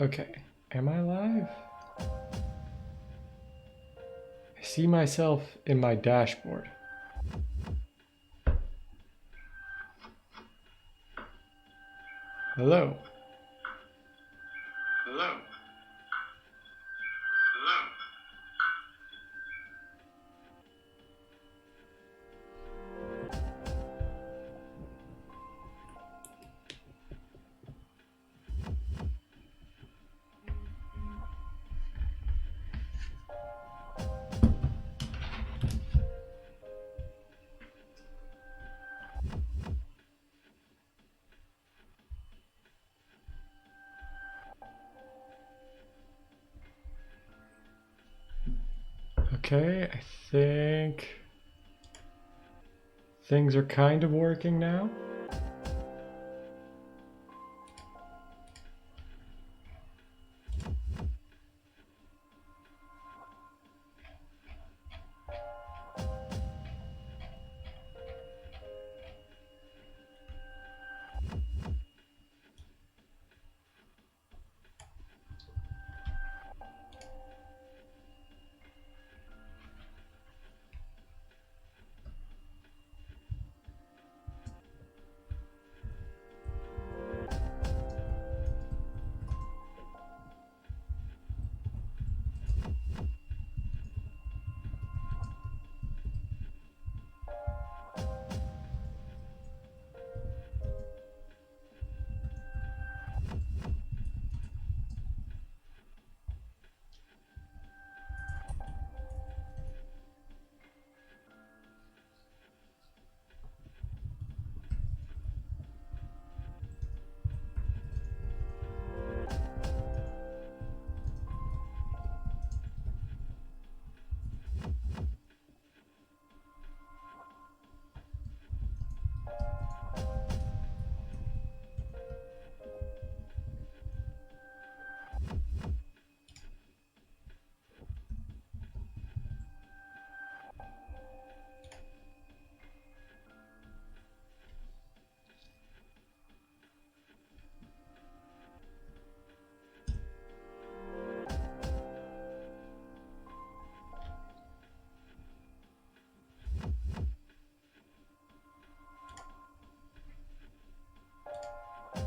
Okay, am I live? I see myself in my dashboard. Hello. Hello. Okay, I think things are kind of working now.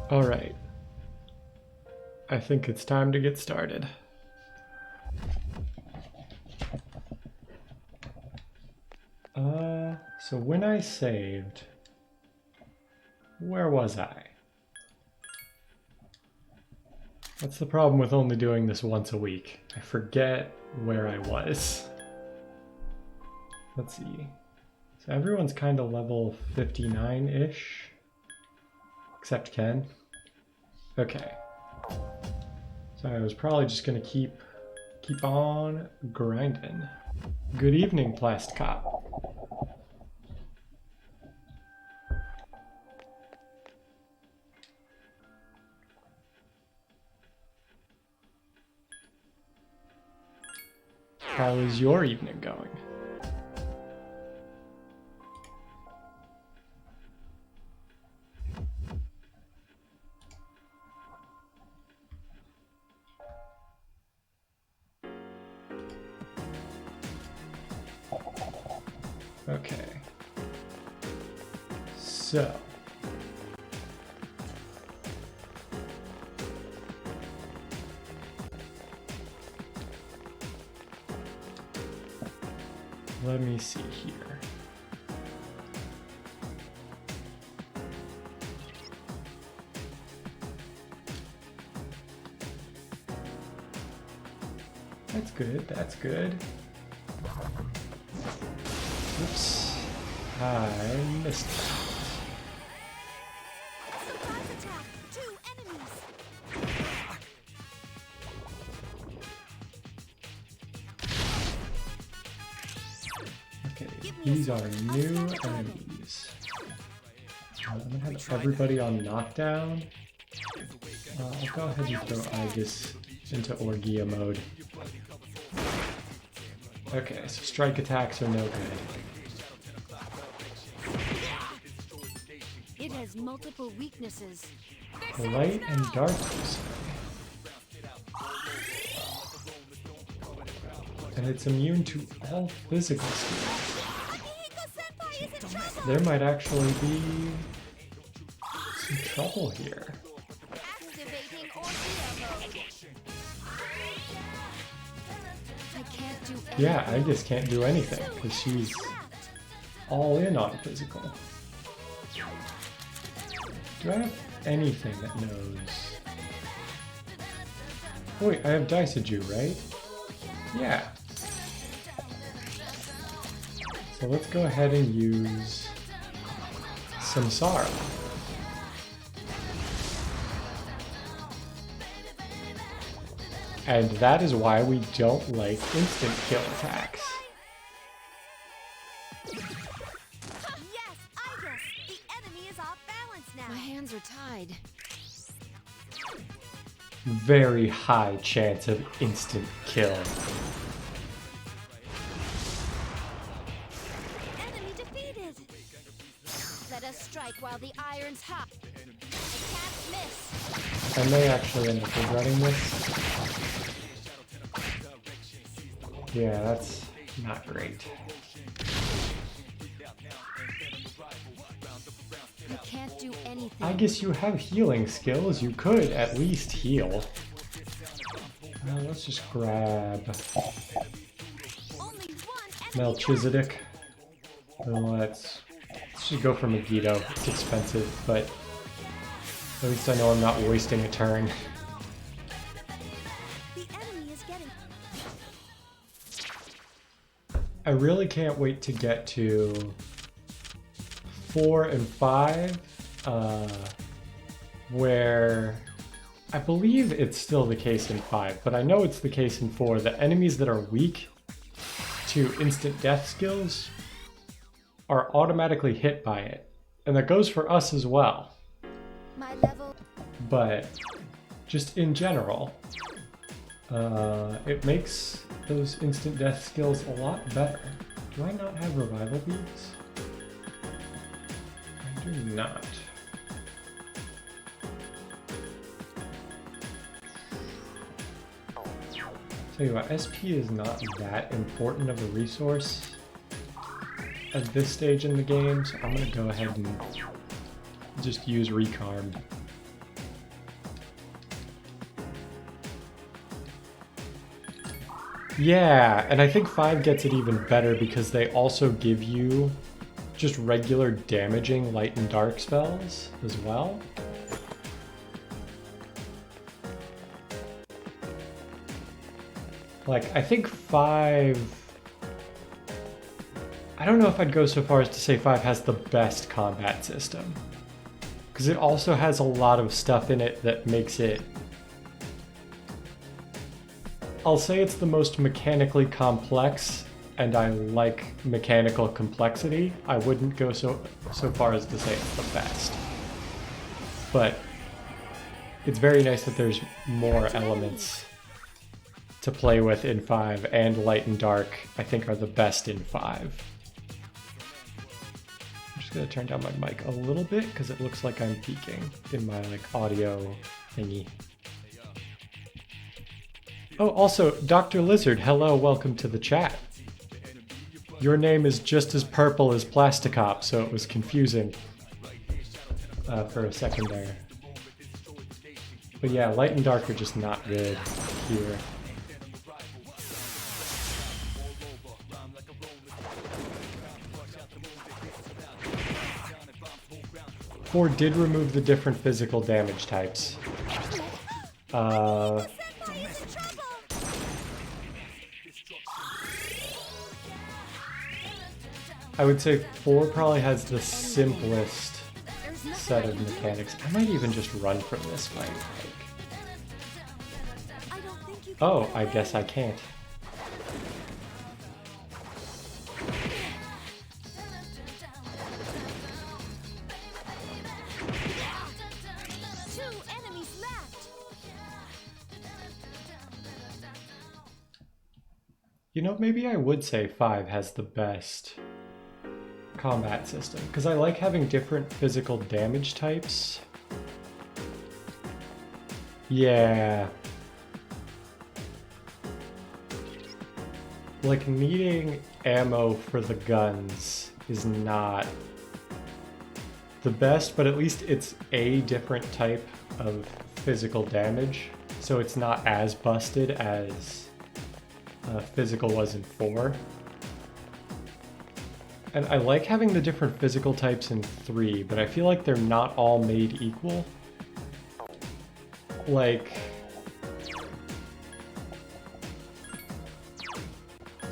All right. I think it's time to get started. So when I saved, where was I? That's the problem with only doing this once a week. I forget where I was. Let's see. So everyone's kind of level 59-ish, except Ken. Okay. So I was probably just gonna keep on grinding. Good evening, Plast Cop. How is your evening going? Okay. So. Let me see here. That's good, that's good. Oops. I missed it. Surprise attack! 2 enemies! Okay, these are new enemies. I'm gonna have everybody on knockdown. I'll go ahead and throw Aegis into Orgia mode. Okay, so strike attacks are no good. It has multiple weaknesses. Light and dark, you say? And it's immune to all physical skills. Senpai is in trouble. There might actually be some trouble here. Activating Ordeal mode. I can't do anything. Yeah, I just can't do anything because she's all in on physical. Do I have anything that knows? Oh, wait, I have Daisuju, right? Yeah. So let's go ahead and use Samsara. And that is why we don't like instant kill attacks. Yes, I guess the enemy is off balance now. My hands are tied. Very high chance of instant kill. Enemy defeated. Let us strike while the iron's hot. I can't miss. I may actually end up regretting this. Yeah, that's not great. I can't do anything. I guess you have healing skills. You could at least heal. Let's just grab Only one enemy. Melchizedek. Let's just go for Megiddo. It's expensive, but at least I know I'm not wasting a turn. The enemy is getting. I really can't wait to get to 4 and 5, where I believe it's still the case in 5, but I know it's the case in 4. The enemies that are weak to instant death skills are automatically hit by it. And that goes for us as well. My level. But just in general, it makes those instant death skills a lot better. Do I not have revival beads? I do not. Tell you what, SP is not that important of a resource at this stage in the game, so I'm gonna go ahead and just use Recarm. Yeah, and I think 5 gets it even better because they also give you just regular damaging light and dark spells as well. Like, I think 5... I don't know if I'd go so far as to say 5 has the best combat system. Because it also has a lot of stuff in it that makes it... I'll say it's the most mechanically complex, and I like mechanical complexity. I wouldn't go so far as to say it's the best. But it's very nice that there's more elements to play with in 5, and light and dark I think are the best in 5. I'm just gonna turn down my mic a little bit because it looks like I'm peaking in my like audio thingy. Oh, also, Dr. Lizard, hello, welcome to the chat. Your name is just as purple as Plasticop, so it was confusing for a second there. But yeah, light and dark are just not good here. 4 did remove the different physical damage types. Senpai is in trouble. I would say 4 probably has the simplest There's nothing set I of can do. mechanics. I might even just run from this fight. I don't think you can Oh, get I away. guess I can't. Two enemies left. You know, maybe I would say 5 has the best combat system, because I like having different physical damage types. Yeah. like needing ammo for the guns is not the best, but at least it's a different type of physical damage, so it's not as busted as physical was in 4. And I like having the different physical types in 3, but I feel like they're not all made equal. Like,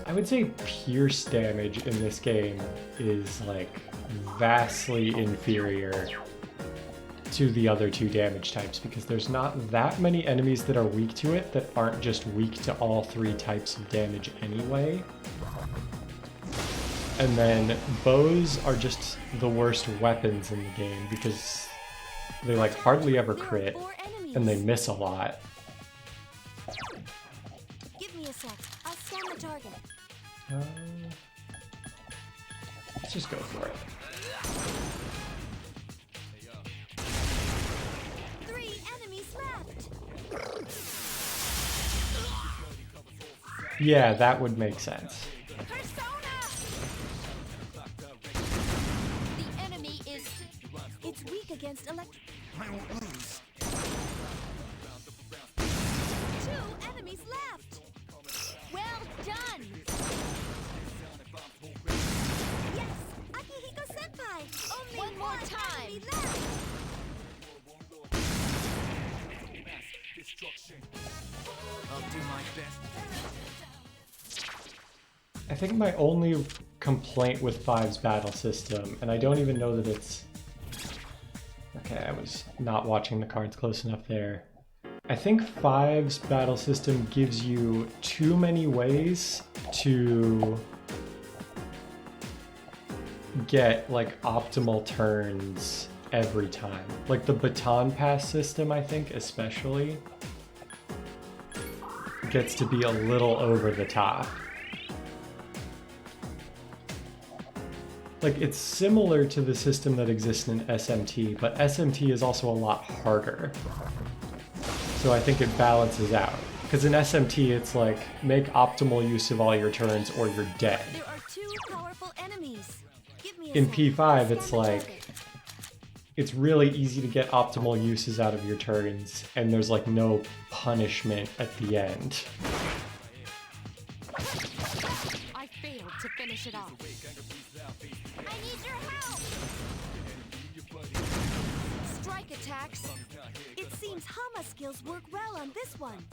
I would say pierce damage in this game is like vastly inferior to the other 2 damage types, because there's not that many enemies that are weak to it that aren't just weak to all 3 types of damage anyway. And then bows are just the worst weapons in the game because they like hardly ever crit and they miss a lot. Give me a sec. I'll scan the target. Let's just go for it. 3 enemies left. Yeah, that would make sense. Persona. The enemy is. It's weak against electric. I won't lose. 2 enemies left. Well done. Yes, Akihiko Senpai. Only one more time. Enemy left. I'll do my best. I think my only complaint with 5's battle system, and I don't even know that it's... Okay, I was not watching the cards close enough there. I think 5's battle system gives you too many ways to get like optimal turns every time. Like the baton pass system, I think especially, gets to be a little over the top. Like, it's similar to the system that exists in SMT, but SMT is also a lot harder. So I think it balances out. Because in SMT, it's like, make optimal use of all your turns or you're dead. There are 2 powerful enemies. Give me a In sec. P5, it's Scan the like, target. it's really easy to get optimal uses out of your turns, and there's like no punishment at the end. I failed to finish it off. I need your help. Strike attacks. It seems Hama skills work well on this one.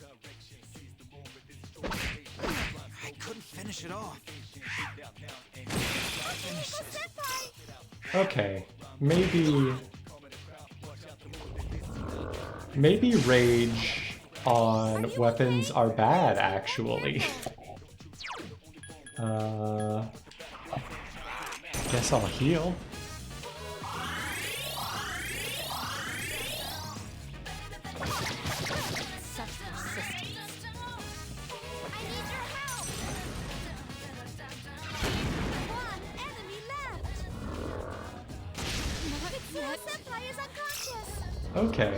I couldn't finish it off. Akihiko Senpai. Okay, maybe rage on weapons are bad, actually. Guess I'll heal. Such persistence. I need your help. 1 enemy left. Mitsuru Senpai is unconscious. Okay.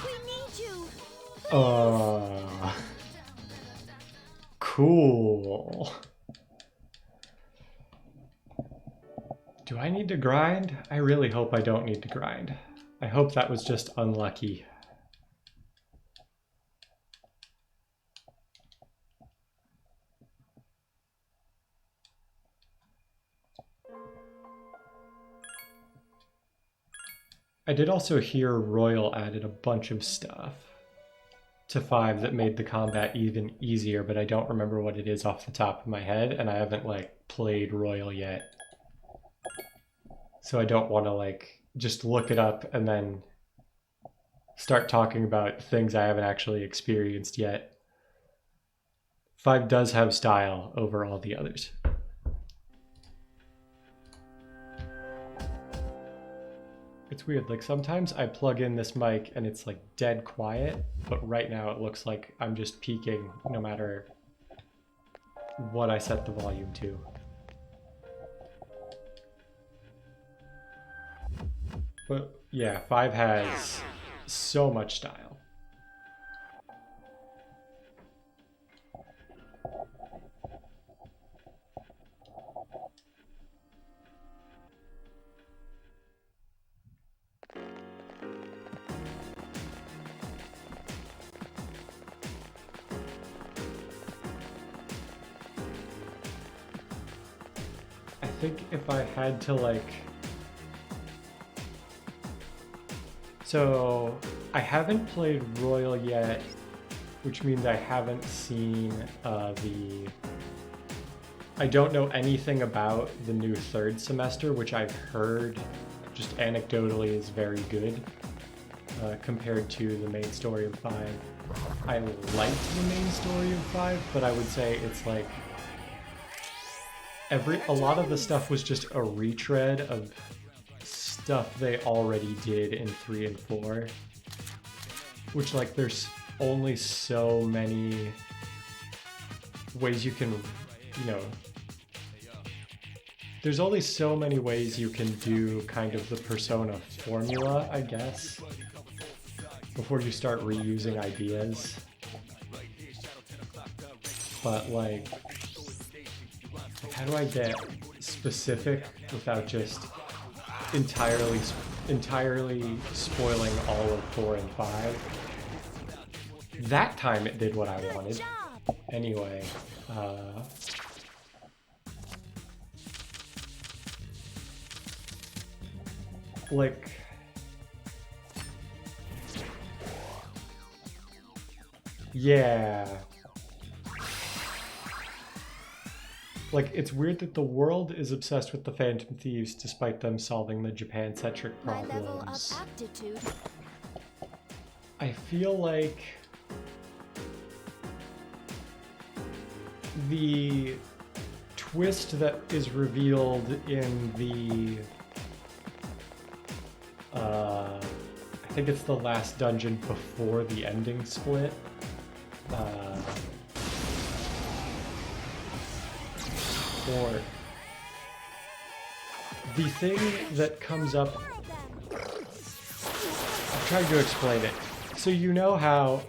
We need you. Cool. Do I need to grind? I really hope I don't need to grind. I hope that was just unlucky. I did also hear Royal added a bunch of stuff to 5 that made the combat even easier, but I don't remember what it is off the top of my head, and I haven't like played Royal yet. So I don't want to like just look it up and then start talking about things I haven't actually experienced yet. 5 does have style over all the others. It's weird, like sometimes I plug in this mic and it's like dead quiet, but right now it looks like I'm just peaking no matter what I set the volume to. But yeah, 5 has so much style. I think if I had to like... So, I haven't played Royal yet, which means I haven't seen I don't know anything about the new third semester, which I've heard just anecdotally is very good compared to the main story of 5. I liked the main story of 5, but I would say it's like a lot of the stuff was just a retread of stuff they already did in 3 and 4, which like there's only so many ways you can, there's only so many ways you can do kind of the Persona formula, I guess, before you start reusing ideas. But like how do I get specific without just entirely spoiling all of 4 and 5? That time it did what I wanted. Anyway, like, yeah. Like, it's weird that the world is obsessed with the Phantom Thieves despite them solving the Japan-centric problems. My level of aptitude. I feel like the twist that is revealed in the I think it's the last dungeon before the ending split. Or the thing that comes up, I'm trying to explain it. So you know how,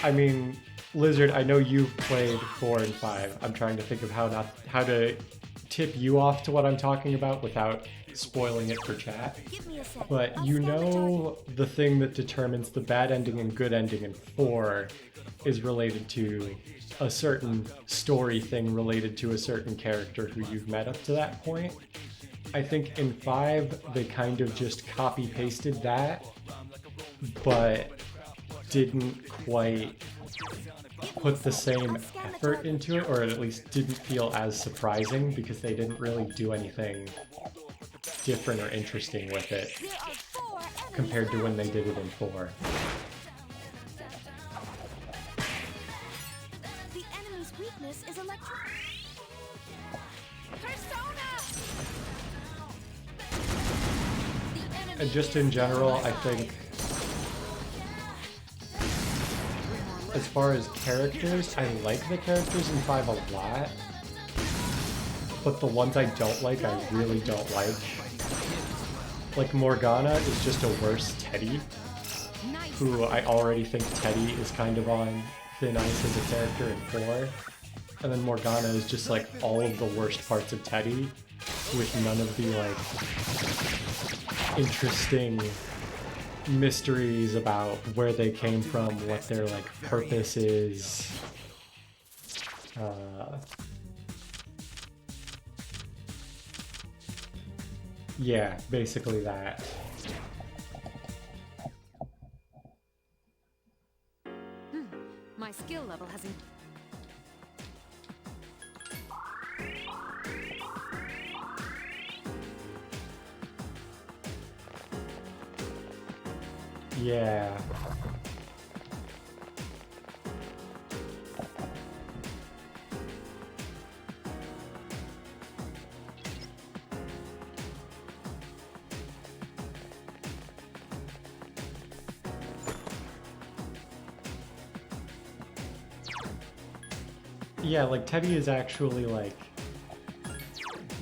I mean, Lizard, I know you've played 4 and 5. I'm trying to think of how to tip you off to what I'm talking about without spoiling it for chat. But you know the thing that determines the bad ending and good ending in 4 is related to a certain story thing related to a certain character who you've met up to that point. I think in 5 they kind of just copy pasted that, but didn't quite put the same effort into it, or at least didn't feel as surprising because they didn't really do anything different or interesting with it compared to when they did it in 4. The enemy's weakness is electric. Persona! And just in general, I think as far as characters, I like the characters in 5 a lot, but the ones I don't like, I really don't like. Like, Morgana is just a worse Teddy, who I already think Teddy is kind of on thin ice as a character in 4. And then Morgana is just like all of the worst parts of Teddy, with none of the like interesting mysteries about where they came from, what their like purpose is. Yeah, basically that. My skill level hasn't. Yeah. Yeah, like Teddy is actually like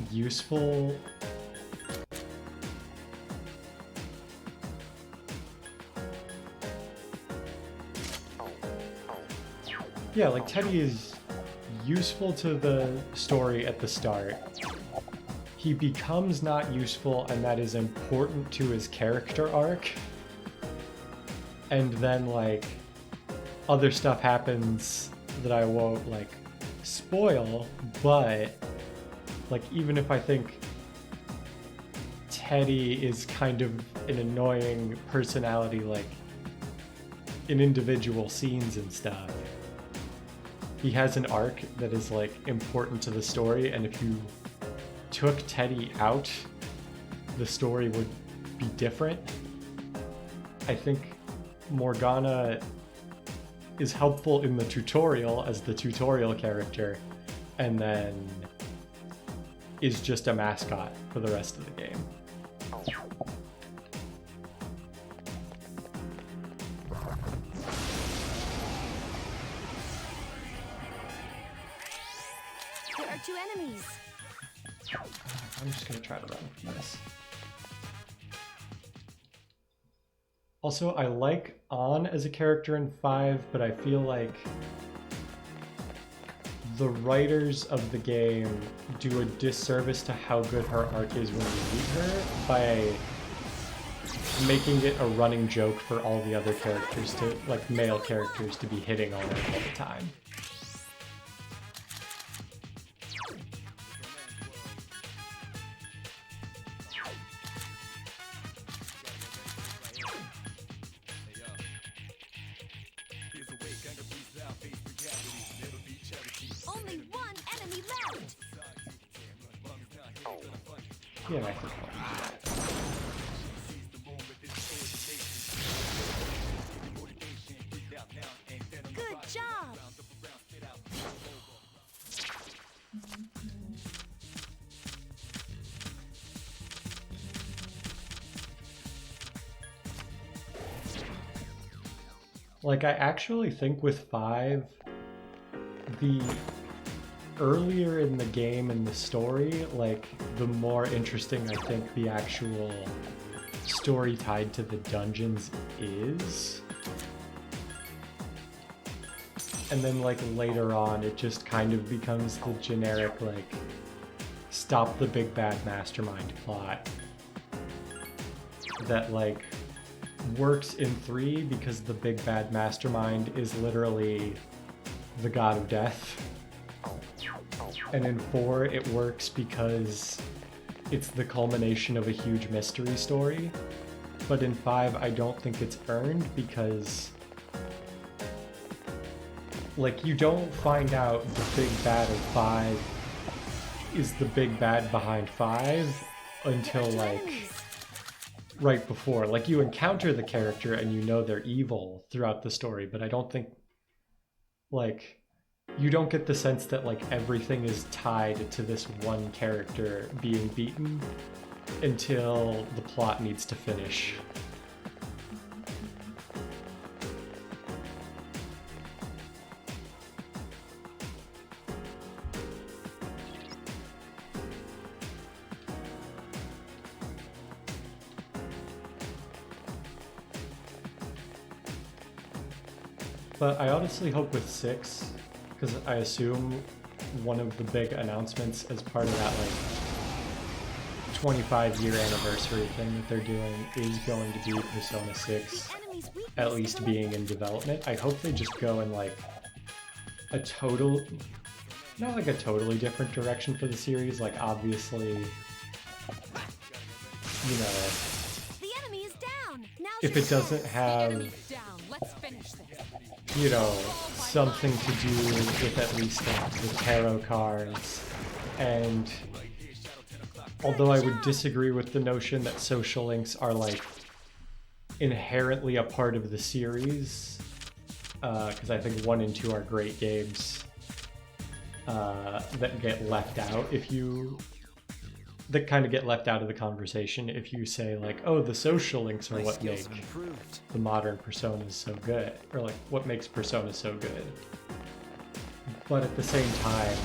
useful. Yeah, like Teddy is useful to the story at the start. He becomes not useful, and that is important to his character arc. And then like other stuff happens that I won't like spoil, but Like, even if I think Teddy is kind of an annoying personality, like, in individual scenes and stuff, he has an arc that is, like, important to the story, and if you took Teddy out, the story would be different. I think Morgana is helpful in the tutorial as the tutorial character, and then is just a mascot for the rest of the game. There are 2 enemies. I'm just gonna try to run from this. Also, I like On as a character in 5, but I feel like the writers of the game do a disservice to how good her arc is when you meet her by making it a running joke for all the other characters to, like, male characters to be hitting on her all the time. Only 1 enemy left. Yeah, I think I'll do that. Good job. Like, I actually think with 5, the earlier in the game and the story, like, the more interesting I think the actual story tied to the dungeons is. And then, like, later on, it just kind of becomes the generic, like, stop the big bad mastermind plot that, like, works in 3 because the big bad mastermind is literally the god of death. And in 4, it works because it's the culmination of a huge mystery story. But in 5, I don't think it's earned because, like, you don't find out the big bad of 5 is the big bad behind 5 until, like, right before. Like, you encounter the character and you know they're evil throughout the story, but I don't think, like, you don't get the sense that, like, everything is tied to this one character being beaten until the plot needs to finish. But I honestly hope with 6, because I assume one of the big announcements as part of that, like, 25-year anniversary thing that they're doing is going to be Persona 6 at least being in development. I hope they just go in, like, a total, not like a totally different direction for the series, like, obviously, you know, The enemy is down. Now if it doesn't have, Down. Let's finish this. you know, something to do with at least, like, the tarot cards. And although I would disagree with the notion that social links are, like, inherently a part of the series, because I think 1 and 2 are great games that get left out that kind of get left out of the conversation if you say, like, oh, the social links are My what skills make have improved. the modern Personas so good, or, like, what makes Persona so good. But at the same time,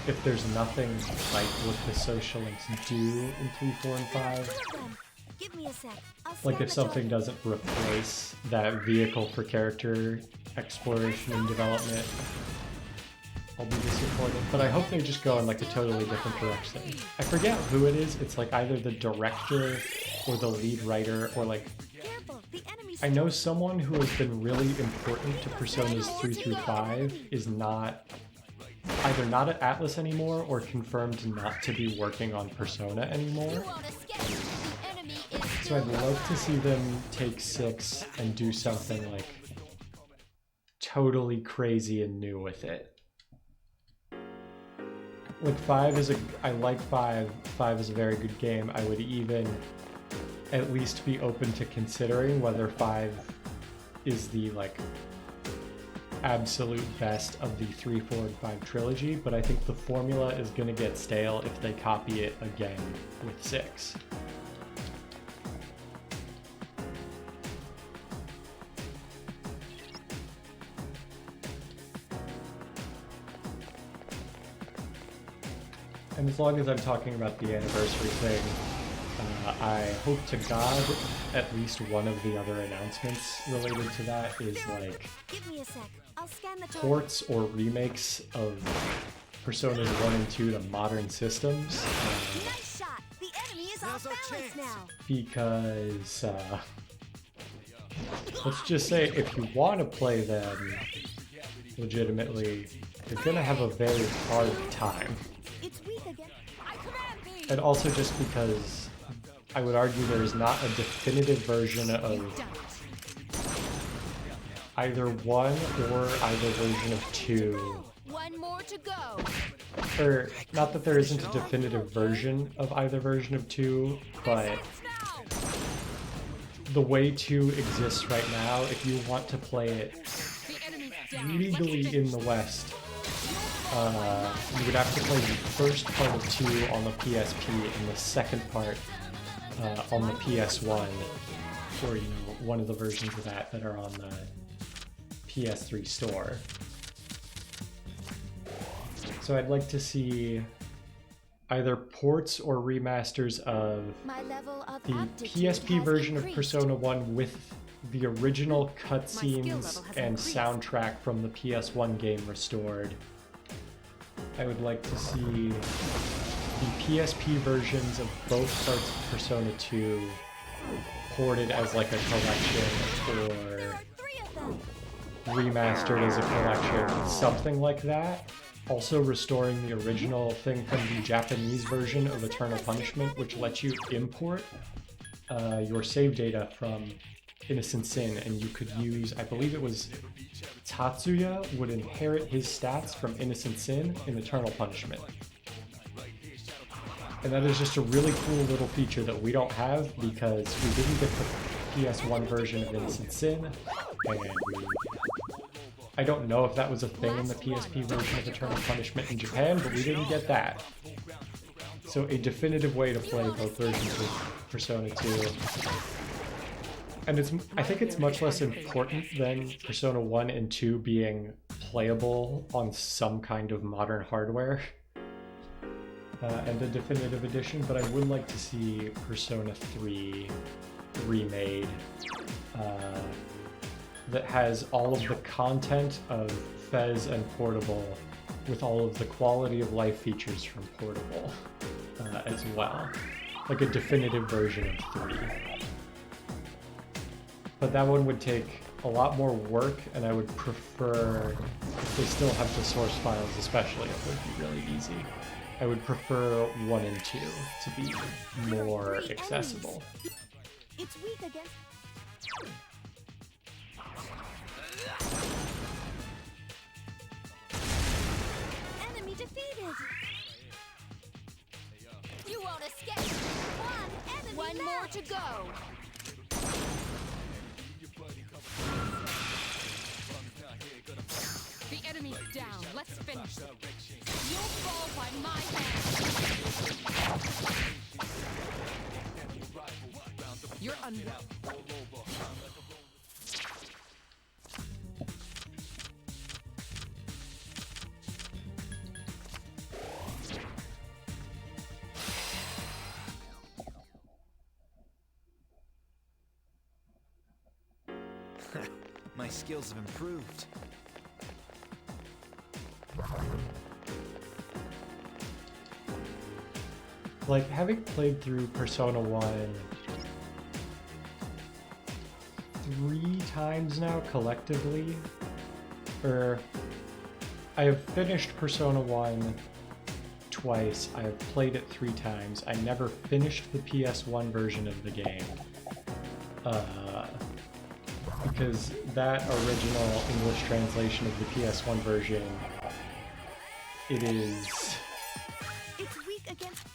if there's nothing like what the social links do in 3, 4, and 5, Give me a sec. I'll like, scan if the something door. doesn't replace that vehicle for character exploration and development, I'll be disappointed. But I hope they just go in, like, a totally different direction. I forget who it is. It's, like, either the director or the lead writer, or, like, Careful, the enemy's I know someone who has been really important to Personas 3 through 5 is not either not at Atlas anymore or confirmed not to be working on Persona anymore. You won't escape. The enemy is So still I'd love to alive. see them take 6 and do something like totally crazy and new with it. Like 5 is I like 5. 5 is a very good game. I would even at least be open to considering whether 5 is the like absolute best of the 3, 4, and 5 trilogy, but I think the formula is going to get stale if they copy it again with 6. And as long as I'm talking about the anniversary thing, I hope to God at least one of the other announcements related to that is like Give me a sec. I'll scan the toilet. ports or remakes of Personas 1 and 2 to modern systems. Nice shot. The enemy is Now's off our balance chance. now. Because let's just say if you want to play them legitimately, you're gonna have a very hard time. It's weak again. I command thee. And also just because I would argue there is not a definitive version of either 1 or either version of 2. One more to go. Or, not that there isn't a definitive version of either version of 2, but Now. the way 2 exists right now, if you want to play it The enemy's down. legally Let's in finish. the West, you would have to play the first part of 2 on the PSP and the second part on the PS1, or you know, one of the versions of that that are on the PS3 store. So I'd like to see either ports or remasters of My level of the aptitude PSP has version of increased. Persona 1 with the original skill cutscenes level has and increased. soundtrack from the PS1 game restored. I would like to see the PSP versions of both parts of Persona 2 ported as like a collection or There are 3 of them. remastered as a collection, something like that. Also restoring the original thing from the Japanese version of Eternal Punishment, which lets you import your save data from Innocent Sin, and you could use, I believe it was Tatsuya would inherit his stats from Innocent Sin in Eternal Punishment. And that is just a really cool little feature that we don't have because we didn't get the PS1 version of Innocent Sin, and I don't know if that was a thing in the PSP version of Eternal Punishment in Japan, but we didn't get that. So a definitive way to play both versions of Persona 2. And I think it's much less important than Persona 1 and 2 being playable on some kind of modern hardware and a definitive edition, but I would like to see Persona 3 remade that has all of the content of FES and Portable with all of the quality of life features from Portable as well. Like a definitive version of 3. But that one would take a lot more work, and I would prefer, if they still have the source files especially, it would be really easy. I would prefer 1 and 2 to be more accessible. It's weak against. Enemy defeated. You won't escape. One more to go. The enemy's down. Let's finish them. You'll fall by my hand. You're under. My skills have improved. Like, having played through Persona 1 3 times now collectively, or I have finished Persona 1 twice. I have played it 3 times. I never finished the PS1 version of the game. Because that original English translation of the PS1 version, it is... It's weak against...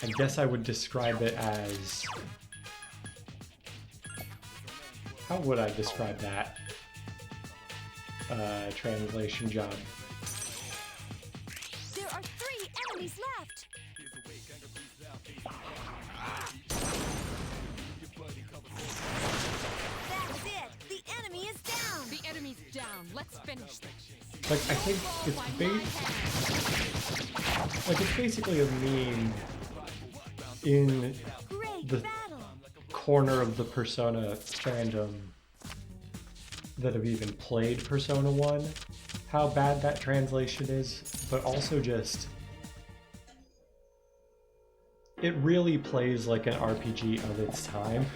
I guess I would describe it as... How would I describe that? Translation job. There are 3 enemies left. That's it. The enemy is down. The enemy's down. Let's finish this. Like, I think it's basically a meme in Great the battle. corner of the Persona fandom that have even played Persona 1, how bad that translation is, but also just... It really plays like an RPG of its time,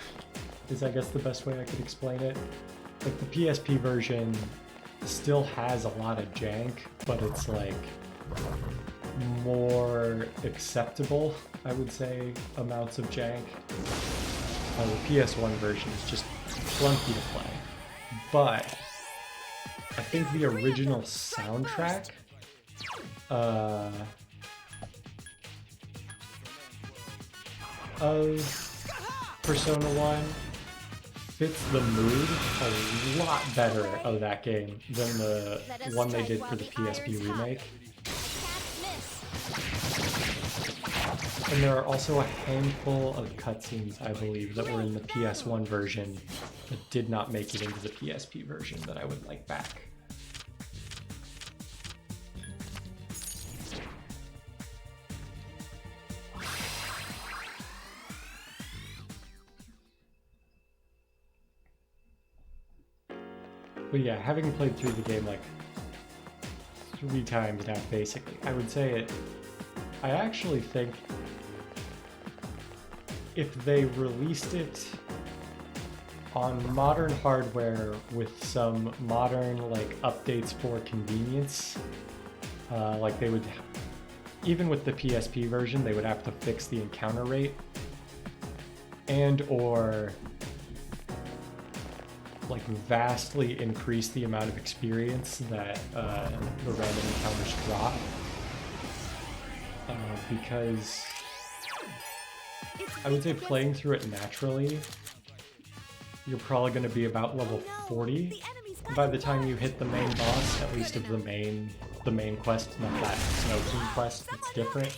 is I guess the best way I could explain it. Like, the PSP version still has a lot of jank, but it's like more acceptable, I would say, amounts of jank. The PS1 version is just clunky to play. But I think the original soundtrack of Persona 1 fits the mood a lot better of that game than the one they did for the PSP remake. And there are also a handful of cutscenes, I believe, that were in the PS1 version that did not make it into the PSP version that I would like back. But yeah, having played through the game like 3 times now, basically, I would say it. I actually think if they released it on modern hardware with some modern like updates for convenience, like they would, even with the PSP version, they would have to fix the encounter rate and or like vastly increase the amount of experience that the random encounters drop. Because I would say playing through it naturally, you're probably going to be about level 40 by the time you hit the main boss, at least of the main quest, not that Snow King quest, it's different.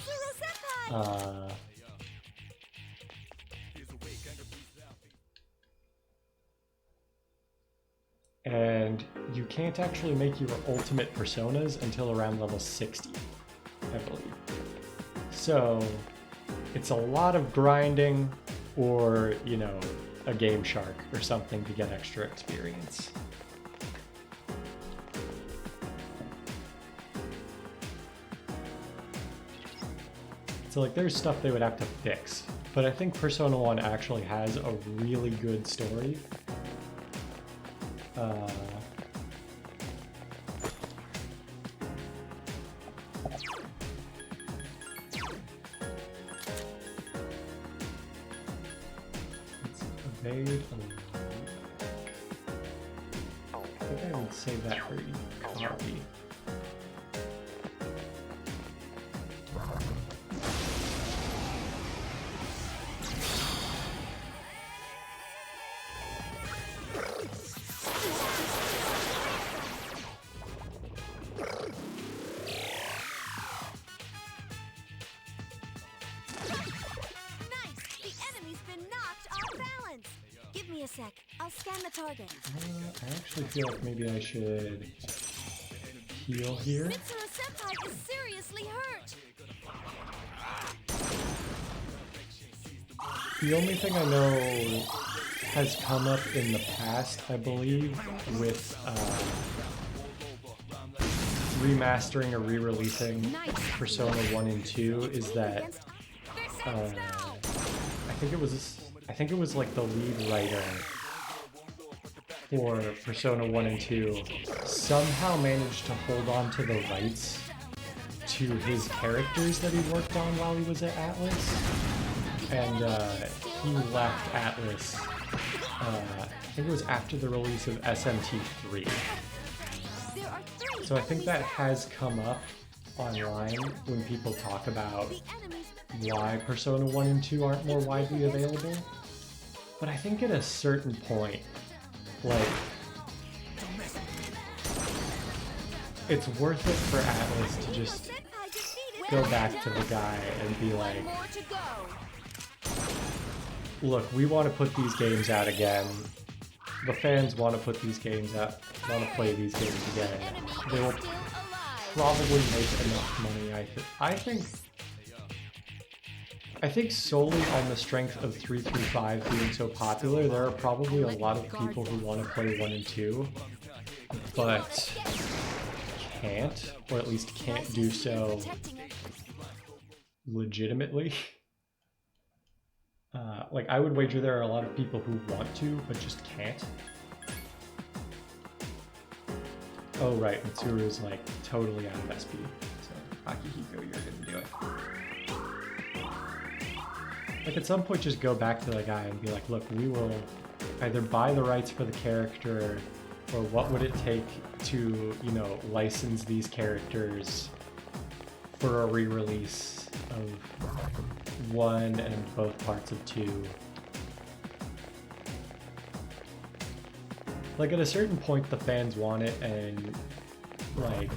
And you can't actually make your ultimate personas until around level 60, I believe. So it's a lot of grinding or, you know, a Game Shark or something to get extra experience. So like there's stuff they would have to fix, but I think Persona 1 actually has a really good story. Let's evade I think I would save that for copy. I'll scan the target. I actually feel like maybe I should heal here. Mitsuru Senpai is seriously hurt. The only thing I know has come up in the past, I believe, with remastering or re-releasing Persona 1 and 2 is that I think it was like the lead writer for Persona 1 and 2 somehow managed to hold on to the rights to his characters that he worked on while he was at Atlas. And he left Atlas, I think it was after the release of SMT3. So I think that has come up online when people talk about why Persona 1 and 2 aren't more widely available. But I think at a certain point, like, it's worth it for Atlas to just go back to the guy and be like, look, we want to put these games out again. The fans want to put these games out, want to play these games again. They will probably make enough money, I think solely on the strength of 335 being so popular, there are probably a lot of people who want to play 1 and 2, but can't, or at least can't do so legitimately. Like, I would wager there are a lot of people who want to, but just can't. Oh right, Mitsuru is like totally out of SP, so Akihiko, you're gonna do it. Like, at some point just go back to the guy and be like, look, we will either buy the rights for the character, or what would it take to, you know, license these characters for a re-release of 1 and both parts of 2. Like, at a certain point the fans want it, and like,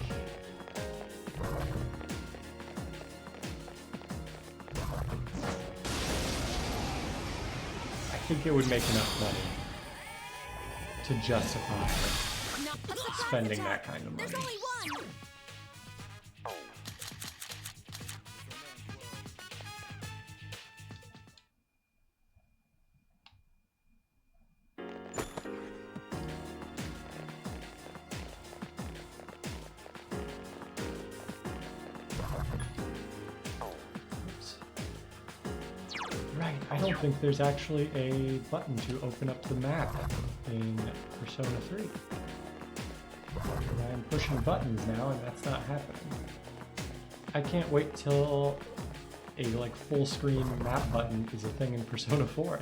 I think it would make enough money to justify spending that kind of money. Right, I don't think there's actually a button to open up the map in Persona 3. I'm pushing buttons now and that's not happening. I can't wait till a like full screen map button is a thing in Persona 4.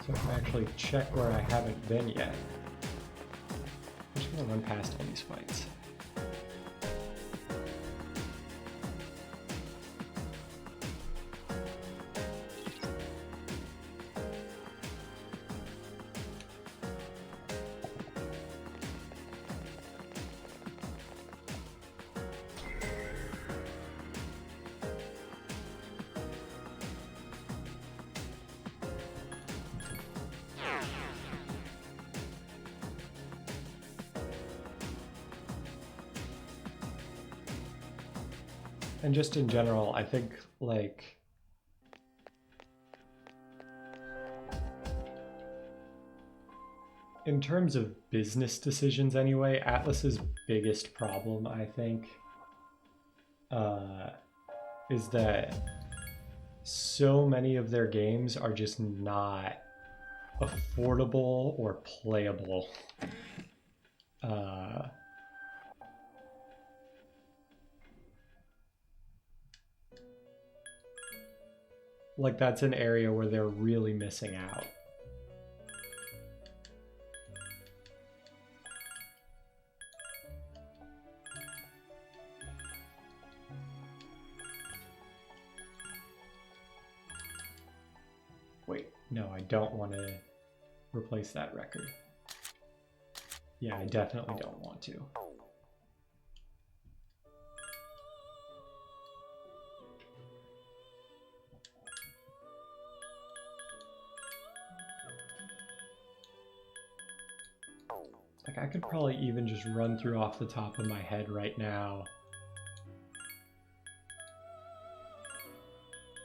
So I can actually check where I haven't been yet. I'm just gonna run past all these fights. And just in general, I think, like, in terms of business decisions anyway, Atlas's biggest problem, I think, is that so many of their games are just not affordable or playable. Like, that's an area where they're really missing out. Wait, no, I don't want to replace that record. Yeah, I definitely don't want to. Like, I could probably even just run through off the top of my head right now.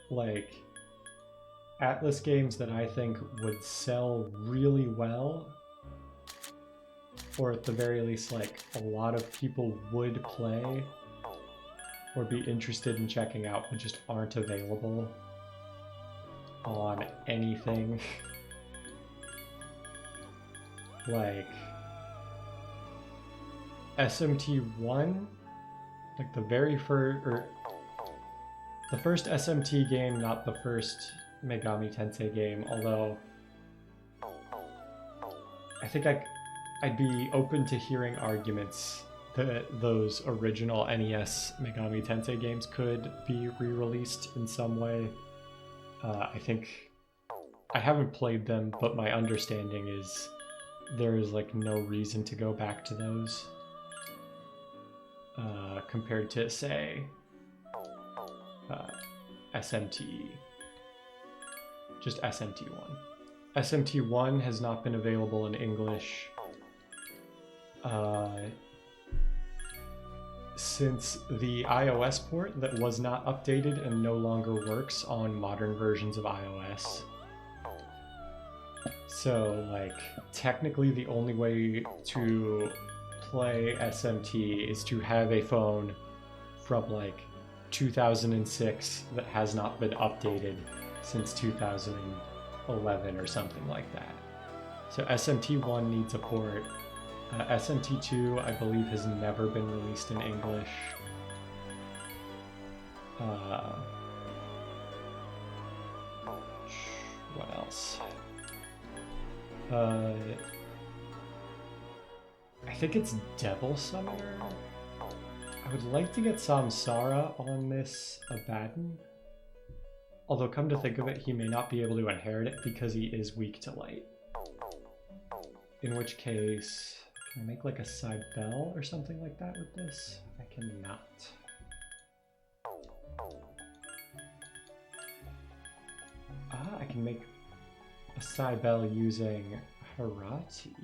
Like, Atlas games that I think would sell really well, or at the very least, like, a lot of people would play or be interested in checking out, but just aren't available on anything like SMT1, like the very first, or the first SMT game, not the first Megami Tensei game, although I think I'd be open to hearing arguments that those original NES Megami Tensei games could be re-released in some way. I think I haven't played them, but my understanding is there's like no reason to go back to those compared to, say, SMT, just SMT1. SMT1 has not been available in English since the iOS port that was not updated and no longer works on modern versions of iOS. So, like, technically the only way to play SMT is to have a phone from, like, 2006 that has not been updated since 2011 or something like that. So SMT1 needs a port. SMT2, I believe, has never been released in English. What else? I think it's Devil Summoner. I would like to get Samsara on this Abaddon. Although, come to think of it, he may not be able to inherit it because he is weak to light. In which case, can I make like a side bell or something like that with this? I cannot. I can make a side bell using Harati.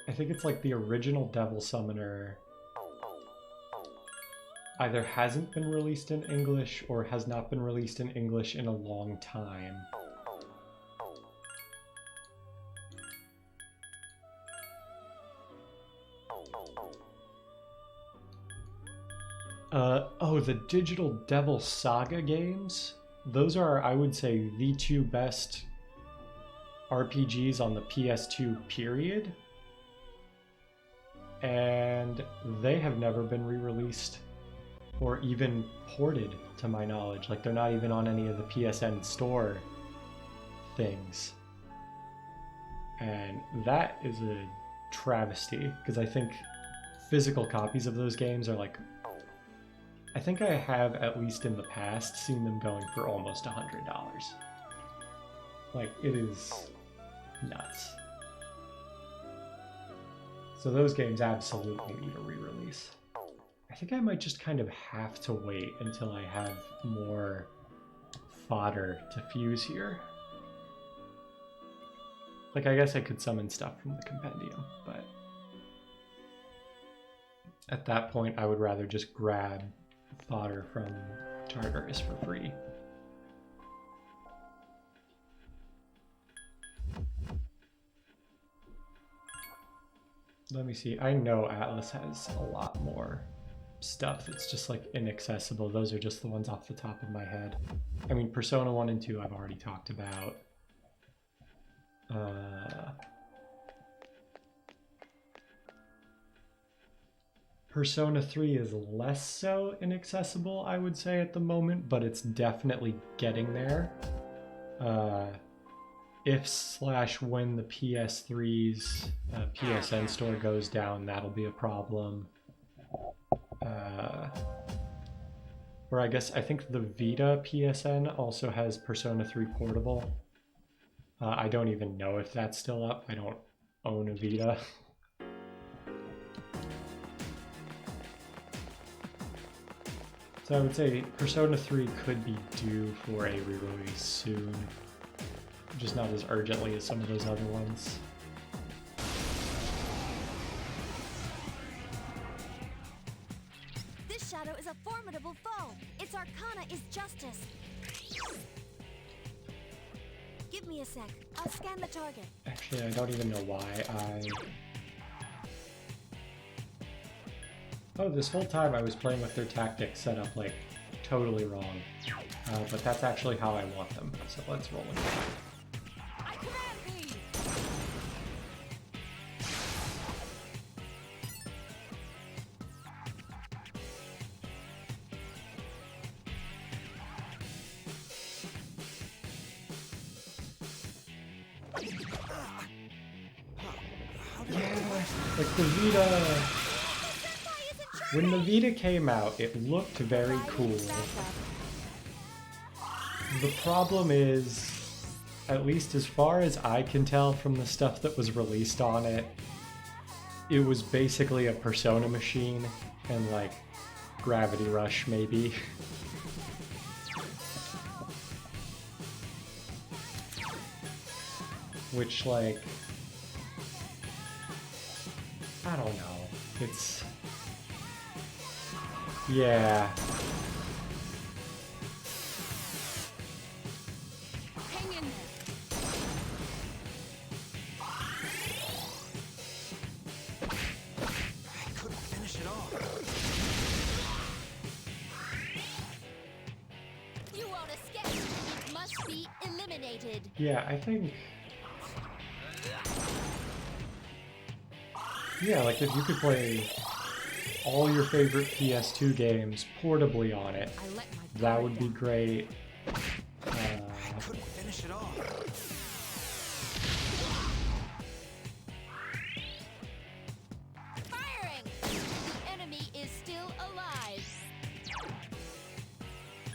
I think it's like the original Devil Summoner either hasn't been released in English or has not been released in English in a long time. Oh, the Digital Devil Saga games? Those are, I would say, the two best RPGs on the PS2 period. And they have never been re-released or even ported, to my knowledge. Like, they're not even on any of the PSN store things. And that is a travesty, because I think physical copies of those games are like, I think I have, at least in the past, seen them going for almost $100. Like, it is nuts. So those games absolutely need a re-release. I think I might just kind of have to wait until I have more fodder to fuse here. Like, I guess I could summon stuff from the compendium, but at that point I would rather just grab fodder from Tartarus for free. Let me see. I know Atlas has a lot more stuff that's just like inaccessible. Those are just the ones off the top of my head. I mean, Persona 1 and 2 I've already talked about. Persona 3 is less so inaccessible, I would say, at the moment, but it's definitely getting there. If/when the PS3's PSN store goes down, that'll be a problem. Or I guess, I think the Vita PSN also has Persona 3 Portable. I don't even know if that's still up. I don't own a Vita. So I would say Persona 3 could be due for a re-release soon. Just not as urgently as some of those other ones. This shadow is a formidable foe. Its arcana is justice. Give me a sec. I'll scan the target. Actually, I don't even know why Oh, this whole time I was playing with their tactics set up like totally wrong. But that's actually how I want them. So let's roll it. I command thee! Like the Vita. When the Vita came out, it looked very cool. The problem is, at least as far as I can tell from the stuff that was released on it, it was basically a Persona machine and like Gravity Rush maybe. Which like, I don't know, it's, yeah. Hang in there. I couldn't finish it off. You won't escape. Must be eliminated. Yeah, I think... Yeah, like if you could play all your favorite PS2 games portably on it, I let my that guard would be down. great. I couldn't finish it off. Firing! The enemy is still alive.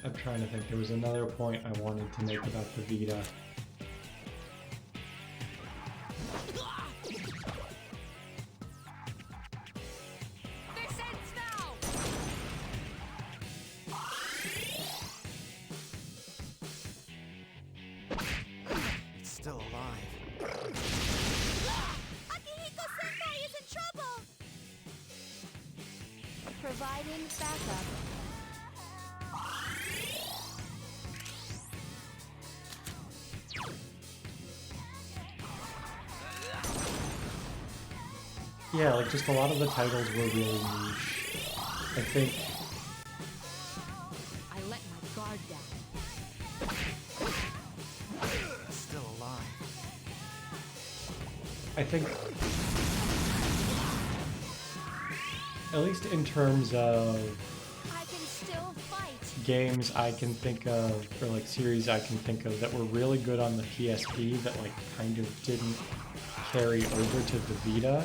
I'm trying to think, there was another point I wanted to make about the Vita. Descends now! It's still alive. Akihiko-senpai is in trouble! Providing backup. Yeah, like just a lot of the titles were really niche. I think, I let my guard down. It's still alive. I think, at least in terms of I can still fight. games I can think of, or like series I can think of that were really good on the PSP that like kind of didn't carry over to the Vita.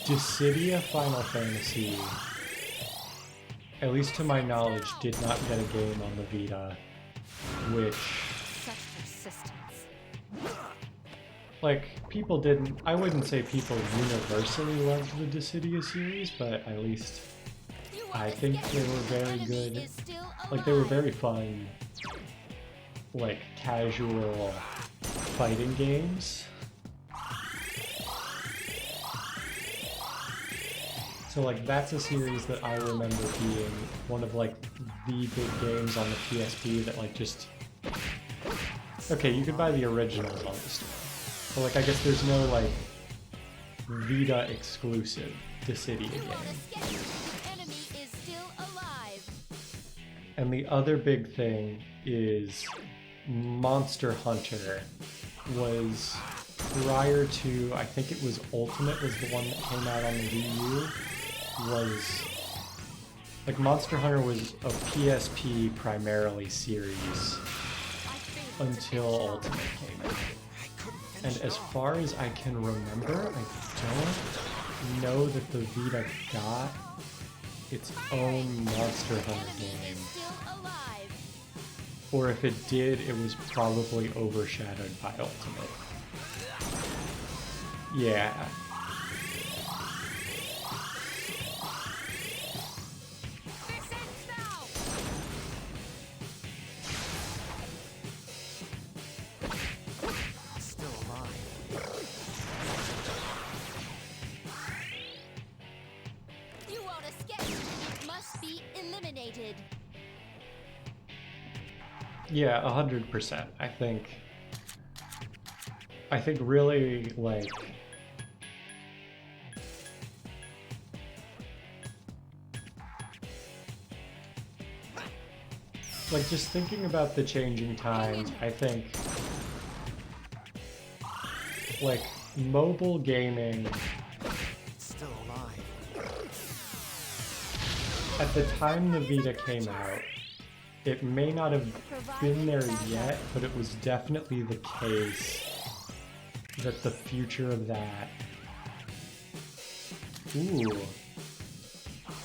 Dissidia Final Fantasy, at least to my knowledge, did not get a game on the Vita, which, Such persistence. like, people didn't, I wouldn't say people universally loved the Dissidia series, but at least You won't I think escape. they were The very enemy good. is still Like, they were alive. very fun, like, casual fighting games. So, like, that's a series that I remember being one of, like, the big games on the PSP that, like, just... Okay, you could buy the originals on the store. But, like, I guess there's no, like, Vita exclusive Dissidia You game. won't escape. The enemy is still alive. And the other big thing is Monster Hunter was prior to, I think it was Ultimate was the one that came out on the Wii U, was, like, Monster Hunter was a PSP primarily series I failed to until finish Ultimate came out. I couldn't finish And it as off. far as I can remember, I don't know that the Vita got its own Monster The Hunter enemy game. is still alive. Or if it did, it was probably overshadowed by Ultimate. Yeah. Descends now! It's still alive. You won't escape. Must be eliminated. Yeah, 100%. I think really, like, Like, just thinking about the changing times, I think, like, mobile gaming, It's still alive. at the time the Vita came out, it may not have been there yet, but it was definitely the case that the future of that... Ooh.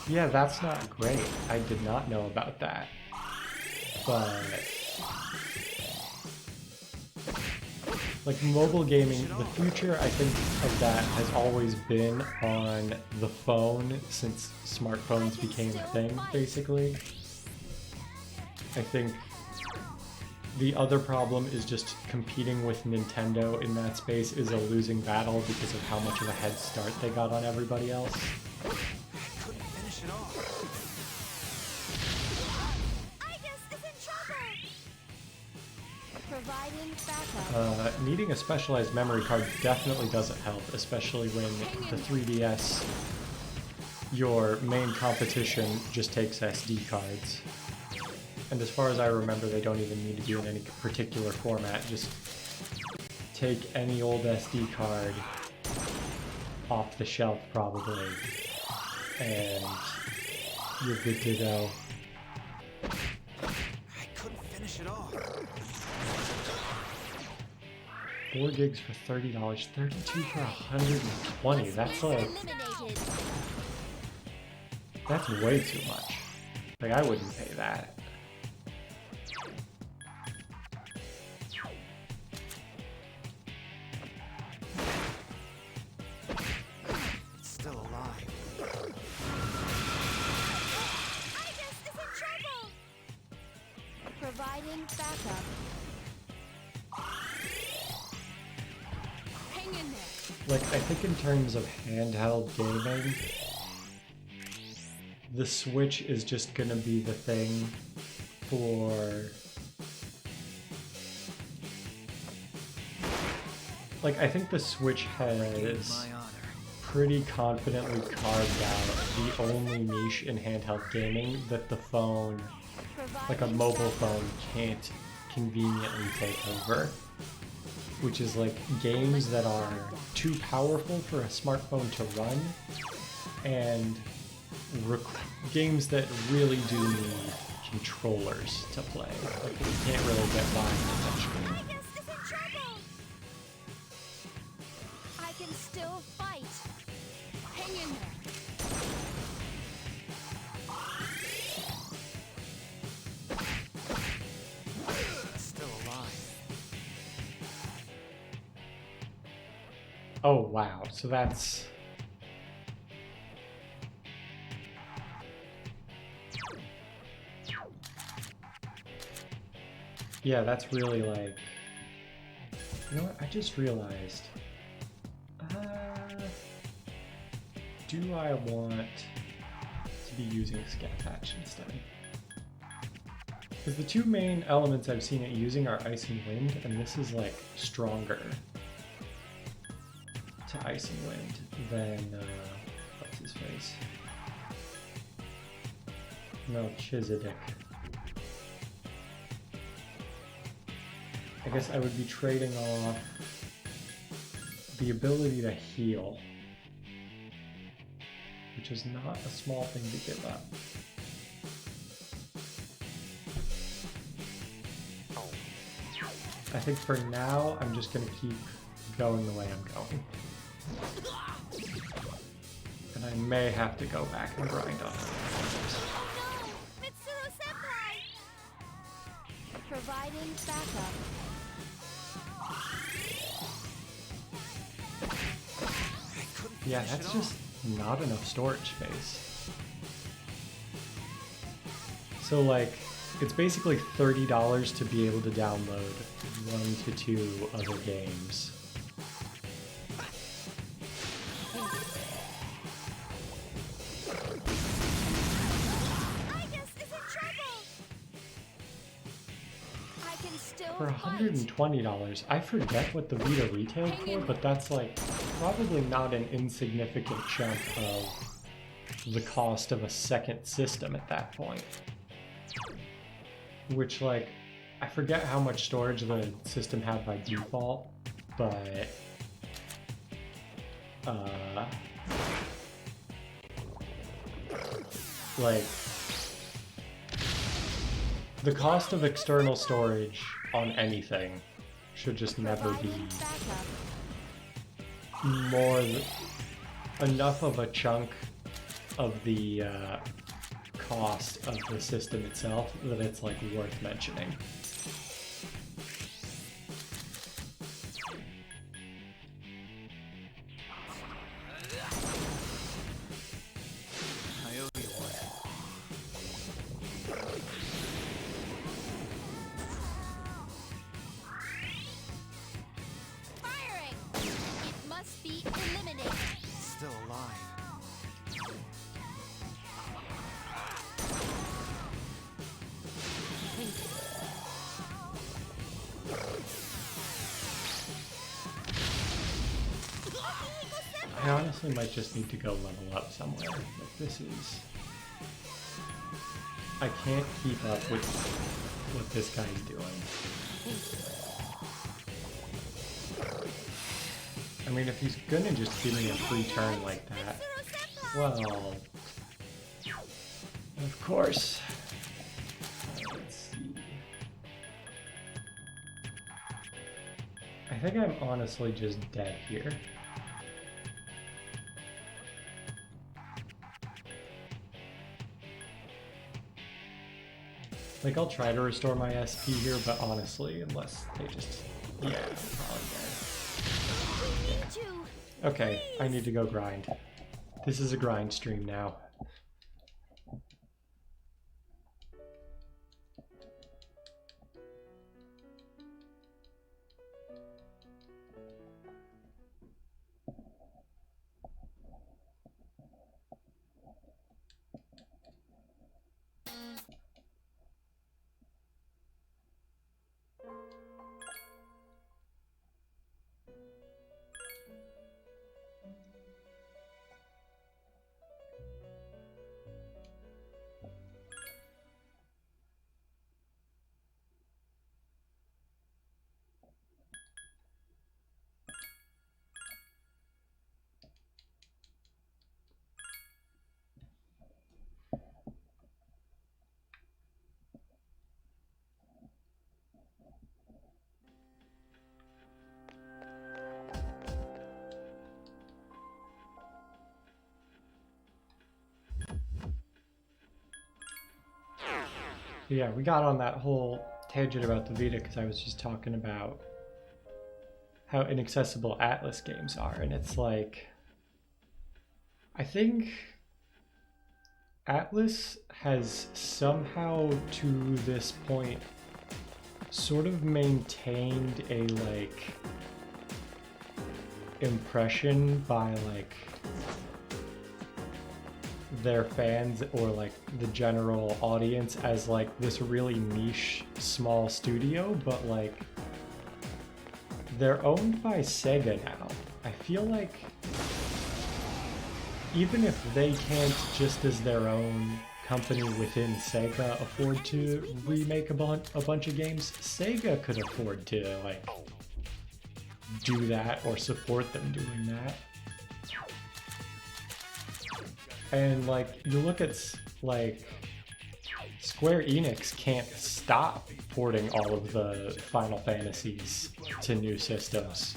Yeah, that's not great. I did not know about that. But... like, mobile gaming, the future, I think, of that has always been on the phone since smartphones became a thing, basically. I think the other problem is just competing with Nintendo in that space is a losing battle because of how much of a head start they got on everybody else. I couldn't finish it off. Igus is in trouble. Providing backup. Needing a specialized memory card definitely doesn't help, especially when the 3DS, your main competition, just takes SD cards. And as far as I remember, they don't even need to be in any particular format. Just take any old SD card off the shelf, probably, and you're good to go. I couldn't finish it off. 4 gigs for $30, 32 for $120. That's like, Eliminated. that's way too much. Like, I wouldn't pay that. It's still alive. Igus is in trouble. Providing backup. Hang in there. Like, I think in terms of handheld gaming, the Switch is just gonna be the thing for... like, I think the Switch has My honor. pretty confidently carved out the only niche in handheld gaming that the phone, like a mobile phone, can't conveniently take over. Which is like games that are too powerful for a smartphone to run, and games that really do need controllers to play. Like, you can't really get by on a touchscreen. Igus is in trouble. I can still fight. Hang in there. It's still alive. Oh wow, so that's... yeah, that's really like... you know what, I just realized... do I want to be using Scat Patch instead? Because the two main elements I've seen it using are Ice and Wind, and this is like stronger to Ice and Wind than, what's his face? No, Chizidic. I guess I would be trading off the ability to heal, which is not a small thing to give up. I think for now, I'm just going to keep going the way I'm going. And I may have to go back and grind on it. Oh no! Mitsuru Senpai! Providing backup. I couldn't Yeah, finish that's it just not enough storage space. So like, it's basically $30 to be able to download 1 to 2 other games. Igus is in trouble. I can still For fight. $120, I forget what the Vita retailed for, but that's like probably not an insignificant chunk of the cost of a second system at that point. which like I forget how much storage the system had by default, but like the cost of external storage on anything should just never be more enough of a chunk of the cost of the system itself that it's like worth mentioning. I owe you one. Firing! It must be eliminated. It's still alive. I honestly might just need to go level up somewhere. Like this is... I can't keep up with what this guy's doing. I mean, if he's gonna just give me a free turn like that, well... Of course. Let's see. I think I'm honestly just dead here. Like, I'll try to restore my SP here, but honestly, unless they just... Yeah, I'm probably dead. Okay, I need to go grind. This is a grind stream now. Yeah, we got on that whole tangent about the Vita because I was just talking about how inaccessible Atlas games are, and it's like, I think Atlas has somehow to this point sort of maintained a like impression by like their fans or like the general audience as like this really niche small studio, but like they're owned by Sega now. I feel like even if they can't, just as their own company within Sega, afford to remake a bunch of games, Sega could afford to like do that or support them doing that. And like you look at like Square Enix can't stop porting all of the Final Fantasies to new systems.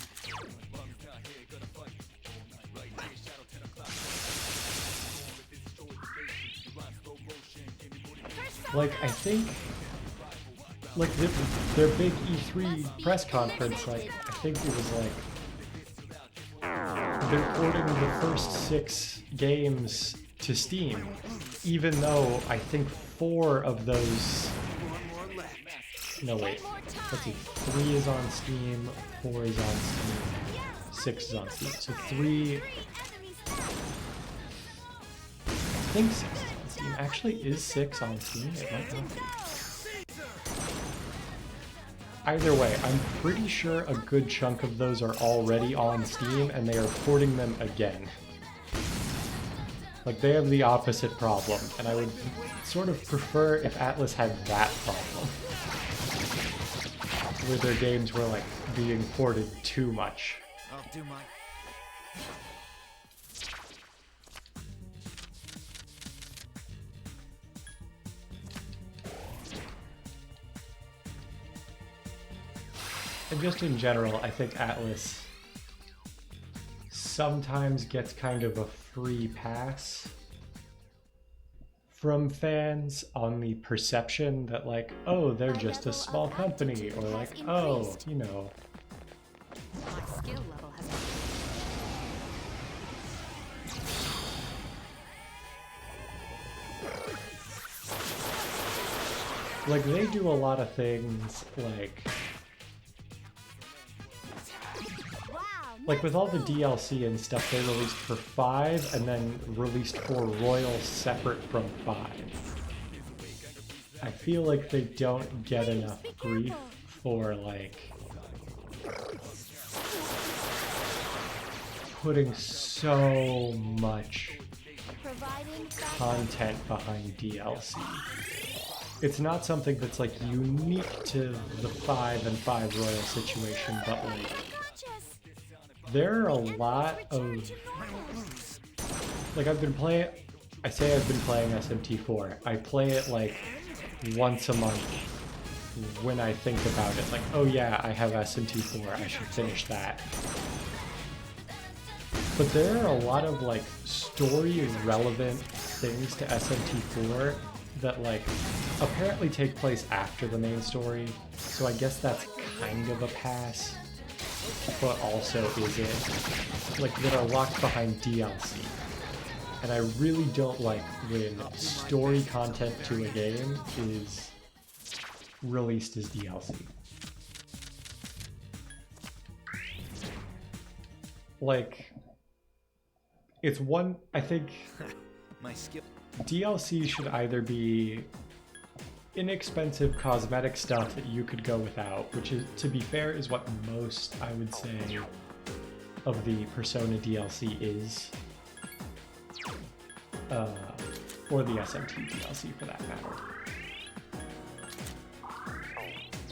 Like I think like their big E3 press conference, like I think it was like they're porting the first 6 games to Steam, even though I think 4 of those... No wait, let's see, 3 is on Steam, 4 is on Steam, 6 is on Steam, so 3... I think 6 is on Steam. Actually, is 6 on Steam? It might not be. Either way, I'm pretty sure a good chunk of those are already on Steam and they are porting them again. Like, they have the opposite problem, and I would sort of prefer if Atlas had that problem. Where their games were, like, being ported too much. I'll do my... And just in general, I think Atlas sometimes gets kind of a free pass from fans on the perception that, like, oh, they're just a small company, or like, oh, you know. My skill level has Like, they do a lot of things, like with all the DLC and stuff they released for 5 and then released for Royal separate from 5. I feel like they don't get enough grief for, like, putting so much content behind DLC. It's not something that's, like, unique to the 5 and 5 Royal situation, but, like, there are a lot of, like, I've been playing SMT4. I play it, like, once a month when I think about it. Like, oh yeah, I have SMT4, I should finish that. But there are a lot of, like, story-relevant things to SMT4 that, like, apparently take place after the main story, so I guess that's kind of a pass. But also isn't, like, that are locked behind DLC. And I really don't like when story content to a game is released as DLC. Like, it's one, I think My skill... DLC should either be inexpensive cosmetic stuff that you could go without, which is, to be fair, is what most, I would say, of the Persona DLC is. Or the SMT DLC for that matter.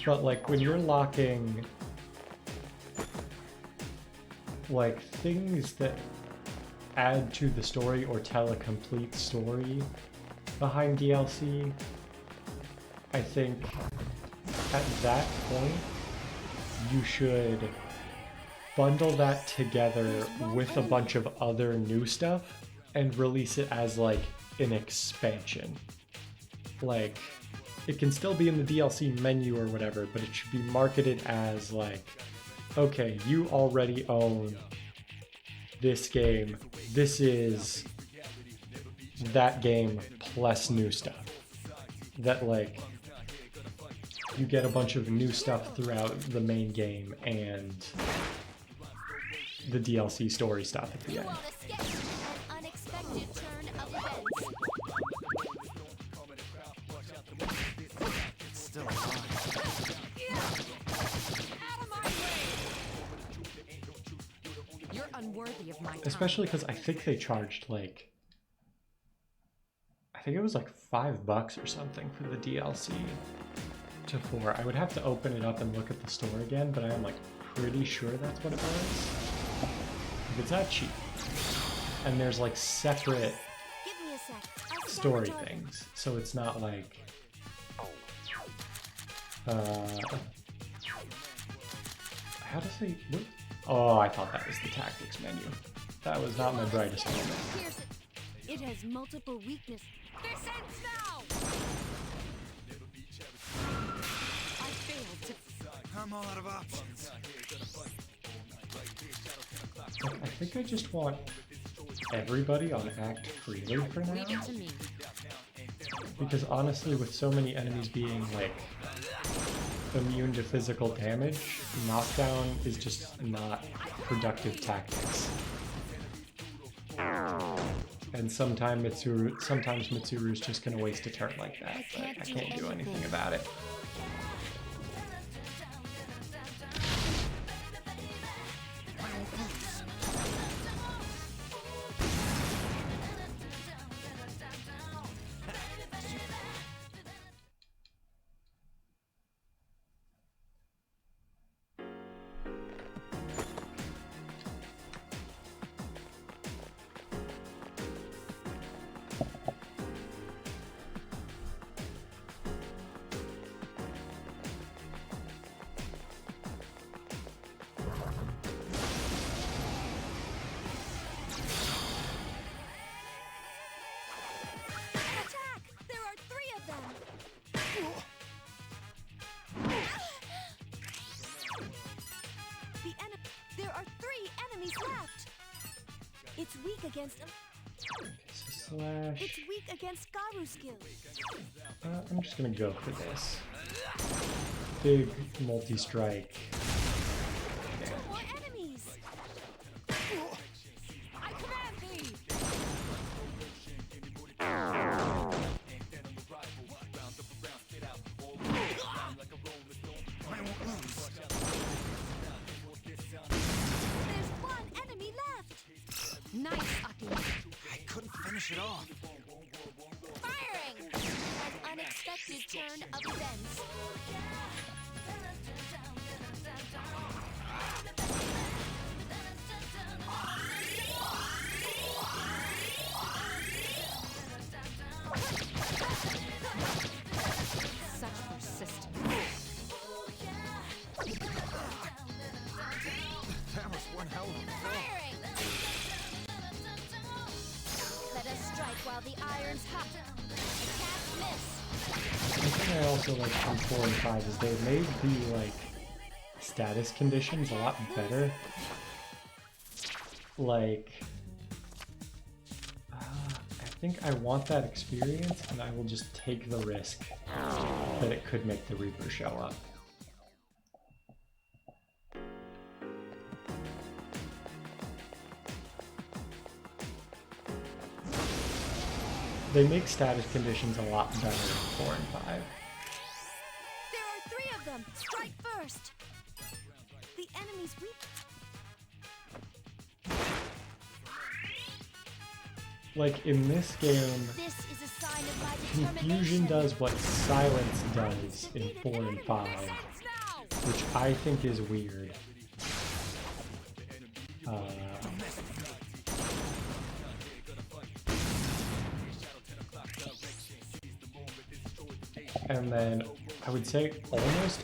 But, like, when you're locking, like, things that add to the story or tell a complete story behind DLC, I think at that point you should bundle that together with a bunch of other new stuff and release it as, like, an expansion. Like, it can still be in the DLC menu or whatever, but it should be marketed as, like, okay, you already own this game. This is that game plus new stuff. That, like, you get a bunch of new stuff throughout the main game and the DLC story stuff at the end. It's still alive. You're unworthy of my time. Especially because I think they charged, like, I think it was like $5 or something for the DLC to 4. I would have to open it up and look at the store again, but I am, like, pretty sure that's what it was. It's not cheap. And there's, like, separate story things, so it's not like how does they... Oh, I thought that was the tactics menu. That was not my brightest moment. It has multiple weaknesses. This ends now! I failed to... I'm all out of options. I think I just want everybody on Act freely for now. Leave it to me. Because honestly, with so many enemies being, like, immune to physical damage, knockdown is just not productive tactics. And sometimes Mitsuru's just gonna waste a turn like that, but I can't do anything about it. It's weak against. So slash. It's weak against Garu skills. I'm just gonna go for this. Big multi-strike. Two more enemies. I command thee! I won't lose. There's one enemy left. Nice, Aki. I couldn't finish it off. Firing. An unexpected turn of events. Such persistence. That was one hell of a fall. Firing. Let us strike while the iron's hot. I can't miss. The thing I also like from 4 and 5 is they made the like status conditions a lot better. Like, I think I want that experience, and I will just take the risk that it could make the Reaper show up. They make status conditions a lot better in 4 and 5. There are 3 of them. Strike first. The enemy's weak. Like in this game, This is a sign of my determination. Confusion does what Silence does in 4 and 5, which I think is weird. And then I would say almost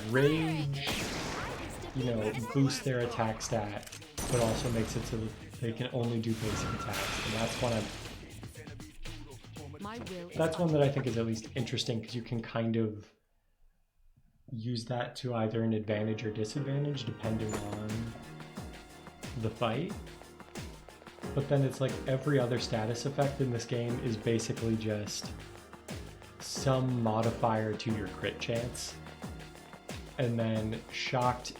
Rage, you know, boosts their attack stat, but also makes it so that they can only do basic attacks, and that's one My will is that's one that I think is at least interesting because you can kind of use that to either an advantage or disadvantage depending on the fight. But then it's like every other status effect in this game is basically just some modifier to your crit chance. And then Shocked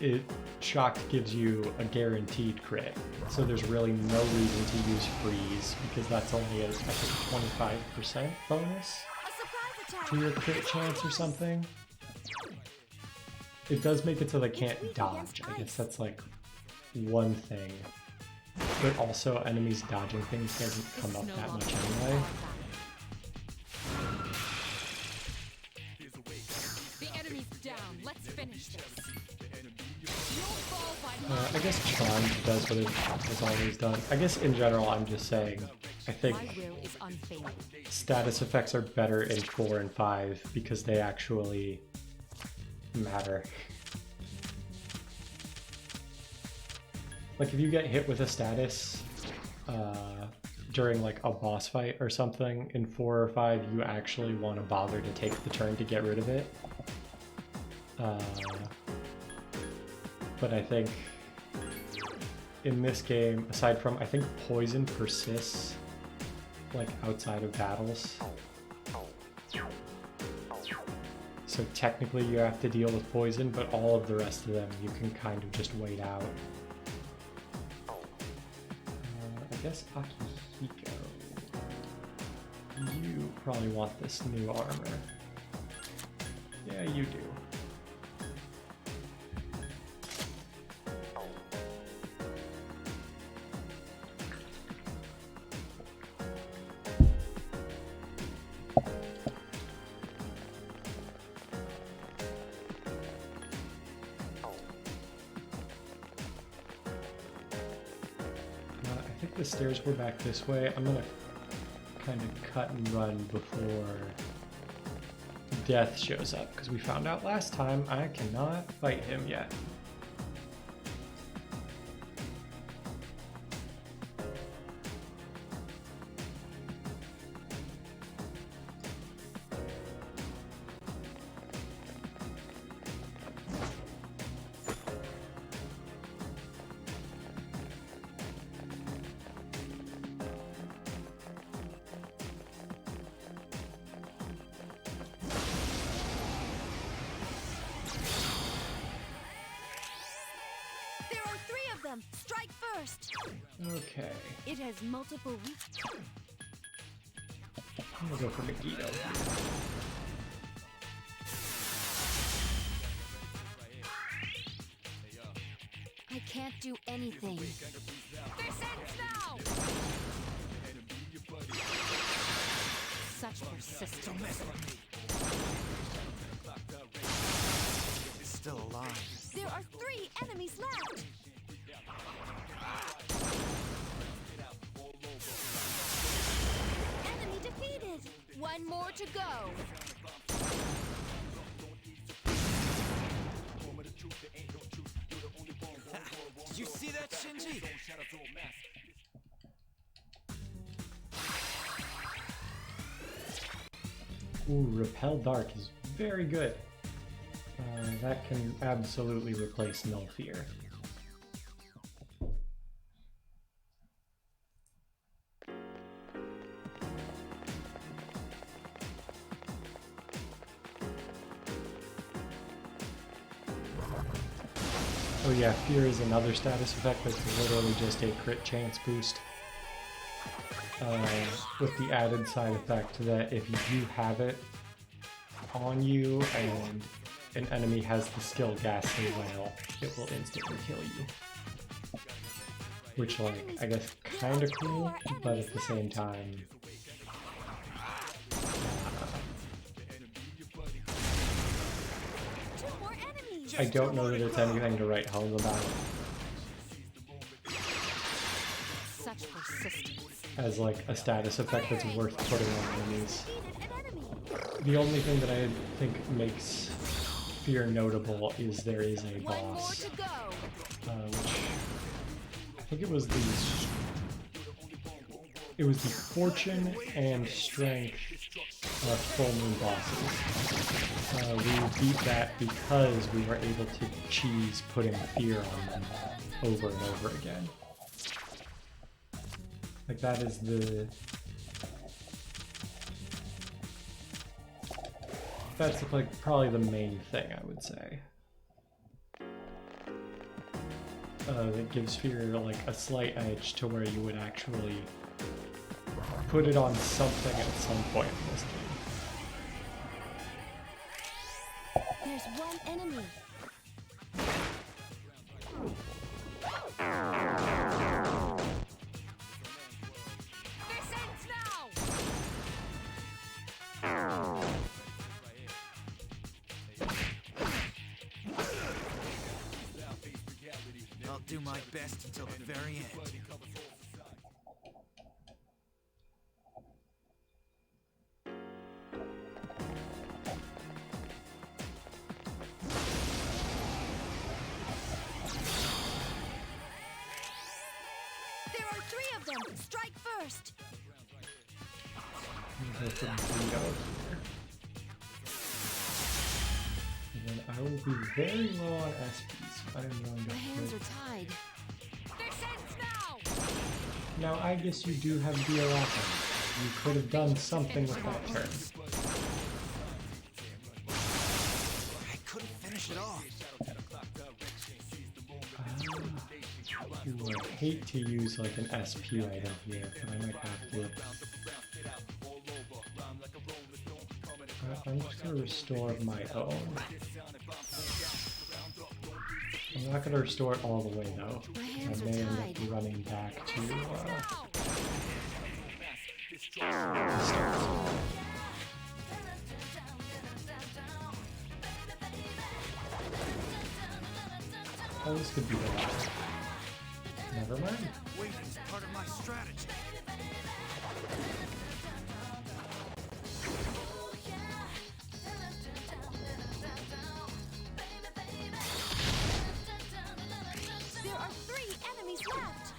gives you a guaranteed crit. So there's really no reason to use Freeze because that's only I think 25% bonus A surprise attack. to your crit chance or something. It does make it so they can't dodge. I guess that's like one thing. But also enemies dodging things doesn't come up that much anyway. the enemy's down. Let's finish this. You'll fall by my I guess Charmed does what it has always done. I guess in general I'm just saying, I think My will is unfailing. status effects are better in 4 and 5 because they actually matter. Like if you get hit with a status during like a boss fight or something in 4 or 5, you actually want to bother to take the turn to get rid of it. But I think in this game, aside from I think poison persists like outside of battles. So technically you have to deal with poison, but all of the rest of them you can kind of just wait out. I guess Akihiko, you probably want this new armor. Yeah, you do. I think the stairs were back this way. I'm gonna kind of cut and run before Death shows up, because we found out last time I cannot fight him yet. them. Strike first. Okay. It has multiple weak. I'm gonna go for Megiddo. I can't do anything. This ends now! Such persistence. Still alive. There are 3 enemies left. Enemy defeated. 1 more to go. Did you see that, Shinji? Ooh, Repel Dark is very good. That can absolutely replace Null Fear. Oh yeah, Fear is another status effect that's literally just a crit chance boost. With the added side effect that if you do have it on you and an enemy has the skill Ghastly Wail, it will instantly kill you. Which, like, I guess kinda cool, but at the same time... 2 more enemies. I don't know that it's anything to write home about Such persistence. as like a status effect that's worth putting on enemies. Defeated an enemy. The only thing that I think makes Fear notable is there is a 1 more boss, to go. which I think it was the Fortune and Strength full moon bosses. We beat that because we were able to cheese putting Fear on them over and over again. Like that is that's like probably the main thing I would say. That gives Fear like a slight edge to where you would actually put it on something at some point in this game. There's 1 enemy. This ends now! I'll do my best until the very end. There are 3 of them. Strike first. I'm gonna go for Megiddo here. And then I will be very low on SP, so I am going My hands to are tied. This ends now! Now I guess you do have Diarapa. You could have done something with that turn. I couldn't finish it off. Ooh, I hate to use like an SP item here, but I might have to. I'm just gonna restore my own. I'm not gonna restore it all the way though. My I hands may are end tied. up running back to Now! start. Oh, this could be the last. Never mind. Waiting is part of my strategy. There are 3 enemies left.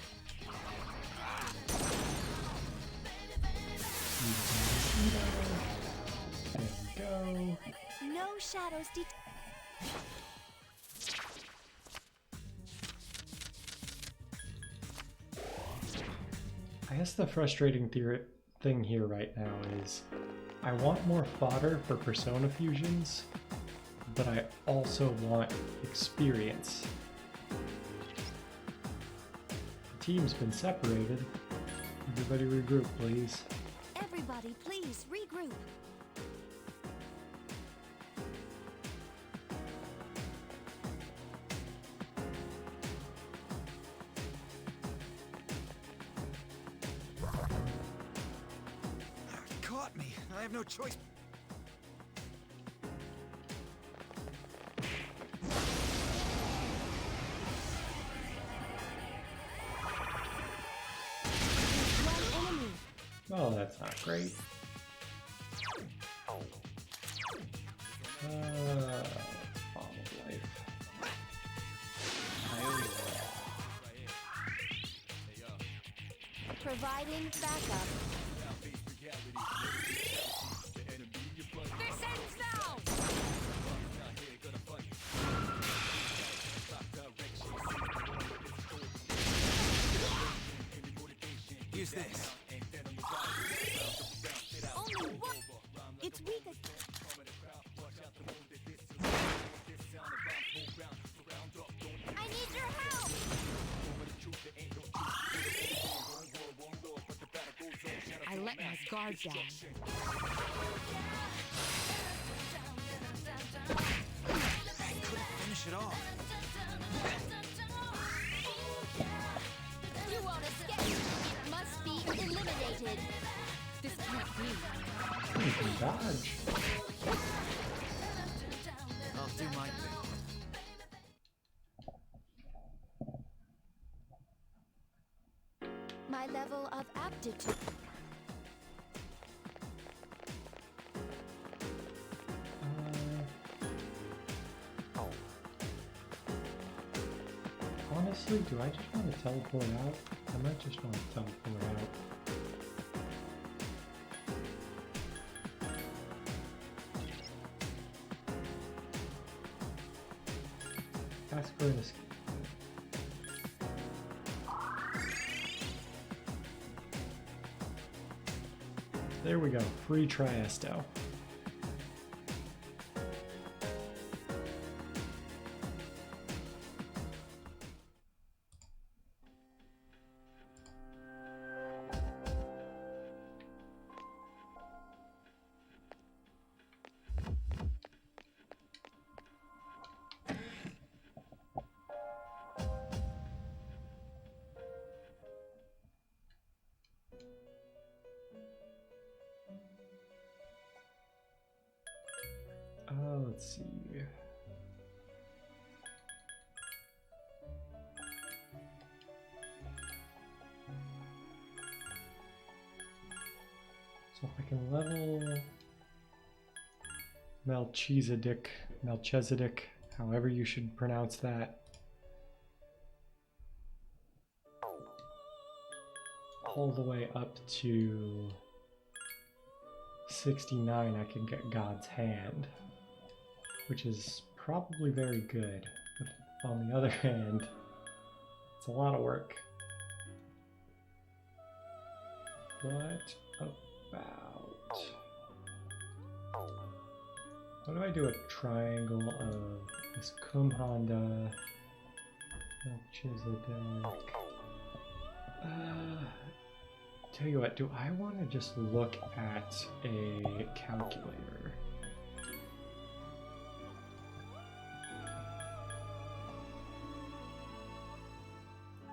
There we go. No shadows I guess the frustrating thing here right now is I want more fodder for persona fusions, but I also want experience. team's been separated. Everybody regroup, please. Everybody, please regroup. He caught me. I have no choice. One enemy. Oh, that's not great. Bomb of life. Providing backup. This ends now! Use this. Only one. It's weak. I need your help. I let my guard down. Finish it off. You won't escape. It must be eliminated. This can't be. You can dodge. I'll do my thing. My level of aptitude. Honestly, do I just want to teleport out? I might just want to teleport out. Ask for an escape. There we go, free Triesto. Let's see. So if I can level Melchizedek, however you should pronounce that, all the way up to 69, I can get God's Hand, which is probably very good. But on the other hand, it's a lot of work. What do I do a triangle of this Kumhanda, Melchizedek? Tell you what, do I want to just look at a calculator?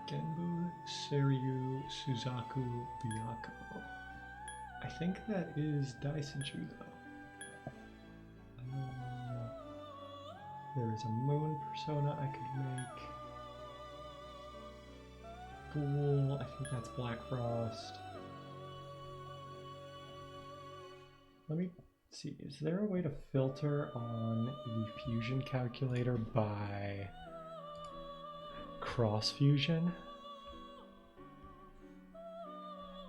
Genbu, Seryu, Suzaku, Byako. I think that is Daisuju though. There is a moon persona I could make. Fool, I think that's Black Frost. Let me see, is there a way to filter on the fusion calculator by cross fusion?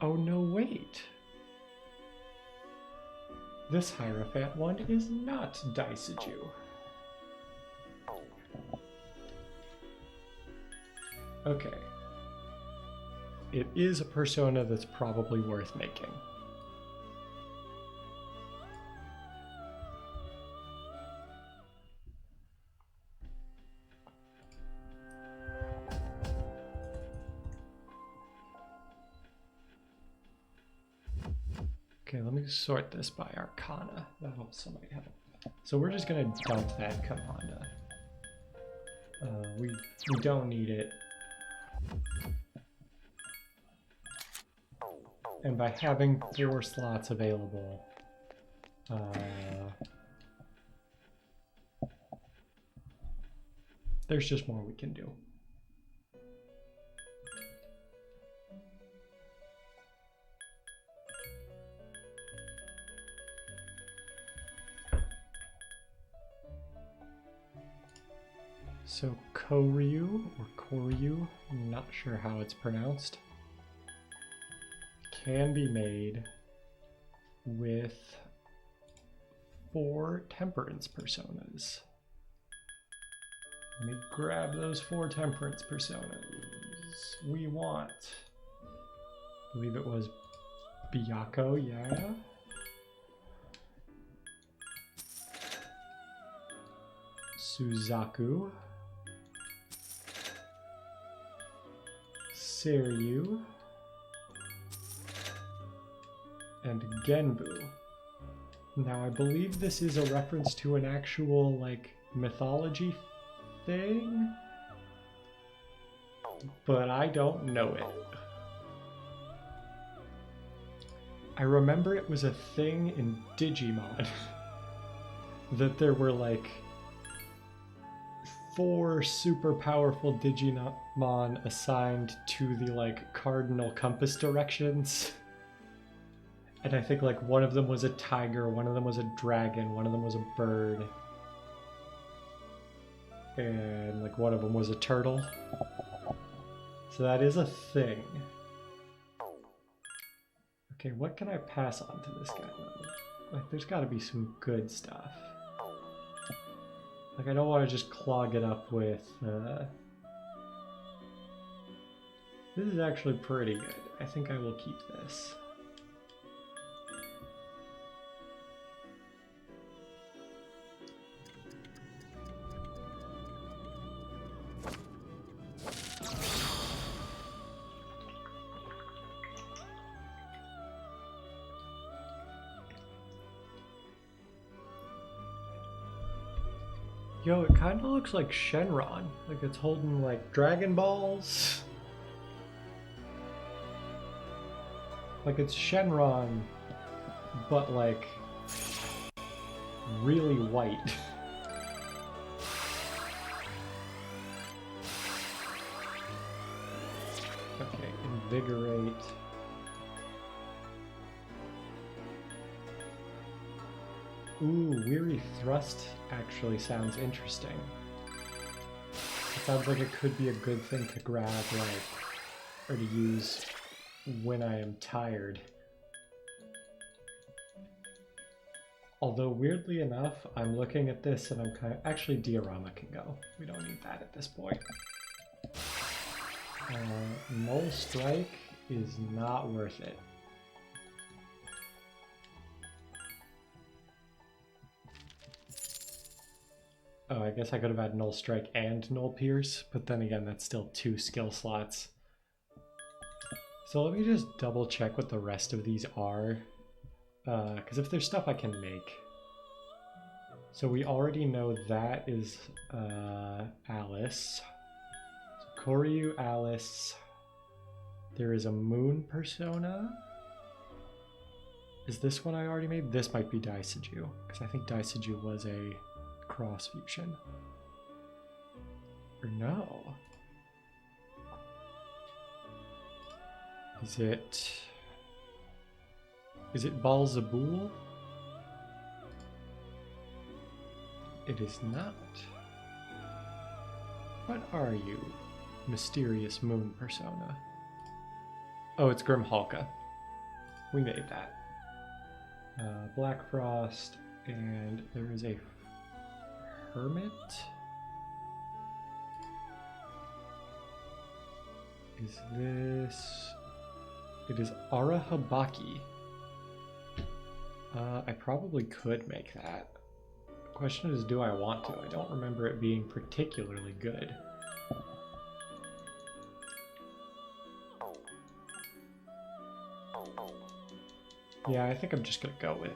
Oh no, wait. This Hierophant one is not Daisuju. Okay. It is a persona that's probably worth making. Okay, let me sort this by Arcana. That also might help. So we're just gonna dump that Commander. We don't need it. And by having 4 slots available, there's just more we can do. So Koryu, or Koryu, I'm not sure how it's pronounced, can be made with 4 Temperance Personas. Let me grab those 4 Temperance Personas. We want, I believe it was Byaku, yeah? Suzaku. Seiryu. And Genbu. Now I believe this is a reference to an actual, like, mythology thing, but I don't know it. I remember it was a thing in Digimon that there were like 4 super powerful Digimon assigned to the like cardinal compass directions. And I think like one of them was a tiger, one of them was a dragon, one of them was a bird. And like one of them was a turtle. So that is a thing. Okay, what can I pass on to this guy though? Like there's gotta be some good stuff. Like I don't want to just clog it up with this is actually pretty good. I think I will keep this. Yo, it kind of looks like Shenron. Like it's holding like Dragon Balls. Like it's Shenron, but like really white. Okay, invigorate. Ooh, Weary Thrust actually sounds interesting. It sounds like it could be a good thing to grab, like, or to use when I am tired. Although, weirdly enough, I'm looking at this and I'm kind of... Actually, Diorama can go. We don't need that at this point. Null Strike is not worth it. Oh, I guess I could have had Null Strike and Null Pierce, but then again, that's still 2 skill slots. So let me just double check what the rest of these are, because if there's stuff I can make. So we already know that is Alice. So Koryu, Alice. There is a Moon Persona. Is this one I already made? This might be Daisuju, because I think Daisuju was a cross fusion. Or no? Is it Balzaboul? It is not. What are you, mysterious moon persona? Oh, it's Grimhalka. We made that. Black Frost, and there is a Hermit? Is this... It is Arahabaki. I probably could make that. The question is, do I want to? I don't remember it being particularly good. Yeah, I think I'm just gonna go with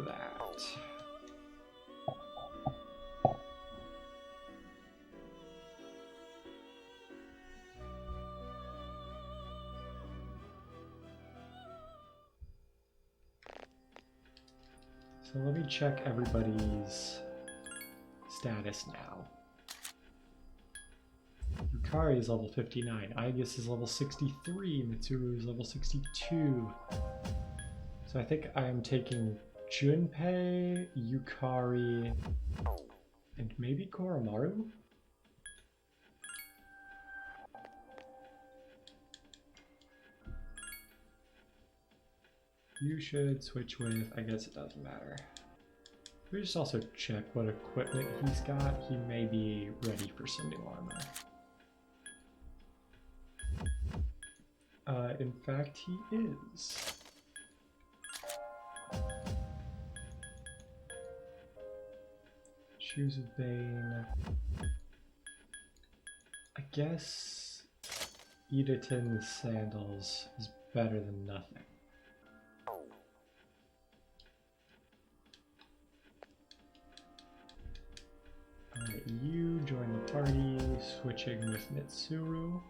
that. So let me check everybody's status now. Yukari is level 59, Aegis is level 63, Mitsuru is level 62. So I think I am taking Junpei, Yukari, and maybe Koromaru? You should switch with, I guess it doesn't matter. We just also check what equipment he's got. He may be ready for some new armor. In fact, he is. Shoes of Bane. I guess Edaton's sandals is better than nothing. Alright, you join the party, switching with Mitsuru.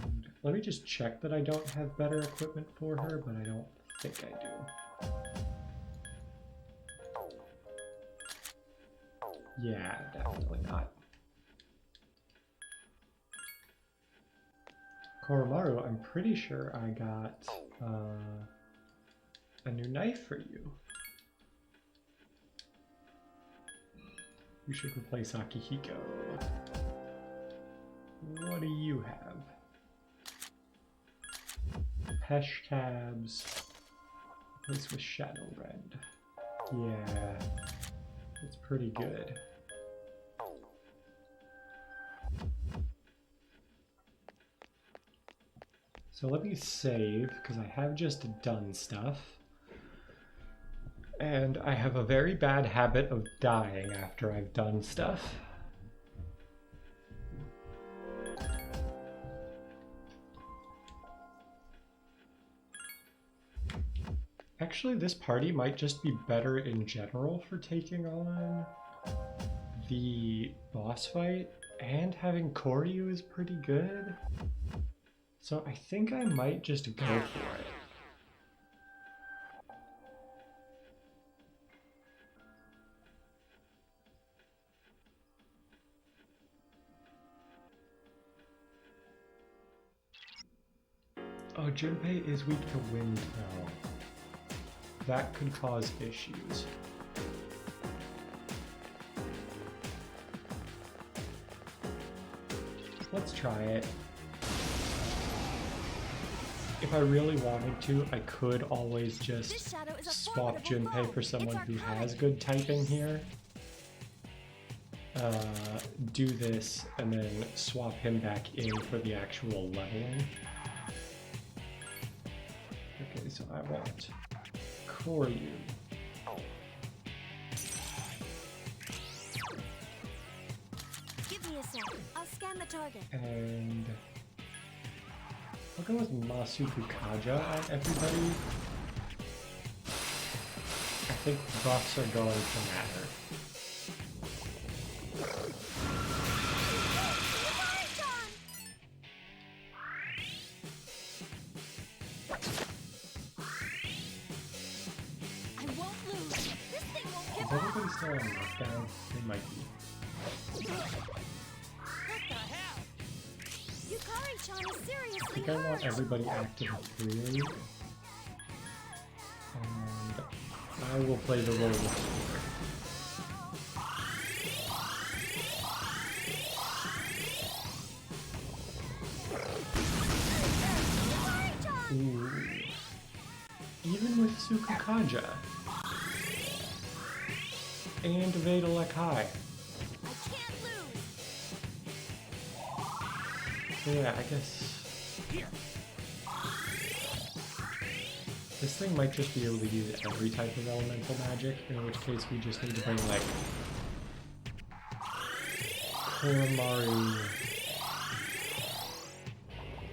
And let me just check that I don't have better equipment for her, but I don't think I do. Yeah, definitely not. Koromaru, I'm pretty sure I got a new knife for you. You should replace Akihiko. What do you have? Pesh tabs. Replace with Shadowrend. Yeah, that's pretty good. So let me save, because I have just done stuff. And I have a very bad habit of dying after I've done stuff. Actually, this party might just be better in general for taking on the boss fight, and having Koryu is pretty good. So I think I might just go for it. Oh, Junpei is weak to wind though. That could cause issues. Let's try it. If I really wanted to, I could always just swap Junpei for someone who has good typing here. Do this and then swap him back in for the actual leveling. Okay, so I want Koryu. Give me a sec. I'll scan the target. And I'll go with Masuku Kaja on everybody. I think buffs are going to matter. I won't lose. This thing won't give Is up. everybody still on lockdown? They might be. What the hell? Yukari-chan is I seriously think I want hurt. everybody active freely. And I will play the role of healer. Yukari-chan! Ooh. Even with Sukukaja. And Veda Lekai. I can't lose. So yeah, I guess this thing might just be able to use every type of elemental magic, in which case we just need to bring like Koromaru.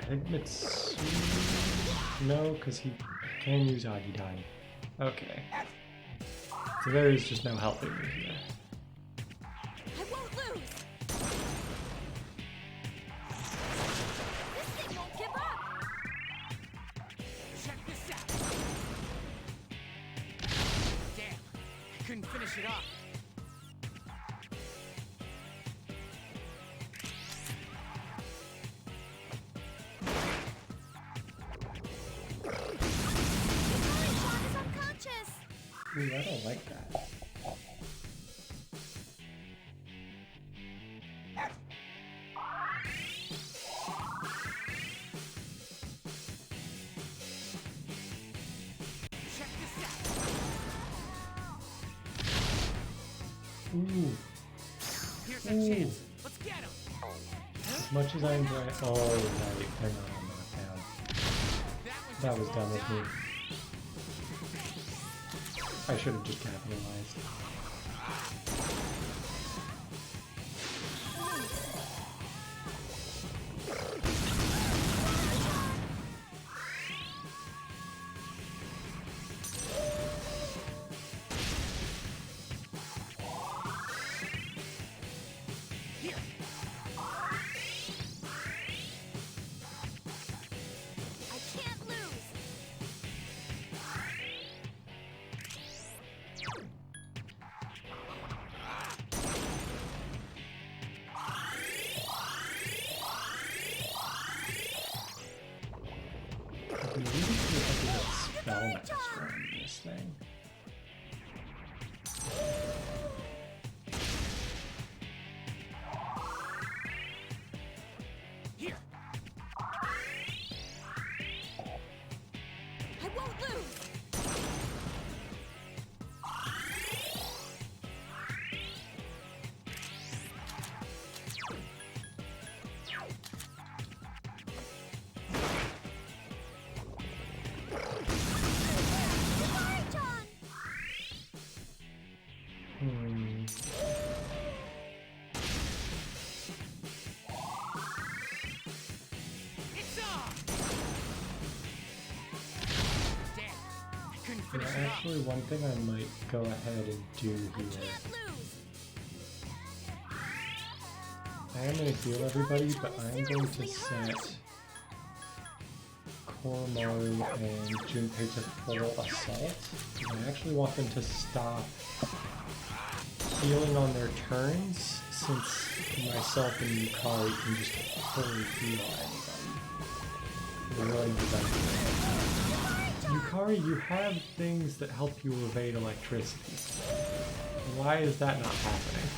I think Mitsuru. No, because he can use Agidai. Okay. So there is just no helping me here. I won't lose. This thing won't give up. Check this out. Damn, I couldn't finish it off. John is unconscious. Ooh, I don't like that. Check this out. Ooh, Here's a Ooh. chance. Let's get him. as much as I enjoy it. Oh, right, they're not on knockdown. That was done with me. I should have just capitalized. Here. I can't lose. I can really see if I can get spell master on this thing. Here. I won't lose. Goodbye, John. Hmm. It's on. Damn, I couldn't Yeah, finish it off. actually, one thing I might go ahead and do I here. can't lose. I am going to heal everybody, but I'm going to set Koromaru and Junpei to full assault. I actually want them to stop healing on their turns, since myself and Yukari can just fully heal anybody. They're really beneficial. Yukari, you have things that help you evade electricity. Why is that not happening?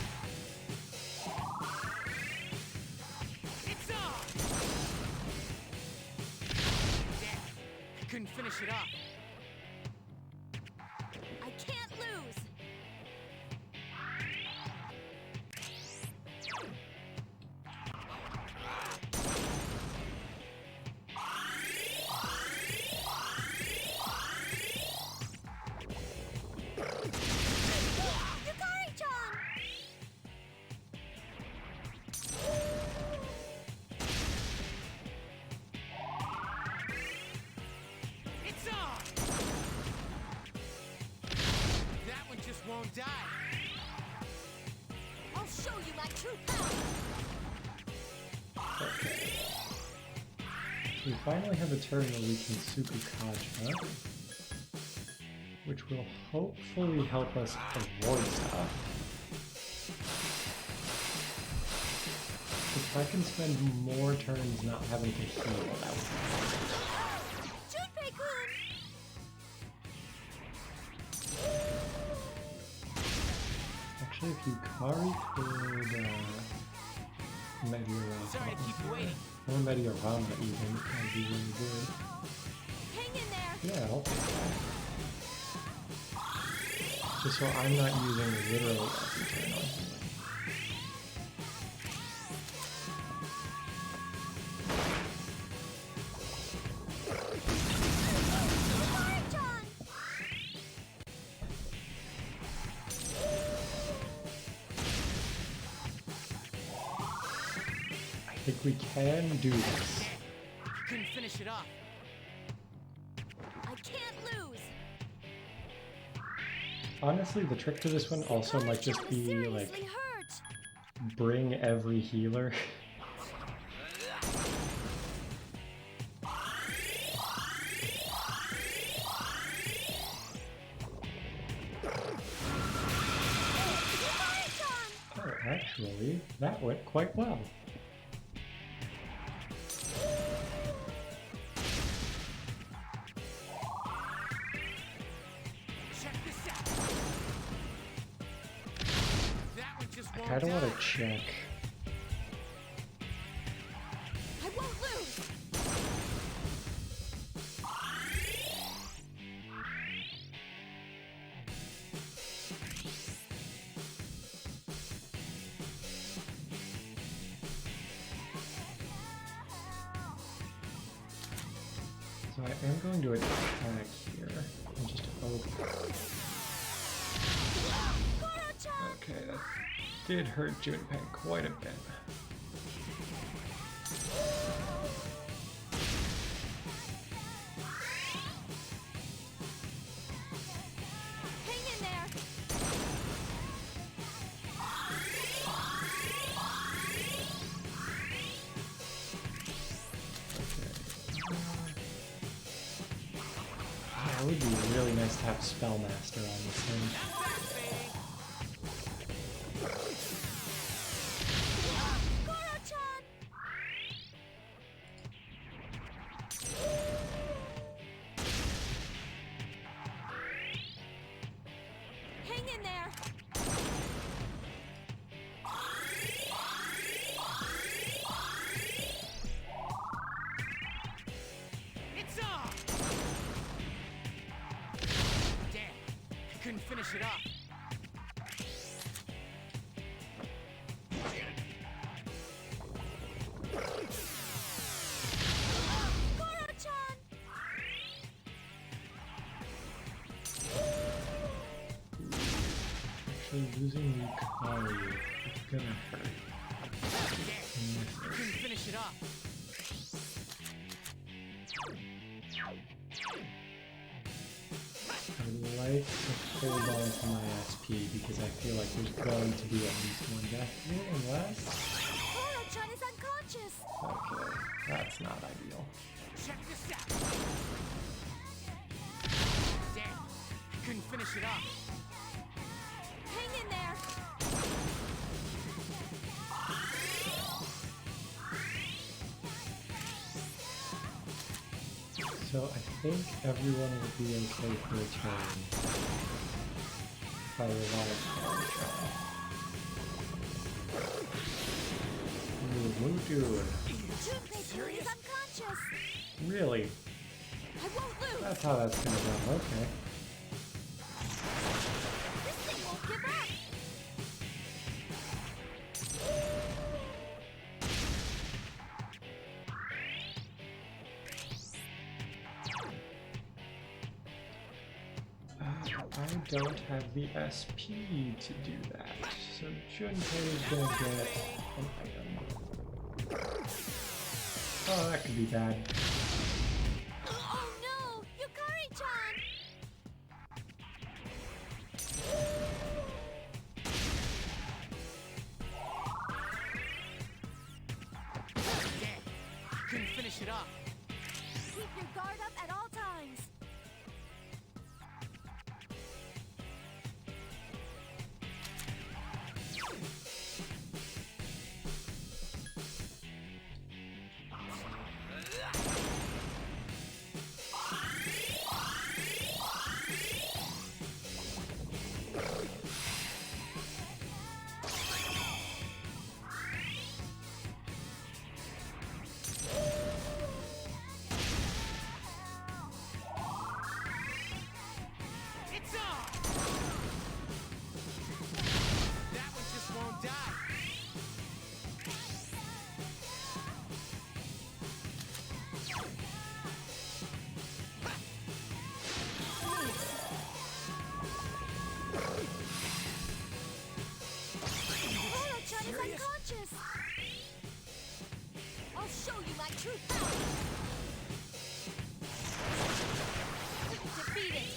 It's on. Damn, I couldn't finish it off. I can't lose. Yukari-chan! It's on. That one just won't die. I'll show you my true power. Okay. We finally have a turn where we can Suku Kajma, which will hopefully help us avoid stuff. If I can spend more turns not having to heal, that would be great. Junpei-kun! Actually, if Yukari could Mediorama. Sorry to keep you waiting. Or Mediorama even, that'd be really good. Hang in there. Yeah, I'll take that. Just so I'm not using literally every turn on healing. John! I think we can do this. Couldn't finish it off. Honestly, the trick to this one also might just be Seriously like hurt. bring every healer. Oh, actually, that went quite well. Check this out. That one just I won't kind of want die. to check. I won't lose. So I am going to attack here. And just open. Okay, that did hurt Junpei quite a bit. Hang in there. It would be really nice to have Spellmaster on this thing. Goro-chan. Hang in there. It's on! Damn, I couldn't finish it off. Goro-chan. Actually, losing Lucario is gonna hurt. Damn, I couldn't finish it off. I'd like to hold on to my SP because I feel like there's going to be at least one death here unless... Goro-chan is unconscious. Okay, that's not ideal. Check this out. Damn, I couldn't finish it off. Hang in there. So I think everyone will be okay for a turn if I revive Polytron. Ooh, what are we doing? Junpei is unconscious. Really? I won't lose. That's how that's gonna go, okay. This thing won't give up. I don't have the SP to do that, so Junpei is gonna get an item. Oh, that could be bad. Oh no, Yukari-chan. Damn, I couldn't finish it off. Keep your guard up at all times. It's on! That one just won't die. Goro-chan is unconscious. I'll show you my true power. Defeated.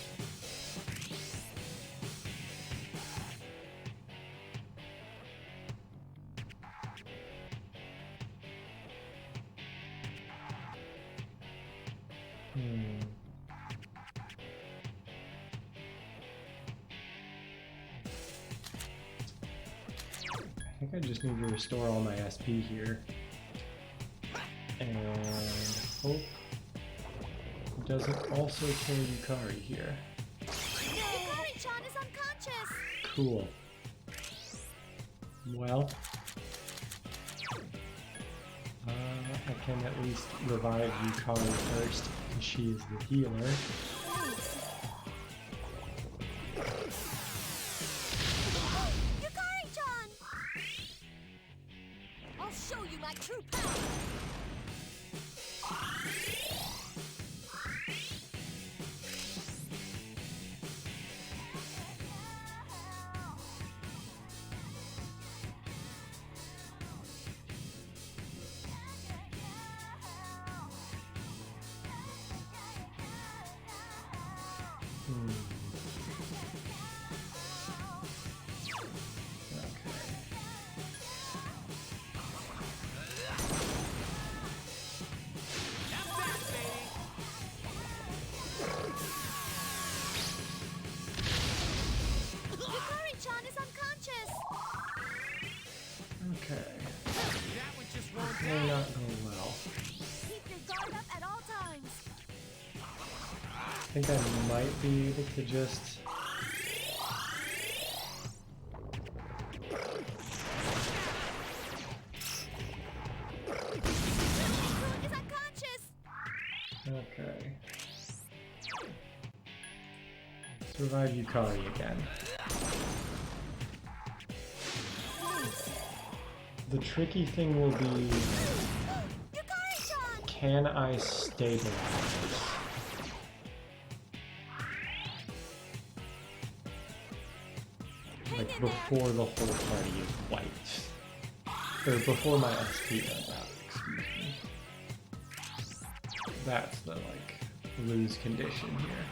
think I just need to restore all my SP here. And hope it doesn't also kill Yukari here. Yukari-chan is unconscious! Cool. Well, I can at least revive Yukari first, because she is the healer. Yukari-chan! I'll show you my true power! Yukari-chan is unconscious! Okay. That one just won't May not go well. Keep your guard up at all times! I think I might be able to just... Rikun is unconscious! Okay. Let's revive Yukari again. The tricky thing will be, Yukari-chan! can I stabilize? Like before the whole party is wiped. Or before my SP runs out, excuse me. That's the like lose condition here.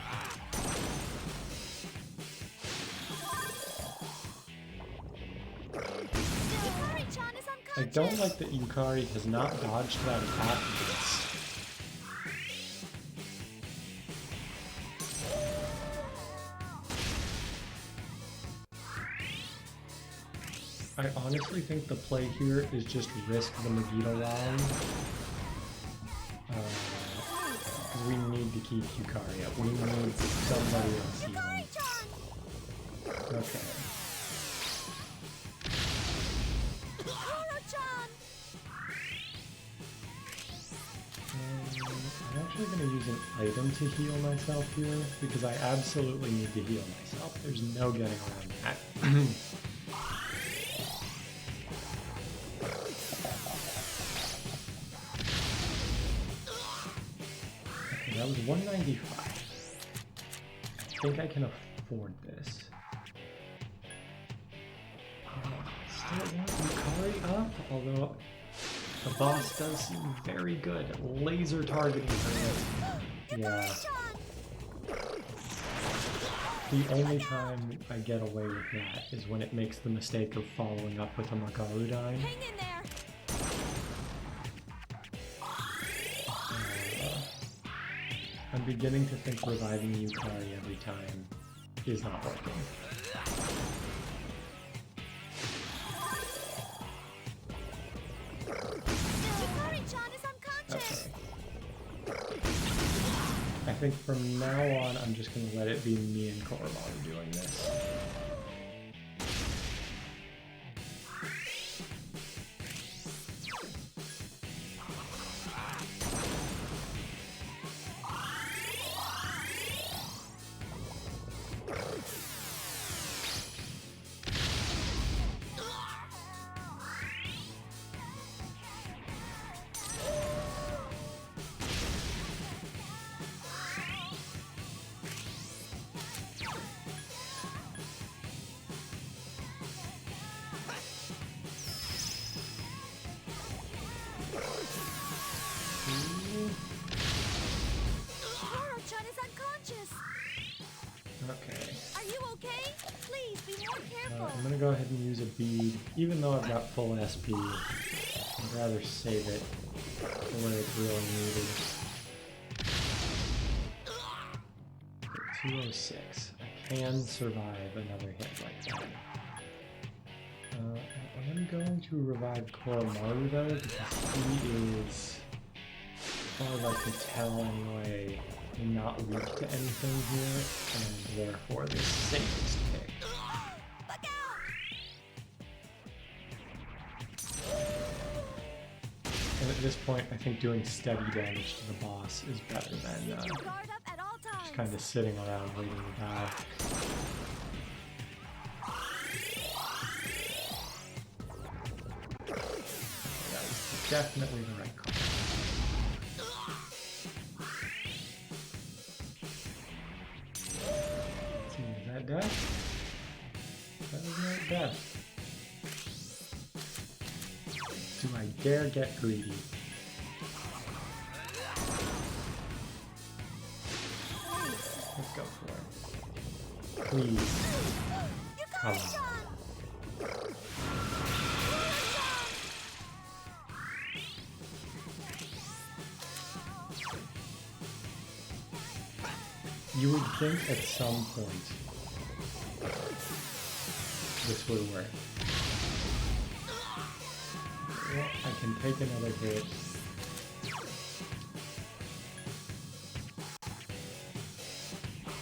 Yukari-chan is unconscious! I don't like that Yukari has not dodged that attack yet. I honestly think the play here is just risk the Megiddo round. Because we need to keep Yukari up. We need somebody else healing. Yukari-chan! Okay. Kuro-chan! I'm actually going to use an item to heal myself here, because I absolutely need to heal myself. There's no getting around that. Okay, that was 195. I think I can afford this. Still want Yukari up, although the boss does seem very good at laser targeting her. Yeah. The only time I get away with that is when it makes the mistake of following up with a Makarudine. Hang in there! I'm beginning to think reviving Yukari every time is not working. Yukari-chan is unconscious! Okay. I think from now on, I'm just going to let it be me and Koromon doing this. Kuro-chan is unconscious! Okay. Are you okay? Please be more careful! I'm going to go ahead and use a bead. Even though I've got full SP, I'd rather save it for where it's really needed. 206. I can survive another hit like that. I am going to revive Koromaru though, because he is, as far as I can tell anyway, not weak to anything here, and therefore the safest pick. Look out! And at this point, I think doing steady damage to the boss is better than Keep your guard up at all times. just kind of sitting around waiting to die. That was definitely the right call. Let's see, is that death? That was not death. Do I dare get greedy? Let's go for it. Please. Come on. You would think at some point this would work. Well, I can take another hit.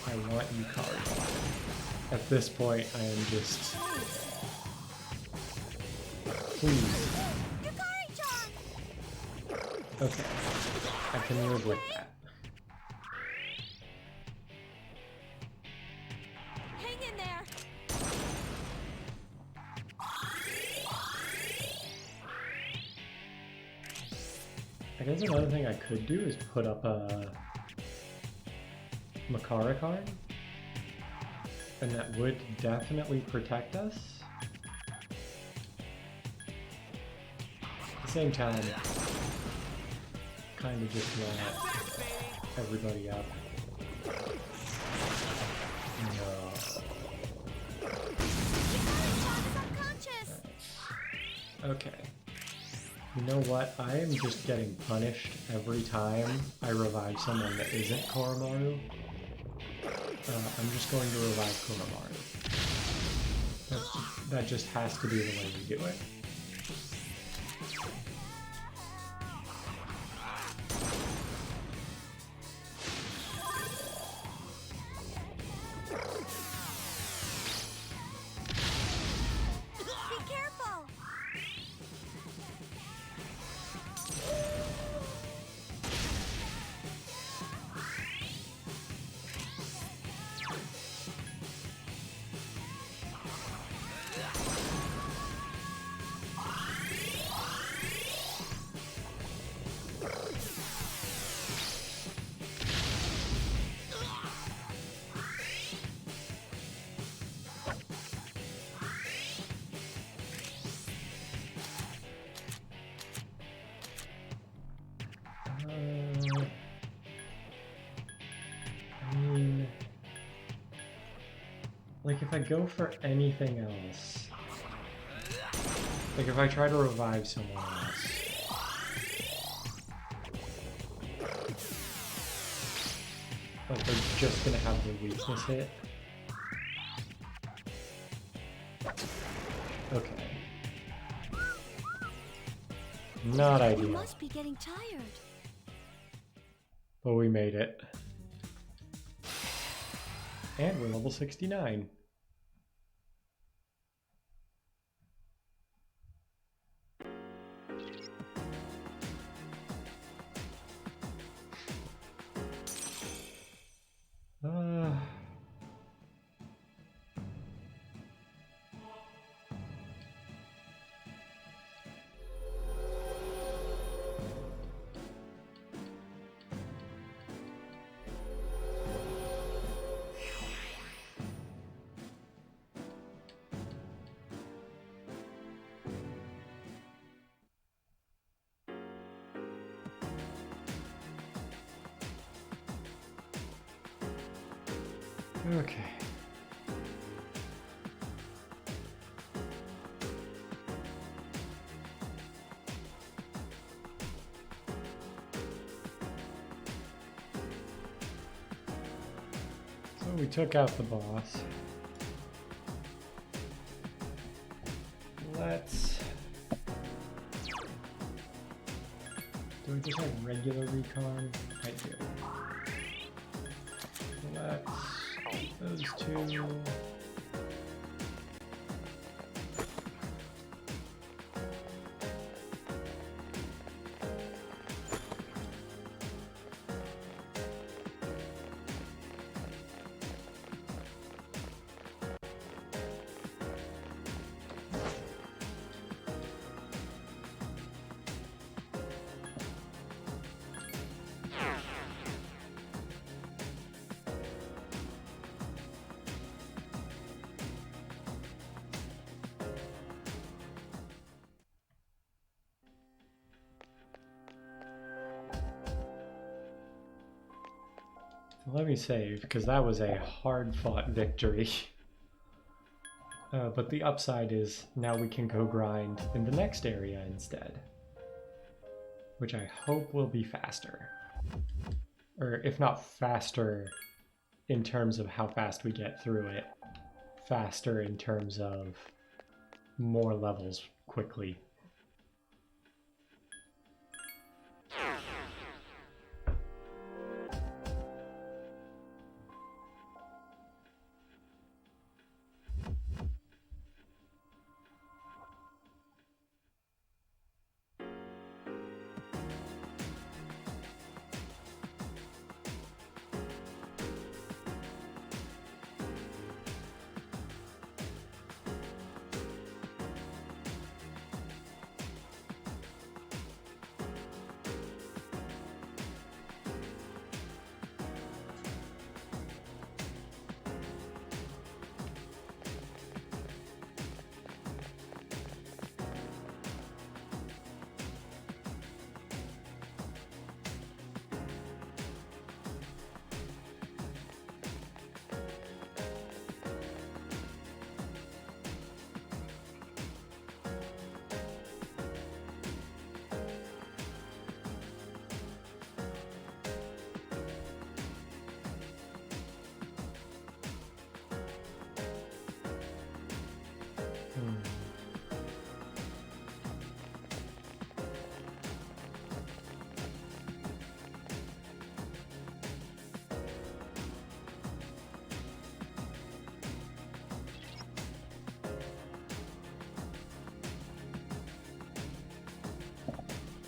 I want Yukari. At this point, I am just... Please. Okay. I can live with that. Hang in there. I guess another thing I could do is put up a Makara card, and that would definitely protect us. At the same time, kind of just let everybody up. No. Okay. You know what? I am just getting punished every time I revive someone that isn't Koromaru. I'm just going to revive Koromaru. That just has to be the way we do it. Be careful. I mean, like if I go for anything else, like if I try to revive someone else, like they're just gonna have the weakness hit. Okay. Not You ideal, must be getting tired. but we made it. And we're level 69. Okay. So we took out the boss. Let's Do I just have regular recon? I do. Let's those two. Let me save, because that was a hard-fought victory. But the upside is now we can go grind in the next area instead. Which I hope will be faster. Or if not faster in terms of how fast we get through it, faster in terms of more levels quickly.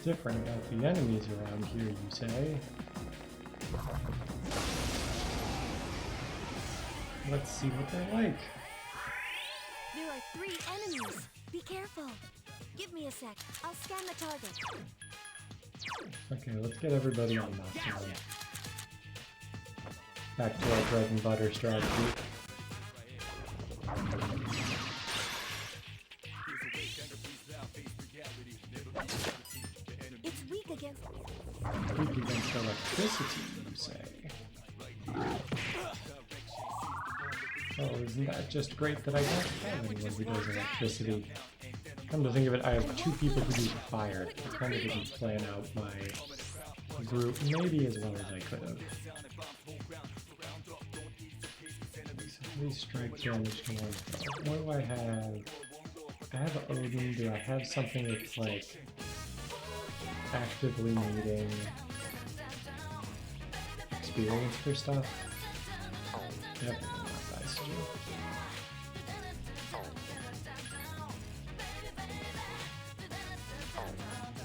Different about the enemies around here, you say? Let's see what they're like. There are 3 enemies. Be careful. Give me a sec. I'll scan the target. Okay, let's get everybody on knockdown. Back to our bread and butter strategy. It's weak against electricity, you say? Oh, isn't that just great that I don't have anyone who does electricity? Come to think of it, I have 2 people who do fire. I kind of didn't plan out my group maybe as well as I could have. Please strike damage to one foe. What do I have? I have Odin. Do I have something that's like actively needing experience for stuff? Yep, not nice to do.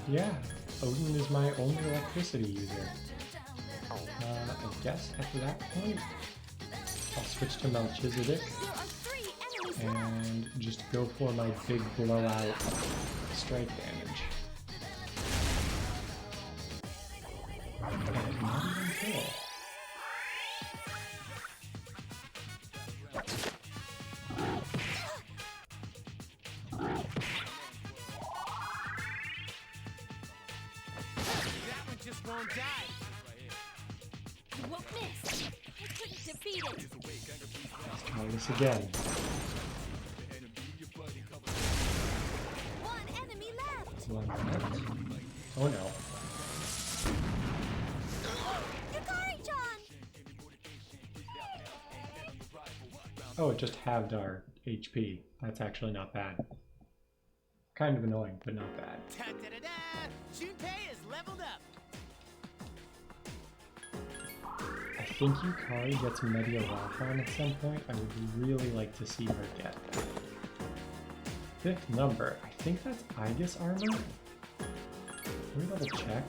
Yeah, Odin is my only electricity user. I guess after that point, I'll switch to Melchizedek and just go for my big blowout strike damage. And not even kill. Won't die. You won't miss. I couldn't defeat it. Let's try this again. One enemy left. One left. Oh no. Yukari-chan! Oh, it just halved our HP. That's actually not bad. Kind of annoying, but not bad. Ta-da-da-da! Junpei is leveled up. I think Yukari gets Mediolacron at some point. I would really like to see her get that. 5th number. I think that's Aegis armor. Let me double check.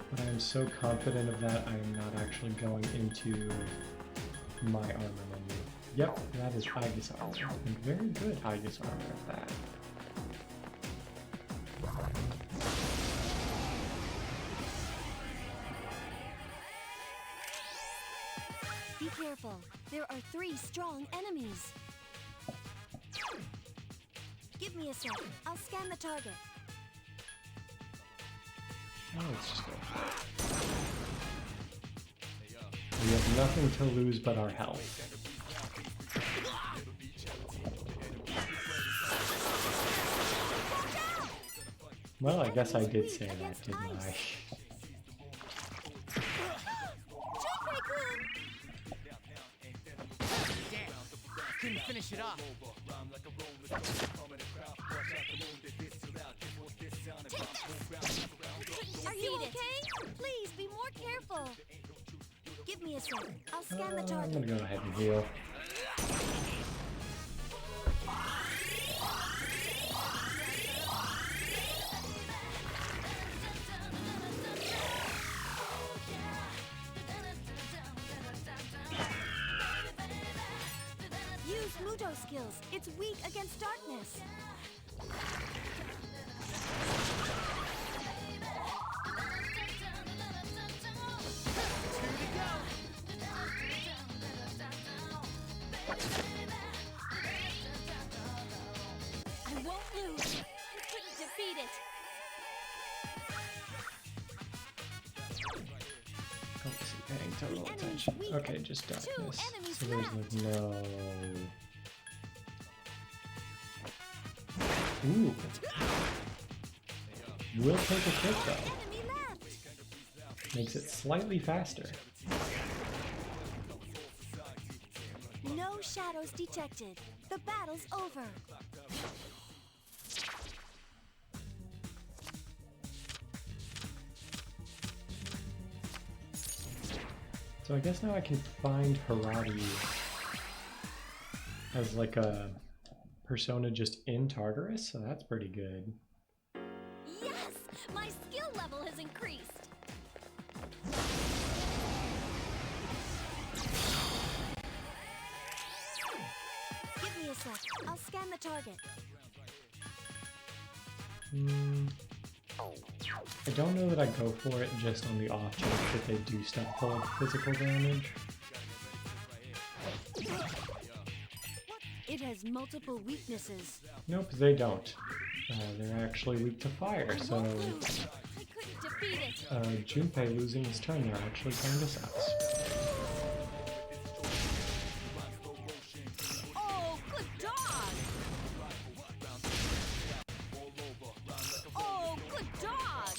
But I am so confident of that, I am not actually going into my armor menu. Yep, that is Aegis armor. And very good Aegis armor at that. Be careful. There are 3 strong enemies. Give me a sec. I'll scan the target. Oh, let's just go for it. We have nothing to lose but our health. Well, I guess I did say that, didn't I? Damn, couldn't finish it off. Are you okay? Please be more careful. Give me a sec. I'll scan the I'm target. gonna go ahead and heal. Use Muto skills. It's weak against darkness. I won't lose. You couldn't defeat it. Focus and paying total The enemy's attention. weak. Okay, just darkness. enemies So there's like no... Ooh. Will take a crit though. Enemy left. Makes it slightly faster. No shadows detected. The battle's over. So I guess now I can find Haradi as like a persona just in Tartarus, so that's pretty good. Yes! My skill level has increased. Give me a sec. I'll scan the target. I don't know that I go for it just on the off chance that they do stuff called physical damage. It has multiple weaknesses. Nope, they don't. They're actually weak to fire, I so won't lose. I couldn't defeat it. Junpei losing his turn there actually kinda sucks. Oh, good dog! Oh, good dog!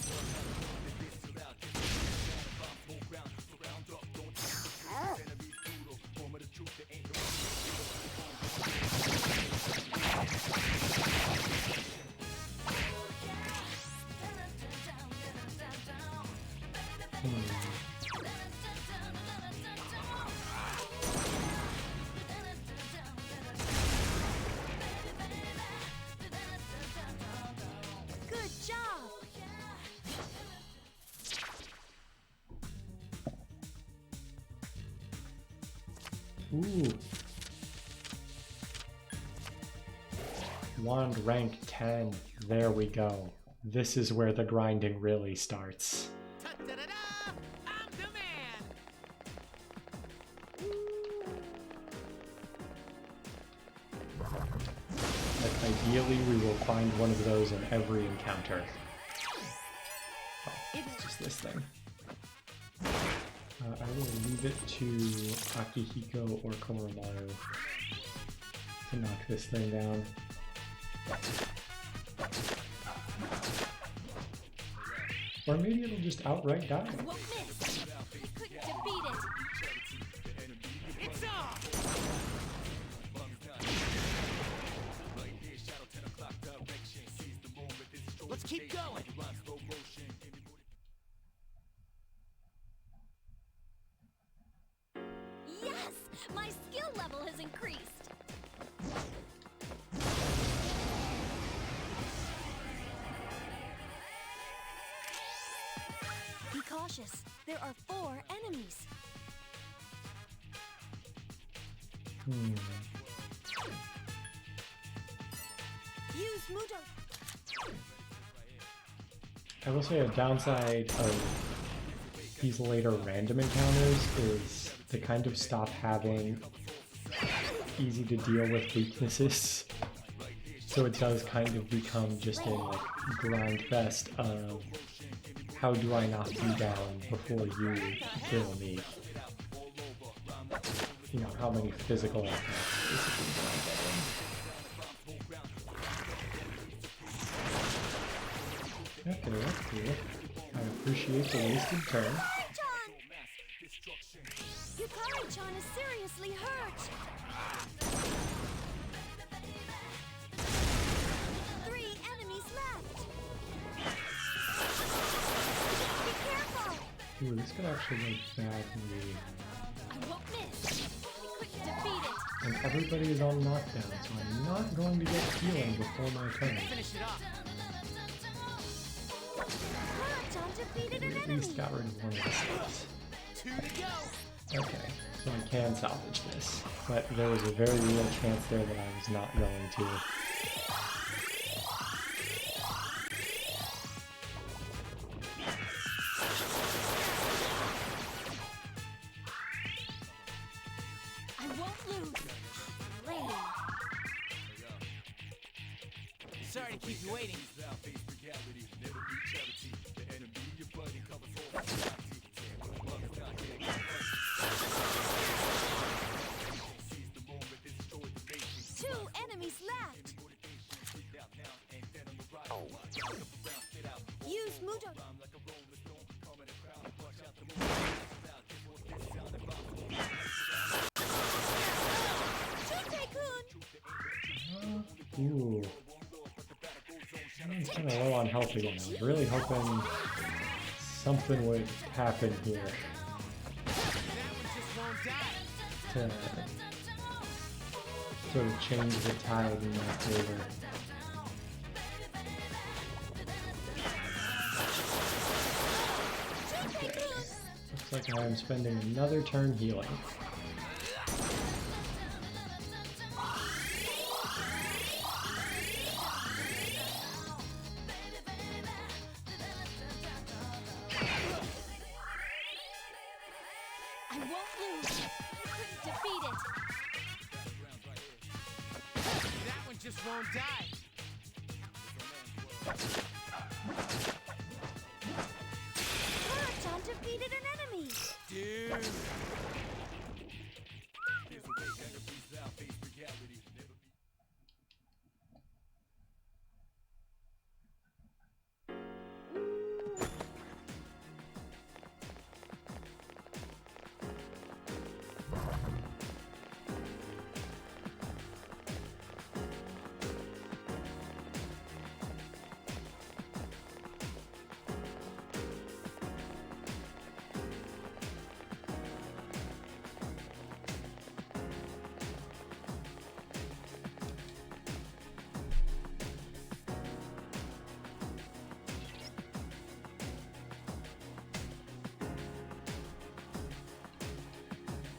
Good job! Ooh. Wand rank 10. There we go. This is where the grinding really starts. Ta-da-da-da! I'm the man! Like, ideally, we will find one of those in every encounter. Oh, it's just this thing. I will leave it to Akihiko or Koromaru to knock this thing down. Or maybe it'll just outright die. I won't miss. I couldn't defeat it. It's off! Let's keep going. Yes! My skill level has increased! Be cautious. There are 4 enemies. Use Mudo. I will say a downside of these later random encounters is they kind of stop having easy to deal with weaknesses. So it does kind of become just a like grind fest of how do I knock you down before you kill me. You know, how many physical attacks basically do I get in. Okay, that's cool. I appreciate the wasted turn. John! Yukari-chan is seriously hurt! 3 enemies left! Be careful! Ooh, this could actually go badly. I won't miss! We couldn't defeat it! And everybody is on knockdown, so I'm not going to get healing before my turn. Finish it off. Yukari-chan defeated an At enemy! least got rid of one of the sticks. 2 to go. Okay, so I can salvage this, but there was a very real chance there that I was not going to. I won't lose! Lame! Sorry to keep you waiting. 2 enemies left! Use Mudo. Shunpei-kun! Ooh. I'm kind of low on health again. I was really hoping something would happen here That one just won't die. to sort of change the tide in my favor. Okay. Looks like I am spending another turn healing. I won't lose! I couldn't defeat it! That one just won't die. Kara-chan defeated an enemy! Dude.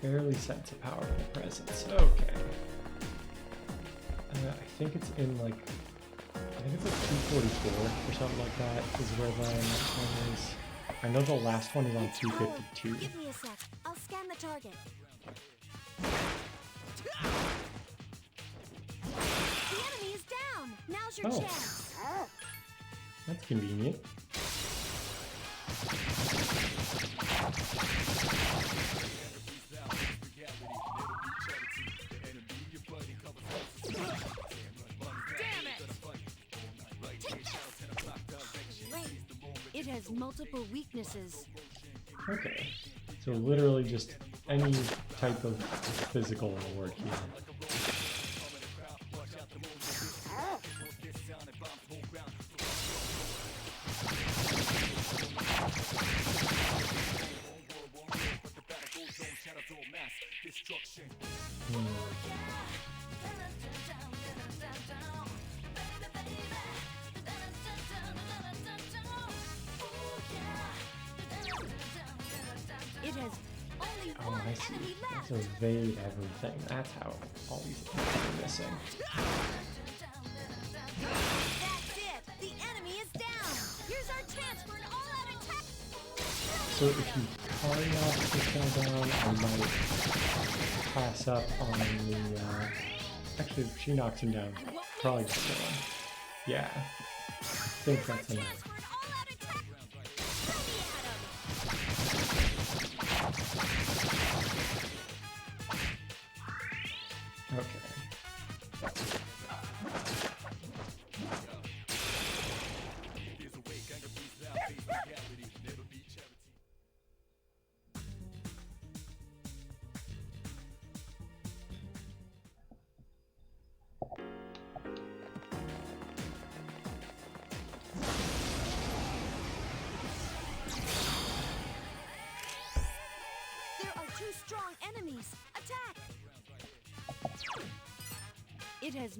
Barely sense a powerful presence. Okay. I think it's in like, I think it's like 244 or something like that is where the next one is. I know the last one is on It's hard. 252. Give me a sec. I'll scan the target. The enemy is down! Now's your Oh. chance! That's convenient. Damn it! Great. It has multiple weaknesses. Okay. So literally just any type of physical will work here. It has only Oh, one I see. enemy left. Let's evade everything. That's how all these attacks are missing. That's it. The enemy is down. Here's our chance for an all-out attack. So if you carry off the kill down, I might pass up on the, actually, if she knocks him down, probably just kill him. Yeah, I think that's enough. Chance for an all-out attack. Ready at 'em. Okay. There are two strong enemies. Attack. It has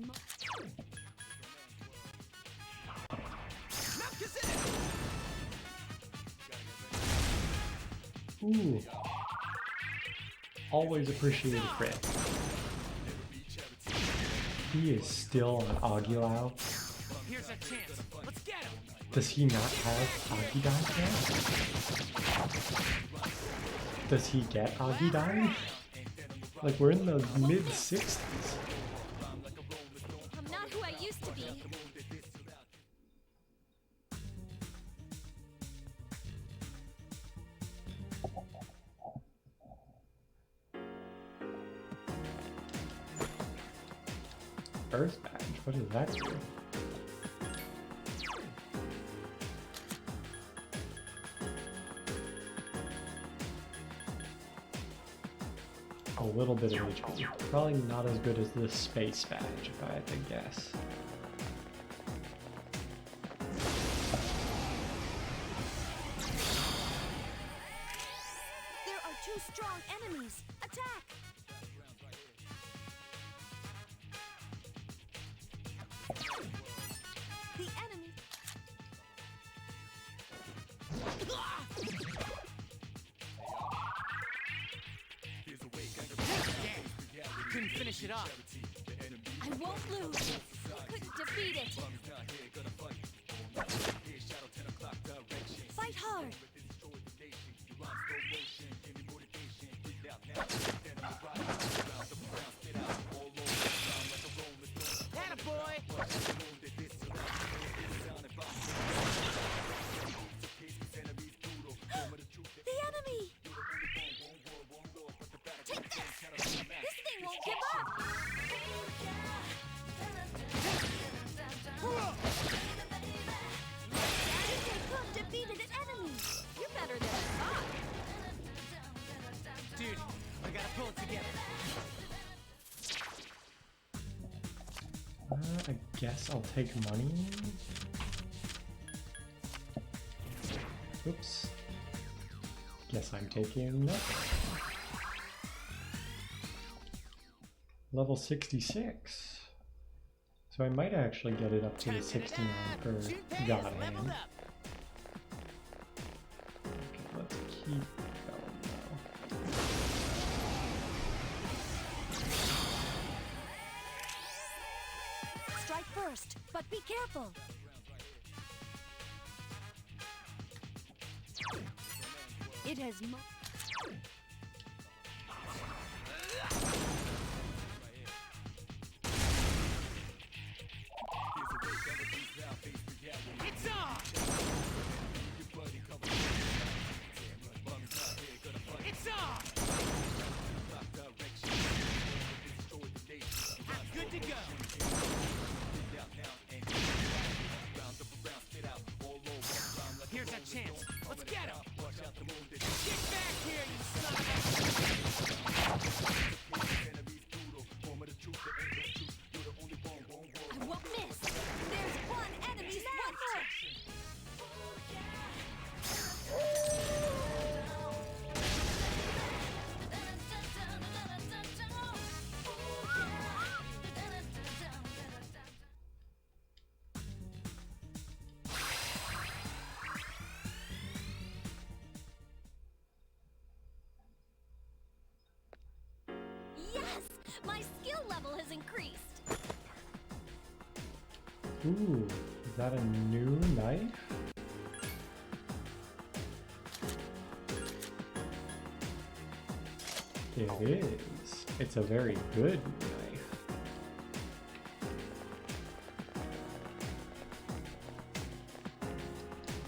Ooh. Always appreciate a crit. He is still on Aguilau. Here's a chance. Let's get him. Does he not have Agidai yet? Does he get Agidai? Like, we're in the mid-60s. I'm not who I used to be. Earth badge? What does that do? A little bit of HP. Probably not as good as the space badge, if I had to guess. There are two strong enemies. Attack. The enemy. Couldn't finish it off. I won't lose. I couldn't defeat it. Fight hard. Attaboy! The enemy. Take this. This thing won't give up. Club defeated an enemy. You're better than I thought. Dude, I gotta pull it together. I guess I'll take money. Oops. Guess I'm taking nothing. Level 66. So I might actually get it up to the 69 for God Hand. Leveled up. Okay, let's keep going though. Strike first, but be careful. It has It's on! It's on! I'm good to go. Here's our chance. Let's get him. Get back here, you son My skill level has increased. Ooh, is that a new knife? It is. It's a very good knife.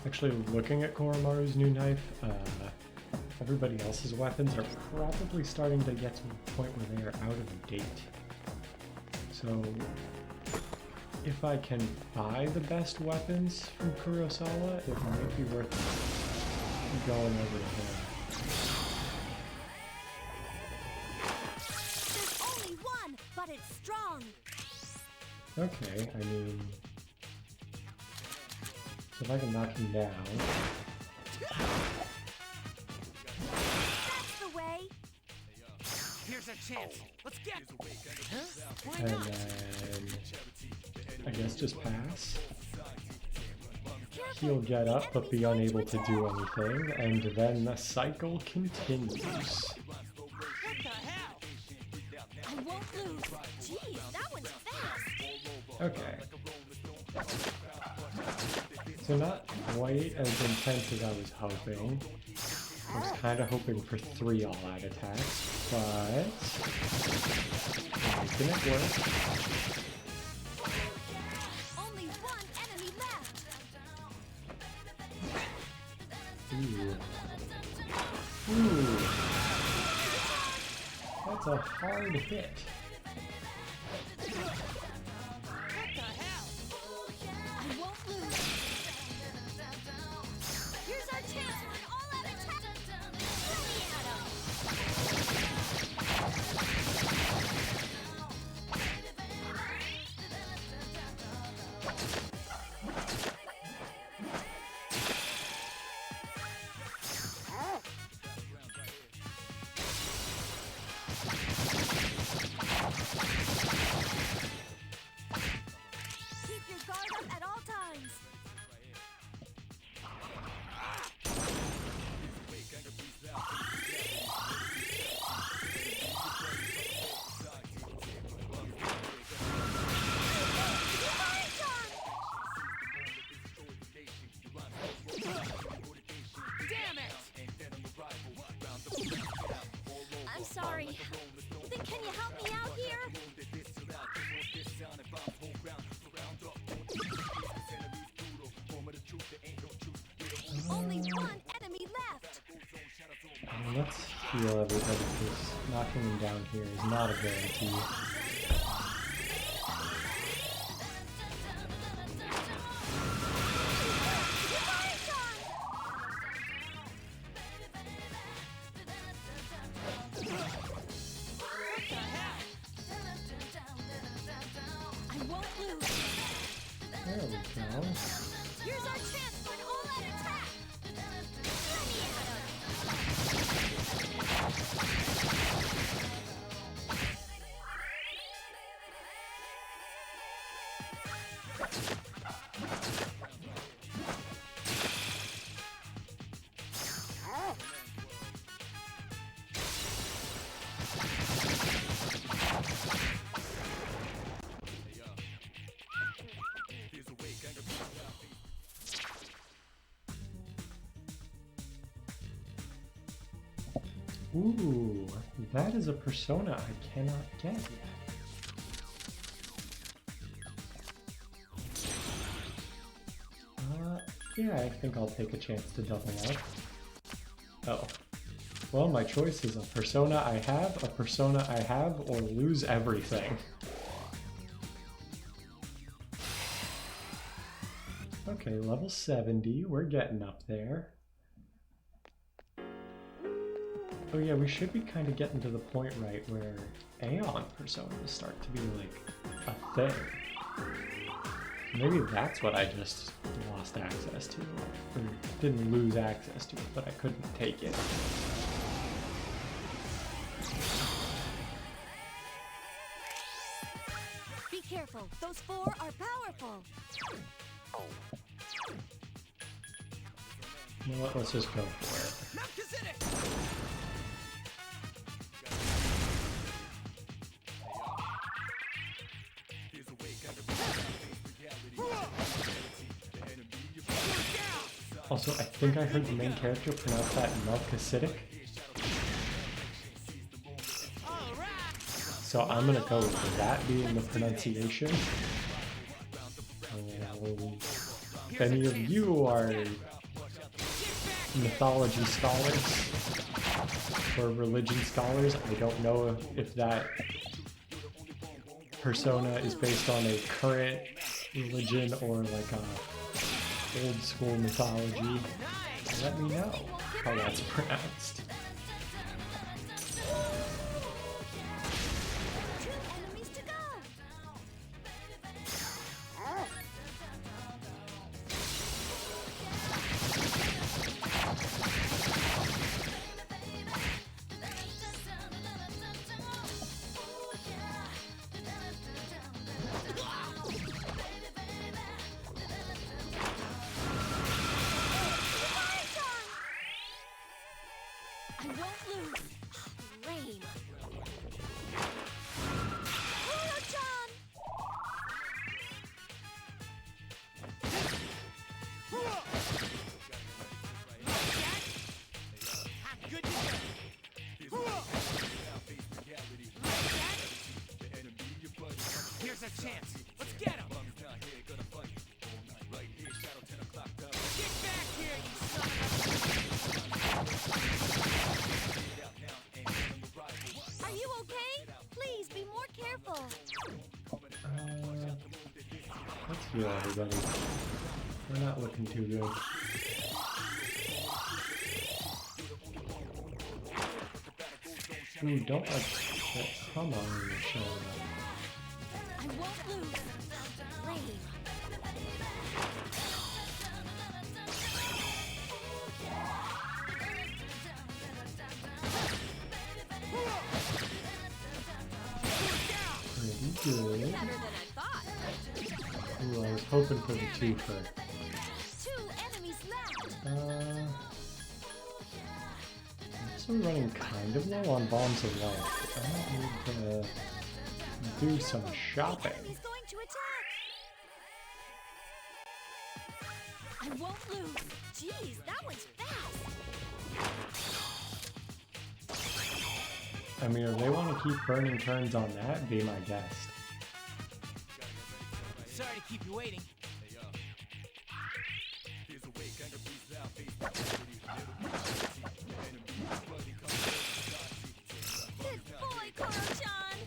Actually, looking at Koromaru's new knife, everybody else's weapons are probably starting to get to the point where they are out of date. So, if I can buy the best weapons from Kurosawa, it might be worth going over to him. There's only one, but it's strong. Okay, I mean... So if I can knock him down... That's the way. Here's a chance. Let's get. Why And not? then... I guess just pass. He'll get up but be unable to do anything, and then the cycle continues. What the hell? I won't lose. Jeez, that one's fast. Okay. So not quite as intense as I was hoping. I was kind of hoping for 3 all-out attacks, but... making it work. Only one enemy left. Ooh. Ooh. That's a hard hit. What the hell? I won't lose. Here's our chance for an all-out attack. Let me at him. Keep your guard up at all times. Damn it! I'm sorry. Then can you help me out here? Only one enemy left. I mean, let's heal everybody, because knocking him down here is not a guarantee. I won't lose. There we go. Here's our chance for an all-out attack. Let me at him. Ooh, that is a persona I cannot get yet. Yeah, I think I'll take a chance to double up. Oh. Well, my choice is a persona I have, or lose everything. Okay, level 70, we're getting up there. Oh yeah, we should be kind of getting to the point, right, where Aeon personas start to be, like, a thing. Maybe that's what I just lost access to, or didn't lose access to it, but I couldn't take it. Be careful. Those 4 are powerful. You know what, let's just go for Also, I think I heard the main character pronounce that Melchizedek. So I'm gonna go with that being the pronunciation. If any of you are mythology scholars or religion scholars, I don't know if that persona is based on a current religion or like a old school mythology. Let me know how that's pronounced. I won't lose. Lame. Holo-chan! Here's a chance. Let's get him. Get back here, you son Are you okay? Please be more careful. Let's heal everybody. We're not looking too good. Ooh, don't let that hum on your show. I won't lose. Lame. Pretty good. Better than I thought. Ooh, I was hoping for the twofer. 2 enemies left. I'm also running kind of low on bombs of life. I might need to do some shopping. Enemy's going to attack. I won't lose. Jeez, that one's fast. I mean, if they want to keep burning turns on that, be my guest. Sorry to keep you waiting. Good boy, Koro-chan.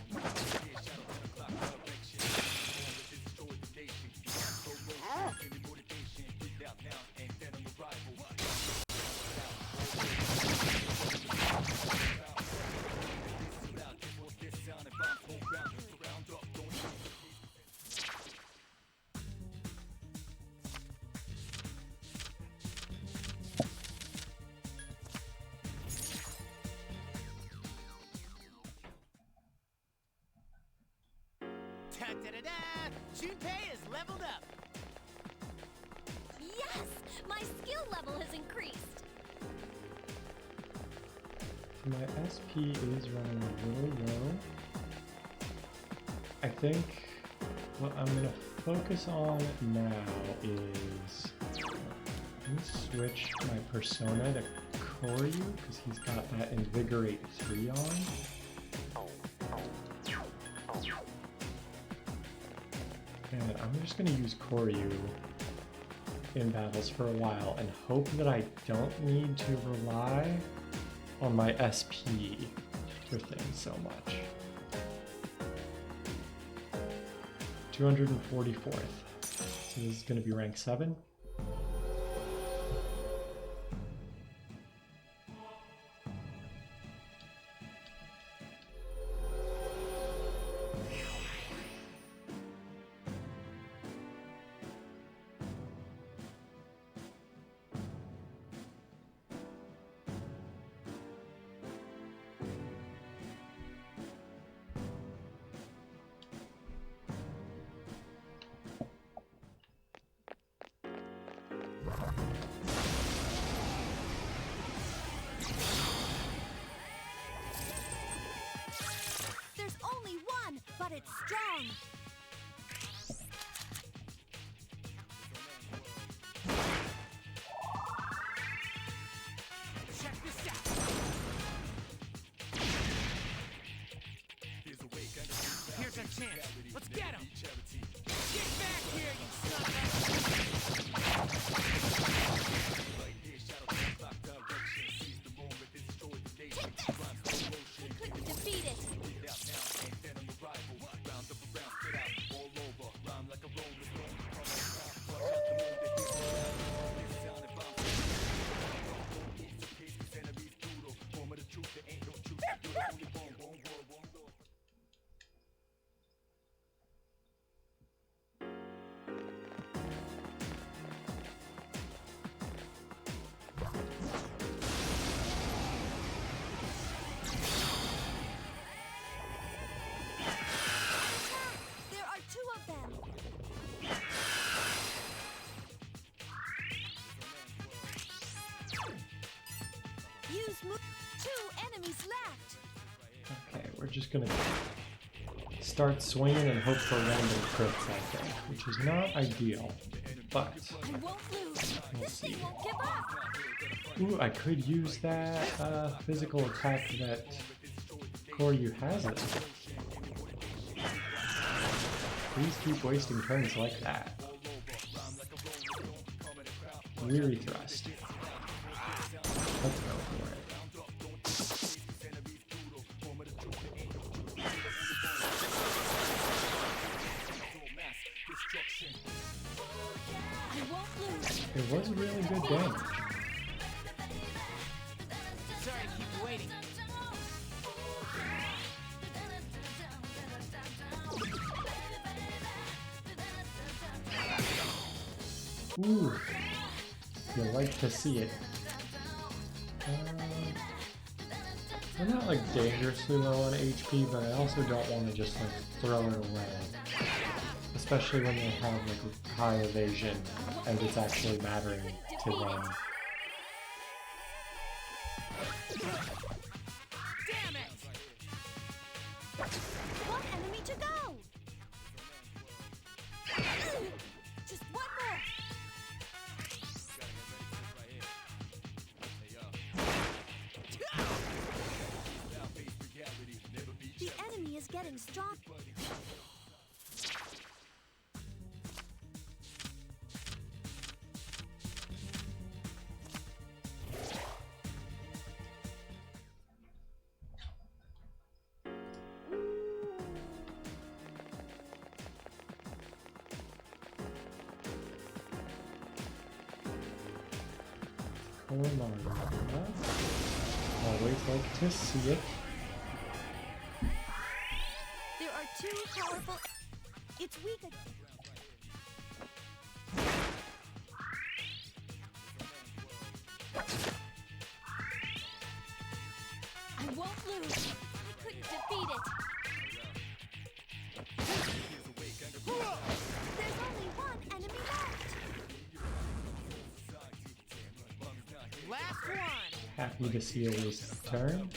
Da-da-da-da! Junpei is leveled up. Yes, my skill level has increased. My SP is running a little low. I think what I'm going to focus on now is I'm going to switch my persona to Koryu because he's got that Invigorate 3 on. And I'm just going to use Koryu in battles for a while and hope that I don't need to rely on my SP for things so much. 244th. So this is going to be rank 7. There's only one, but it's strong. chance. Let's get him. Get back here, you sucker. Take this! He couldn't defeat it! There are two of them! Use move. Two enemies left! Okay, we're just gonna start swinging and hope for random crits, I think, which is not ideal, but I won't lose! we'll This thing see. won't give up! Ooh, I could use that physical attack that Koryu has it. Please keep wasting turns like that. Weary thrust. Let's go for it. I won't lose! It was really good damage. Sorry to keep you waiting. Ooh, you like to see it. I'm not like dangerously low on HP, but I also don't want to just like throw it away. Especially when they have like high evasion and it's actually mattering to them. Damn it! One enemy to go! Just one more! The enemy is getting strong. Always like to see it. There are two powerful. It's weak. I won't lose. I couldn't defeat it. There's only one enemy left. Last one! Happy to see a waste turn.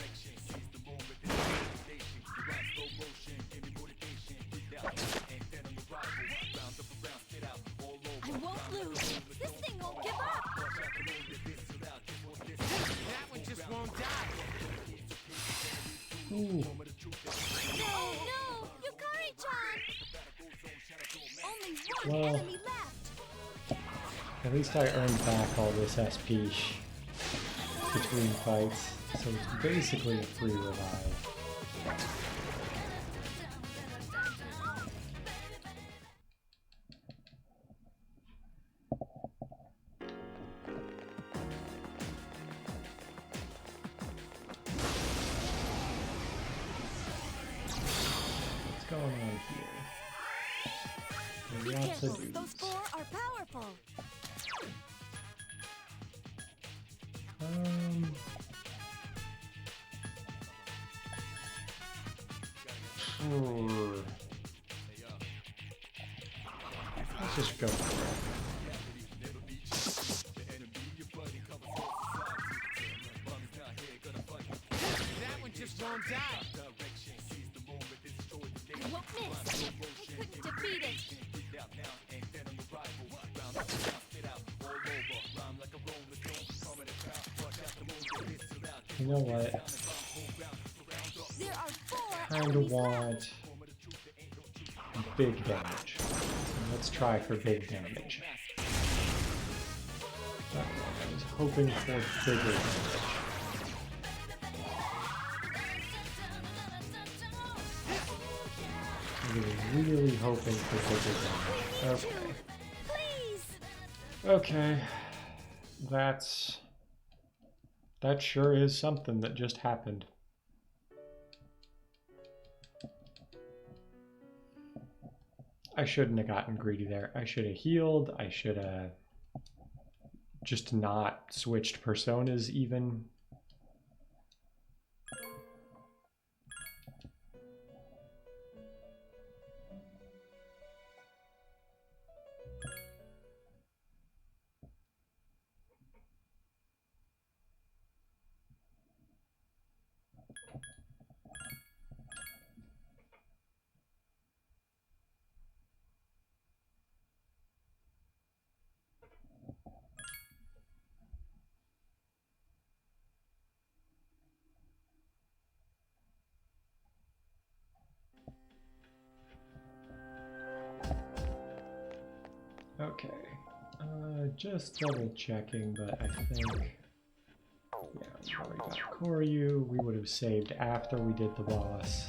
I won't lose. This thing won't give up. That one just won't die. Ooh, No, Yukari-chan! Only one Well. enemy left. at least I earned back all this SP between fights, so it's basically a free revive. What's going on here? Be Lots careful. of dudes. Those four are powerful. Sure. Let's just go for it. That one just won't die. I won't miss. I couldn't defeat it. You know what? There are four Kinda enemies want left. big damage. Let's try for big damage. I was hoping for bigger damage. I was really hoping for bigger damage. Okay. Please. Okay. That sure is something that just happened. I shouldn't have gotten greedy there. I should have healed. I should have just not switched personas even. Okay, just double checking, but I think, yeah, we got Koryu. We would have saved after we did the boss.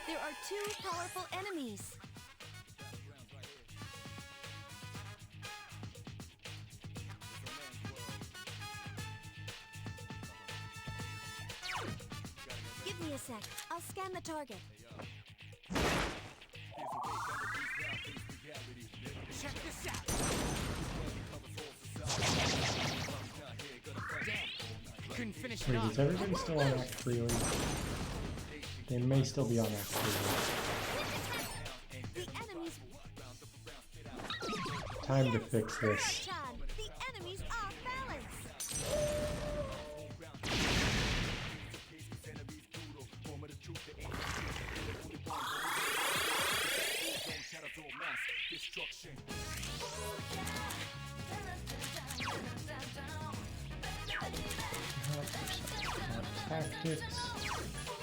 There are two powerful enemies. Give me a sec. I'll scan the target. Check this out. Damn. Couldn't finish it Wait, off. is everybody still on Act 3? They may still be on Act 3. The enemies. Time to fix this. Chan, the enemy's off balance. Tactics.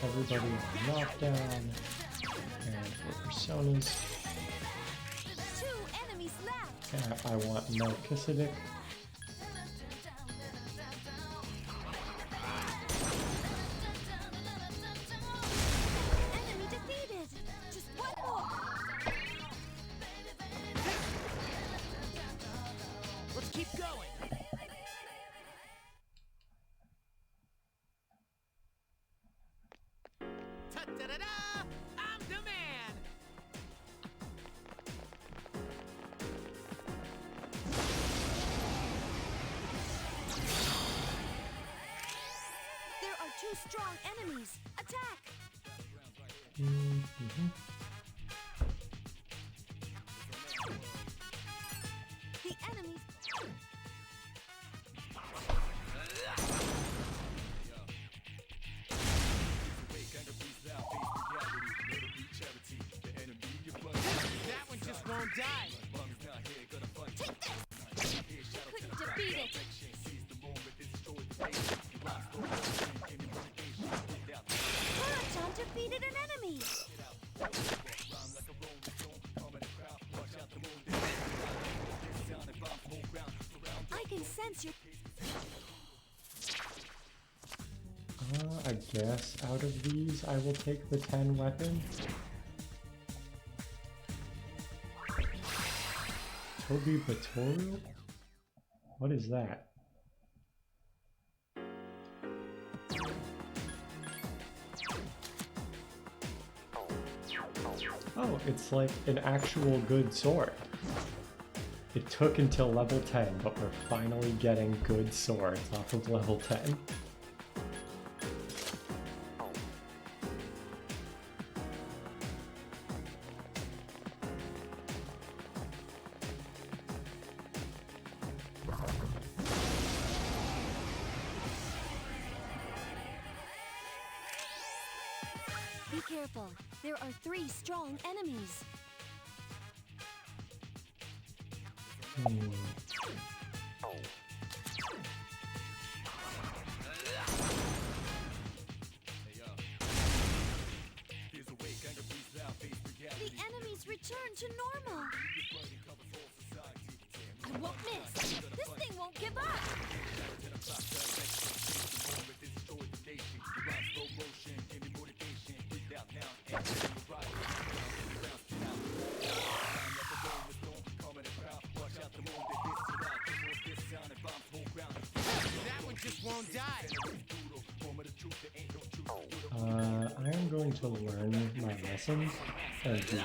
Everybody on knockdown. And for personas. Two enemies left. I want Melchizedek. Enemy defeated. Just one more. Let's keep going. Ta-da-da-da! I'm the man. There are two strong enemies. Attack. The enemies. That one just won't die. Take this. Couldn't defeat it. Kurachan defeated an enemy. I I guess out of these I will take the 10 weapon. Toby Batoru? What is that? Oh, it's like an actual good sword. It took until level 10, but we're finally getting good swords off of level 10. Be careful. There are 3 strong enemies. The enemies return to normal. I won't miss. This thing won't give up. That one just won't die. I am going to learn my lessons and do it.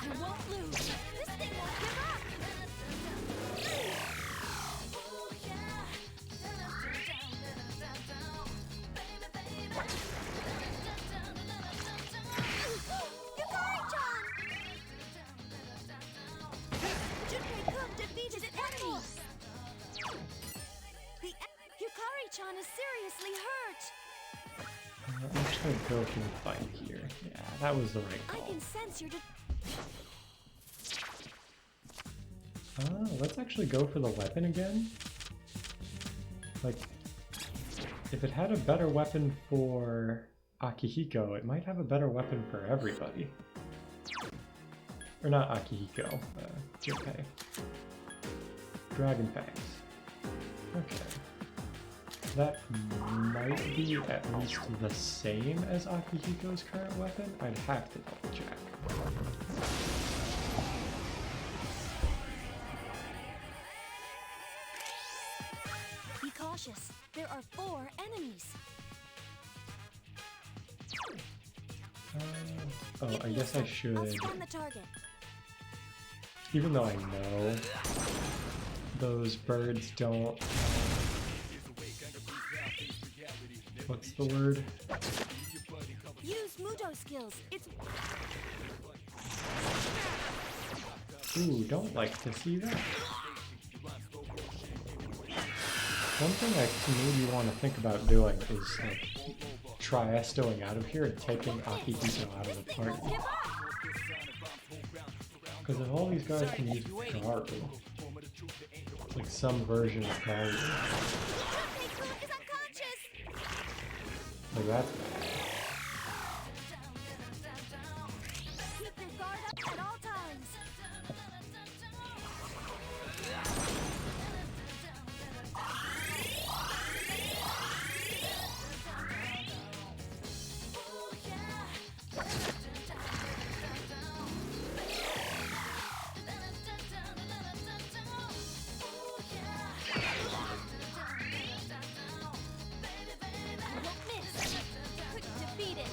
I won't lose. This thing won't give up. Junpei-kun defeated an enemy. Yukari-chan is seriously hurt. I'm just gonna go for the fight here. Yeah, that was the right I call. can sense your Let's actually go for the weapon again. Like, if it had a better weapon for Akihiko, it might have a better weapon for everybody. Or not Akihiko, Junpei. Dragon Fangs. Okay. That might be at least the same as Akihiko's current weapon. I'd have to double check. Be cautious. There are 4 enemies. Oh, I guess I should. I'll scan the target. Even though I know those birds don't. What's the word? Use Mudo skills. It's Ooh, don't like to see that. One thing I maybe want to think about doing is like Triestoing out of here and taking Akihiko out of the party. Because if all these guys can use Garu, it's like some version of Garu. Junpei-kun is unconscious. Like that's bad. Keep your guard up at all times. I won't miss. Defeated.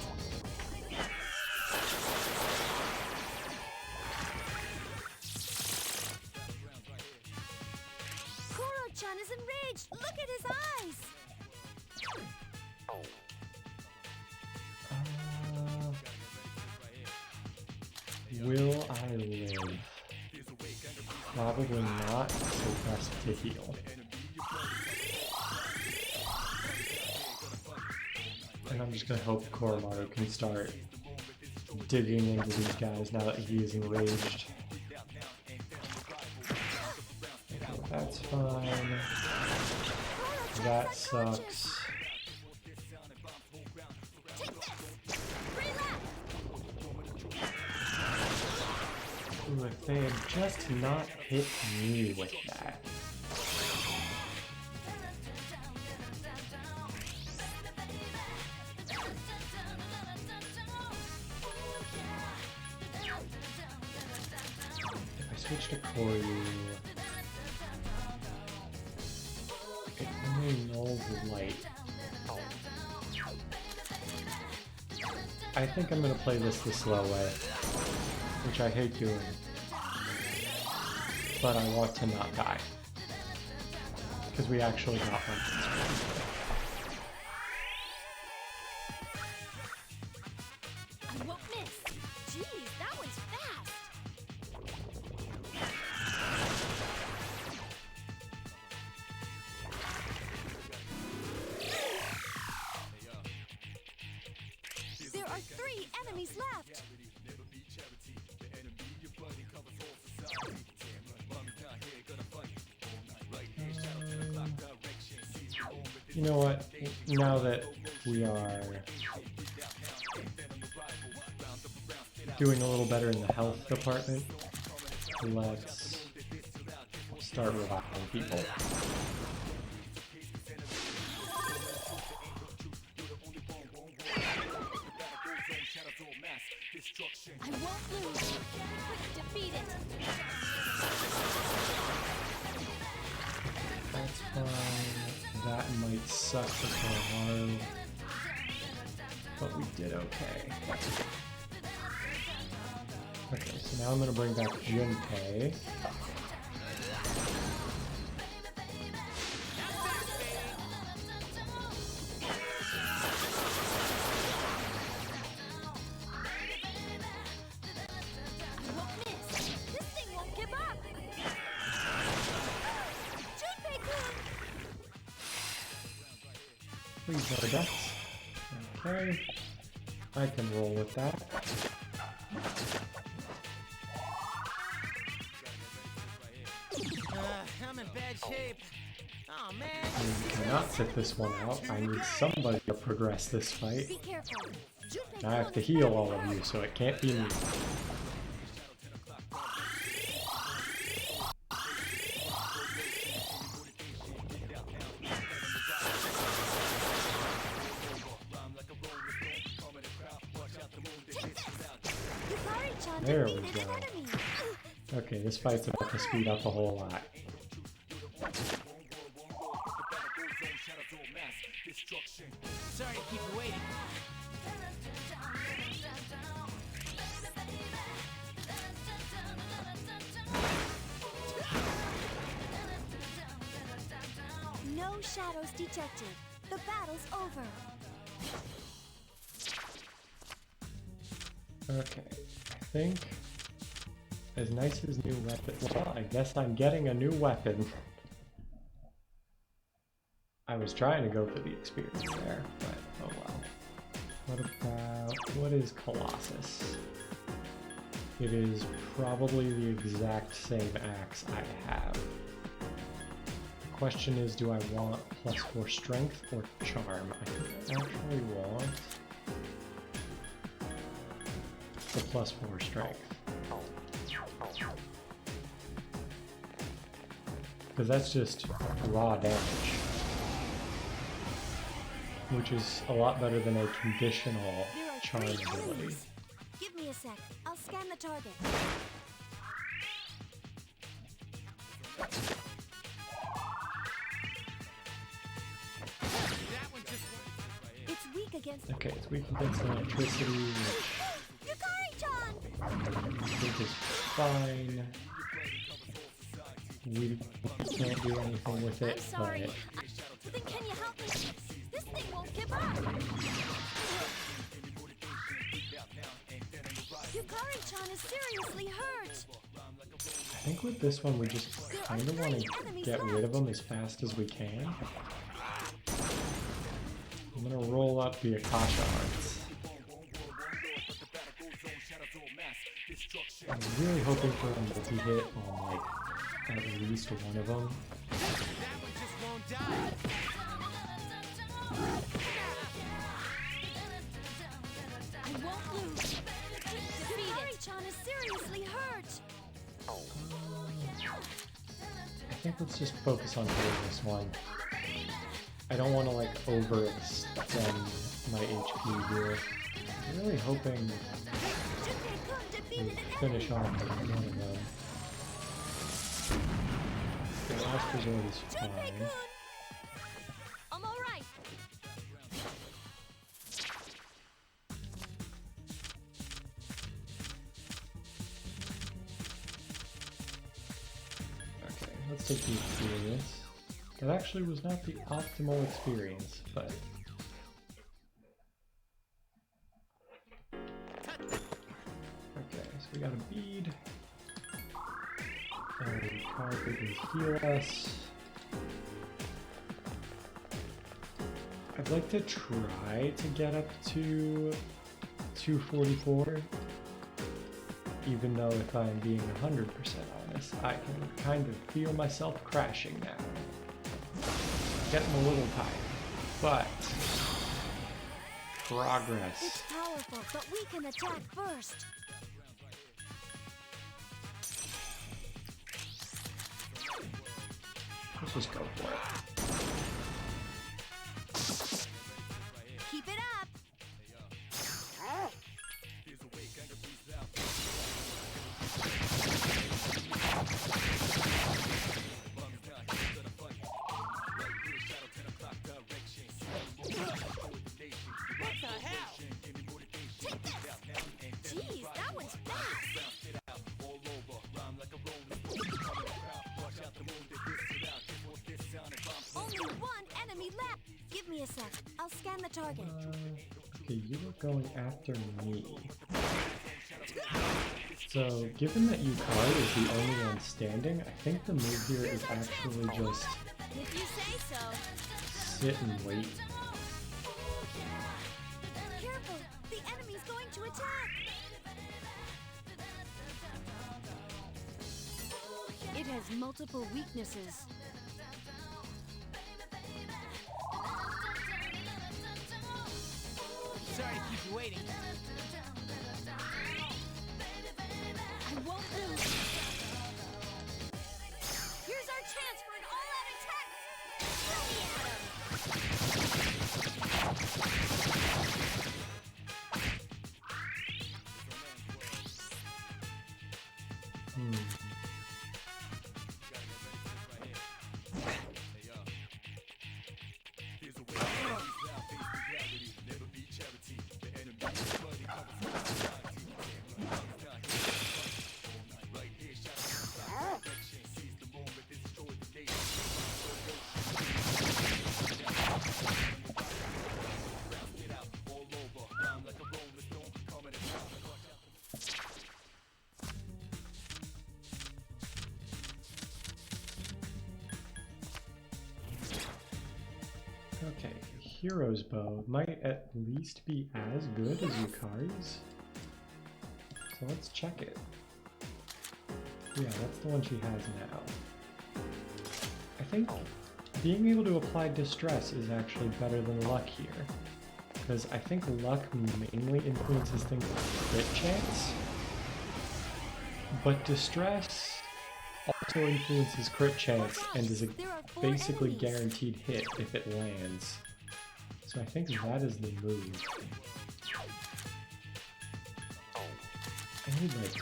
Koro-chan is enraged. Look at his eyes. Will I live? Probably not, so best to heal. And I'm just gonna hope Koromaru can start digging into these guys now that he is enraged. Okay, that's fine. That sucks. Take this. Relapse. Ooh, if they had just not hit me with that. If I switch to Koryu, it only nulls light. I think I'm gonna play this the slow way, which I hate doing, but I want to not die, because we actually got one. I won't miss. Jeez, that one's fast. There are 3 enemies left. You know what? Now that we are doing a little better in the health department, let's start reviving people. I won't lose. Defeat it. That's fine. That might suck for Koharu, but we did okay. Okay, so now I'm gonna bring back Junpei. Please no deaths. Okay. I can roll with that. I'm in bad shape. Oh man. We cannot sit this one out. I need somebody to progress this fight. Be careful. I have to heal all of you, so it can't be me. There we go. Okay, this fight's about to speed up a whole lot. Sorry to keep you waiting. No shadows detected. The battle's over. Okay, I think as nice as new weapon. Well, I guess I'm getting a new weapon. I was trying to go for the experience there, but oh well. What about, what is Colossus? It is probably the exact same axe I have. The question is, do I want +4 strength or charm? I think I actually want the +4 strength. Because that's just raw damage, which is a lot better than a conditional charm ability. Give me a sec. I'll scan the target. It's weak against. Okay, it's weak against electricity, which Yukari-chan! I think is fine. We can't do anything with it, I'm sorry. but Then can you help me? This thing won't give up. Yukari-chan is seriously hurt. I think with this one we just kind of want to get rid of them as fast as we can. I'm gonna roll up the Akasha Arts. I'm really hoping for a multi-hit on like at least one of them. That one just won't die. I won't lose. Yukari-chan is seriously hurt. I think let's just focus on doing this one. I don't want to like overextend my HP here. I'm really hoping we finish off with one of them. The last resort is fine. I'm alright. Okay, let's take the experience. That actually was not the optimal experience, but... Okay, so we got a bead. And a card that can heal us. I'd like to try to get up to 244. Even though if I'm being 100% honest, I can kind of feel myself crashing now. Getting a little tired, but progress. It's powerful, but we can attack first. Let's just go for it. Keep it up. Jeez, that was fast. Only one enemy left. Give me a sec. I'll scan the target. Okay, you were going after me. So, given that Yukari is the only one standing, I think the move here is actually just If you say so. sit and wait. Careful! The enemy's going to attack! It has multiple weaknesses. Sorry to keep you waiting. I won't lose! Here's our chance for an all-out attack! Throw me at him! Okay, Hero's Bow might at least be as good as Yukari's. So let's check it. Yeah, that's the one she has now. I think being able to apply Distress is actually better than Luck here. Because I think Luck mainly influences things like crit chance. But Distress also influences crit chance and is a basically guaranteed hit if it lands. So I think that is the move. I need like...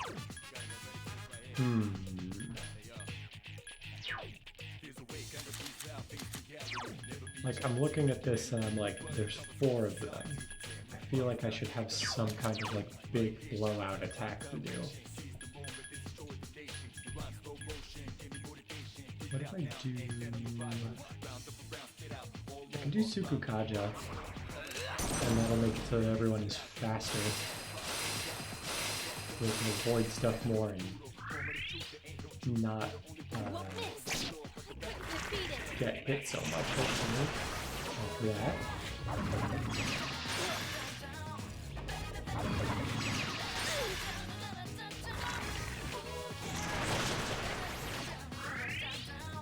Like, I'm looking at this and I'm like, there's 4 of them. I feel like I should have some kind of like big blowout attack to do. What if I do... I can do Sukukaja, and that'll make it so that everyone is faster. We can avoid stuff more and not get hit so much, hopefully. Like that.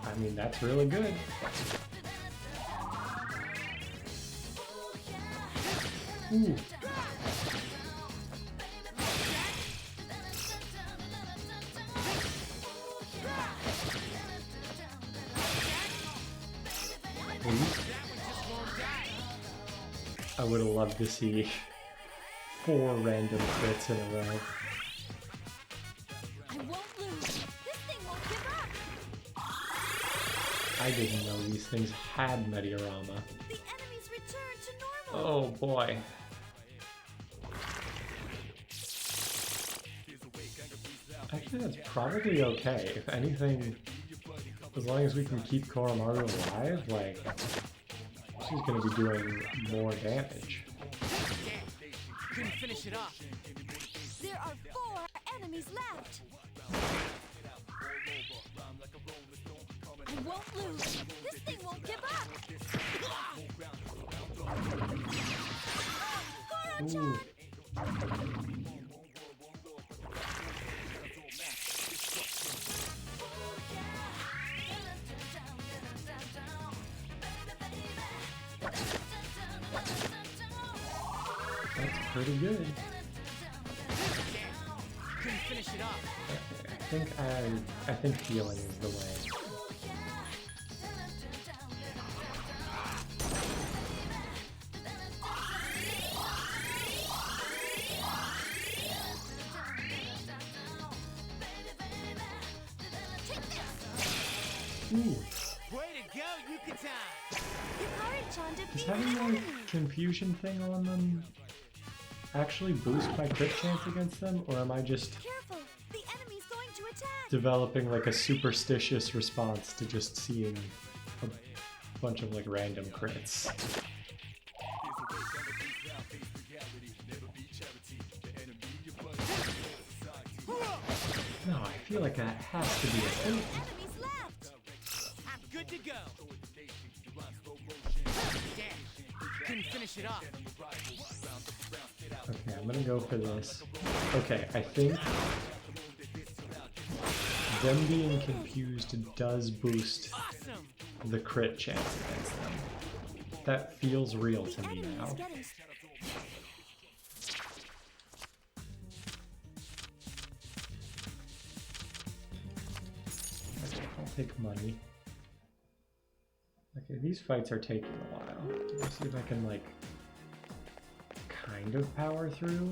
I mean, that's really good. Ooh. would have loved to see 4 random crits in a row. I won't lose. This thing won't give up. I didn't know these things had Mediorama. The enemies return to normal. Oh boy. Actually, that's probably okay. If anything, as long as we can keep Koromaru alive, like, she's gonna be doing more damage. Couldn't finish it off. There are 4 enemies left. I won't lose. This thing won't give up. Ooh. That's pretty good. Couldn't finish it off. I think healing is the way. Ooh. Way to go, Yucatan! Hikari-chan Does defeated having the the enemy. confusion thing on them actually boost my crit chance against them, or am I just Careful, the enemy's going to attack. developing like a superstitious response to just seeing a bunch of like random crits? No, I feel like that has to be a thing. Enemies left. I'm good to go. Damn, couldn't finish it off. Okay, I'm gonna go for this. Okay, I think them being confused does boost Awesome! the crit chance against them. That feels real to The me enemy now. is getting. Okay, I'll take money. Okay, these fights are taking a while. Let's see if I can like kind of power through.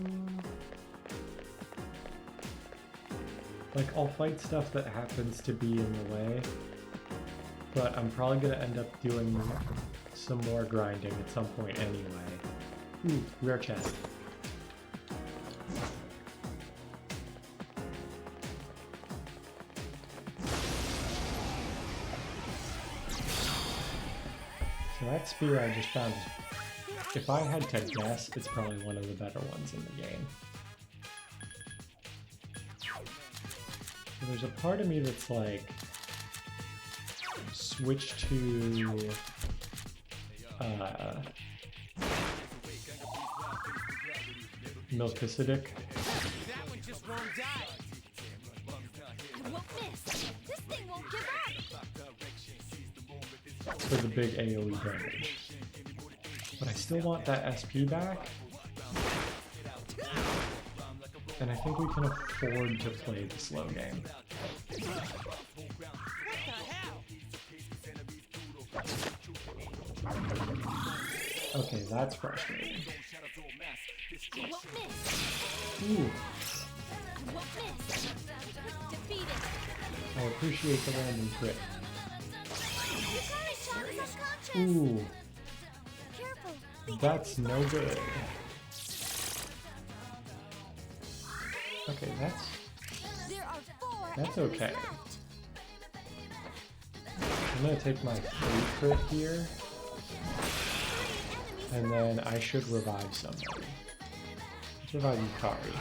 Like, I'll fight stuff that happens to be in the way, but I'm probably gonna end up doing some more grinding at some point anyway. Ooh, rare chest. So that spear I just found, if I had to guess, it's probably one of the better ones in the game. So there's a part of me that's like, switch to Melchizedek That one just won't die. I won't miss. This thing won't give up. for the big AoE damage. But I still want that SP back. And I think we can afford to play the slow game. What the hell? Okay, that's frustrating. I won't miss. Ooh, I won't miss. Defeated. I appreciate the random crit. Hikari-chan is unconscious. Ooh, Careful. The that's enemy's no going to good. attack. Okay, that's There are 4 That's enemies okay. left. I'm gonna take my free crit here, 3 enemies and left. then I should revive somebody. Let's revive Yukari.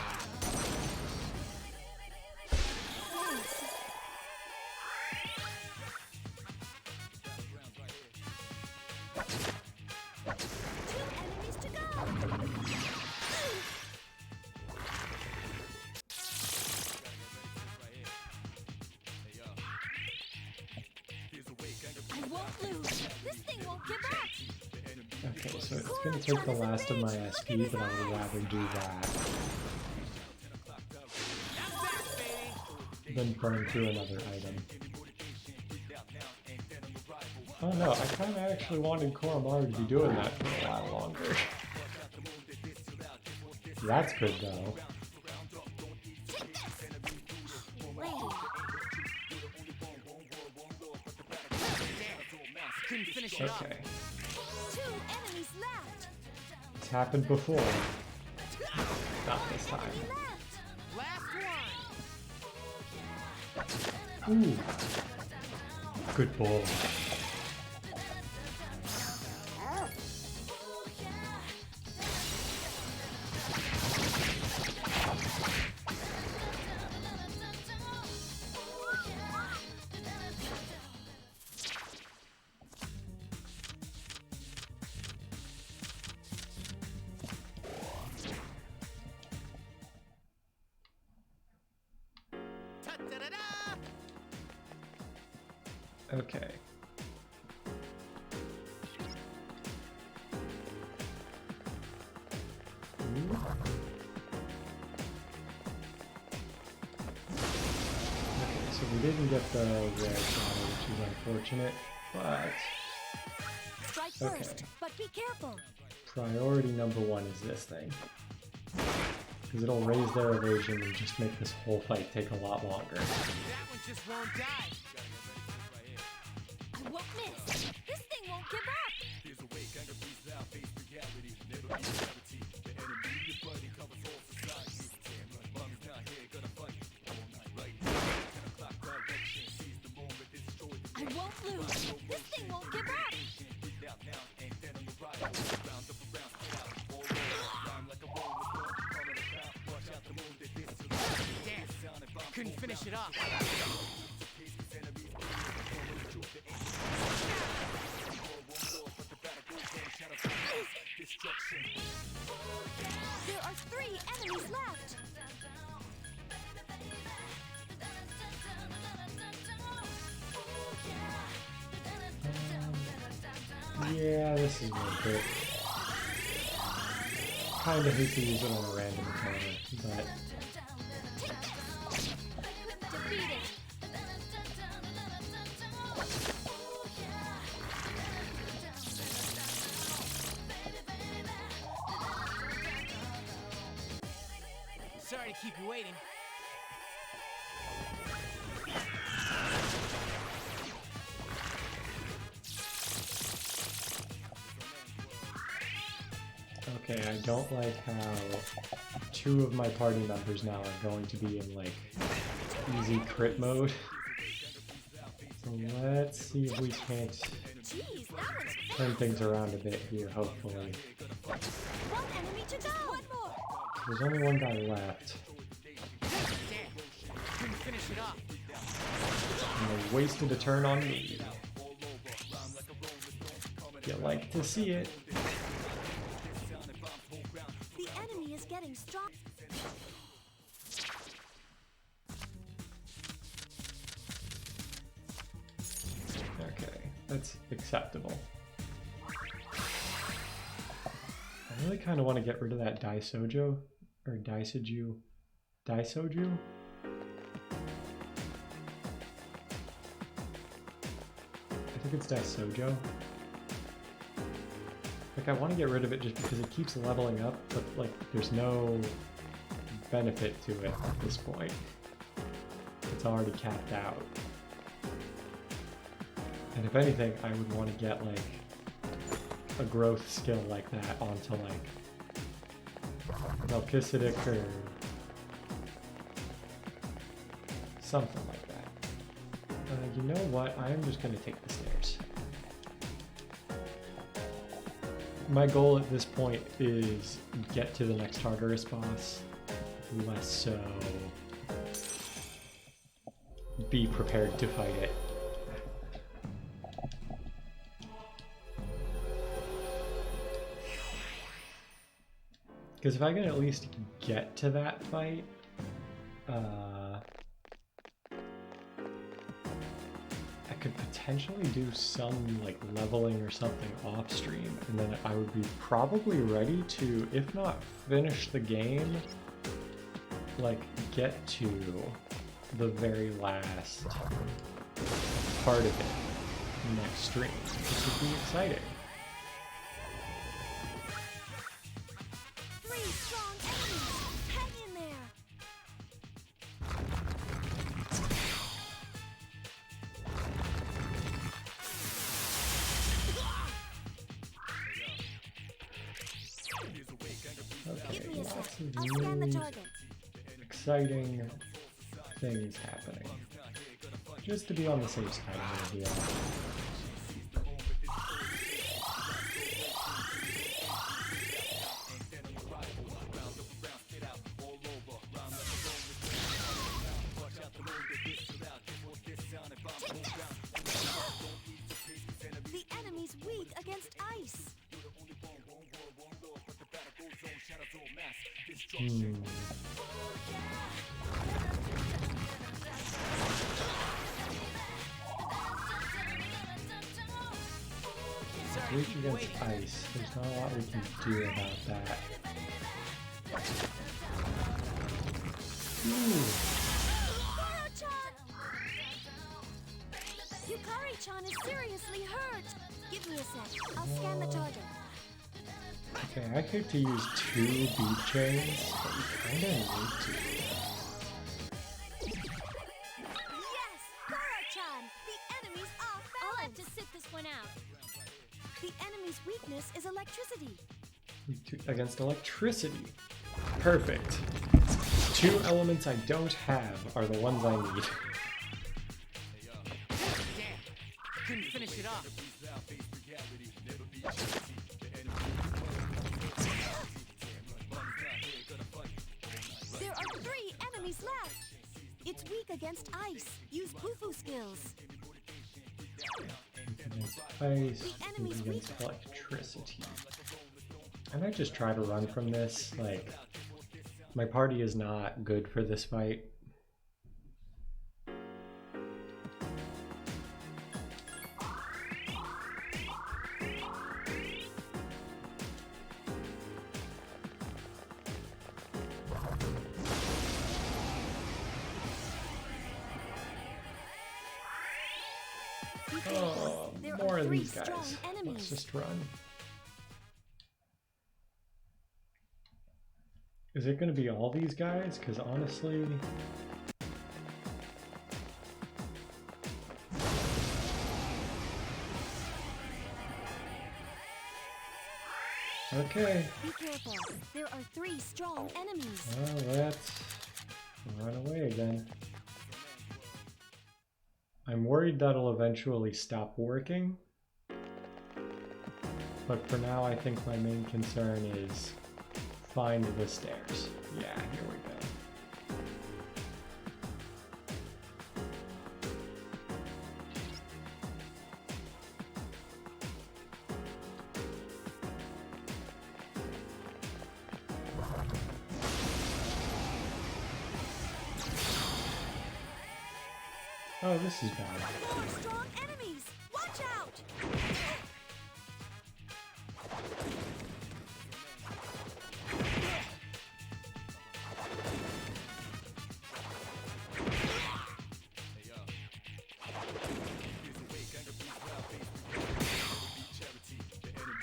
Two enemies to go. I won't lose. This thing won't give up. Okay, so it's gonna take the last of my SP, but I would rather do that I'm back, baby! than burn through another item. Oh no, I kinda actually wanted Koromaru to be doing that for a while longer. That's good though. Lady. Couldn't finish it off. Okay. 2 enemies left. It's happened before. Not this time. Left. Last one. Ooh. Good ball. Ta-da-da-da! Okay. Ooh. Okay, so we didn't get the red bottle, which is unfortunate, but Strike Okay. first, but be careful. priority number 1 is this thing. Because it'll raise their evasion and just make this whole fight take a lot longer. That one just won't die. I won't miss. This thing won't give up. I won't lose. This thing won't give up. Damn. Couldn't finish it off. There are 3 enemies left. Yeah, this is worth it. Kinda hate to use it on a random opponent, but Defeated. Sorry to keep you waiting. okay, I don't like how 2 of my party members now are going to be in like easy crit mode. So let's see if we can't Jeez, that one's turn things around a bit here, hopefully. 1 enemy to go. 1 more. There's only 1 guy left. Damn. Couldn't finish it off. And they wasted a turn on me. You like to see it. The enemy is getting strong. Okay, that's acceptable. I really kind of want to get rid of that Daisoju, or Daisoju. Daisoju? I think it's Daisojo. Like, I want to get rid of it just because it keeps leveling up, but like, there's no benefit to it at this point. It's already capped out. And if anything, I would want to get like a growth skill like that onto like Melchizedek or something like that. You know what? I am just going to take the stairs. My goal at this point is get to the next Tartarus boss, less so be prepared to fight it. Because if I can at least get to that fight, I could potentially do some like leveling or something off stream, and then I would be probably ready to, if not finish the game, like get to the very last part of it next stream, which would be exciting. 3 strong enemies. I'll scan the really target. exciting things happening. Just to be on the safe side of the deal. The enemy's weak against ice. Weak against ice. There's not a lot we can do about that. Ooh. Yukari-chan is seriously hurt. Give me a sec. I'll scan the target. Okay, I hate to use 2 beat chains, but we kinda need to. Yes! Goro-chan! The enemy's off balance! I'll have to sit this one out. The enemy's weakness is electricity. Against electricity. Perfect. 2 elements I don't have are the ones I need. Damn. Couldn't finish it off. There are 3 enemies left. It's weak against ice. Use Pufu skills. Against ice, The enemy's against weak. electricity. I might just try to run from this. Like, my party is not good for this fight. Be careful. Oh, There more are of 3 these strong guys. Let's enemies. just run. Is it going to be all these guys? Because honestly... Okay. Be careful. There are 3 strong enemies. Well, let's run away again. I'm worried that'll eventually stop working. But for now, I think my main concern is find the stairs. Yeah, here we go. Oh, this is bad. More strong enemies! Watch out!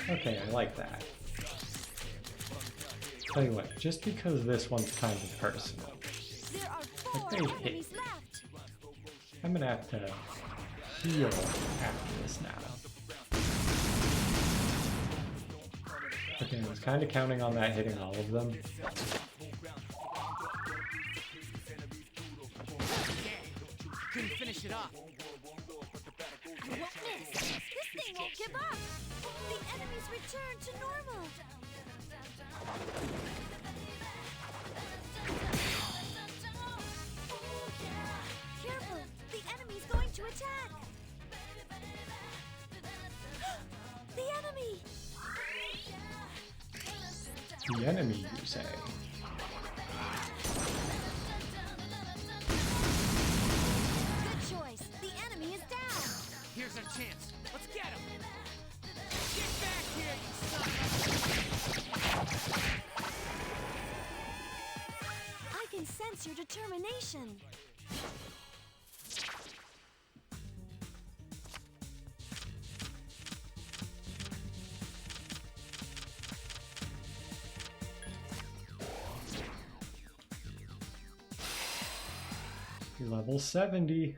Okay, I like that. Tell you what, just because this one's kind of personal, There are 4 Like, they hit. enemies left. I'm gonna have to heal after this now. Okay, I was kind of counting on that hitting all of them. Couldn't finish it off. You won't miss. This thing won't give up. The enemies return to normal. Careful, the enemy's going to attack. The enemy. The enemy, you say? Good choice. The enemy is down. Here's our chance. Let's get him. Get back here, you son of a... I can sense your determination. You're level 70.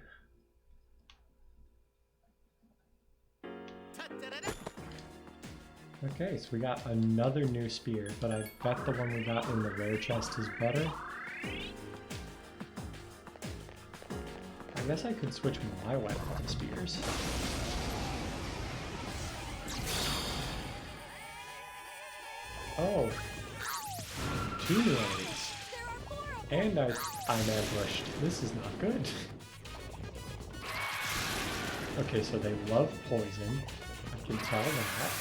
Okay, so we got another new spear, but I bet the one we got in the rare chest is better. I guess I could switch my weapon to spears. Oh, 2 new enemies. And I'm ambushed. This is not good. Okay, so they love poison. I can tell that.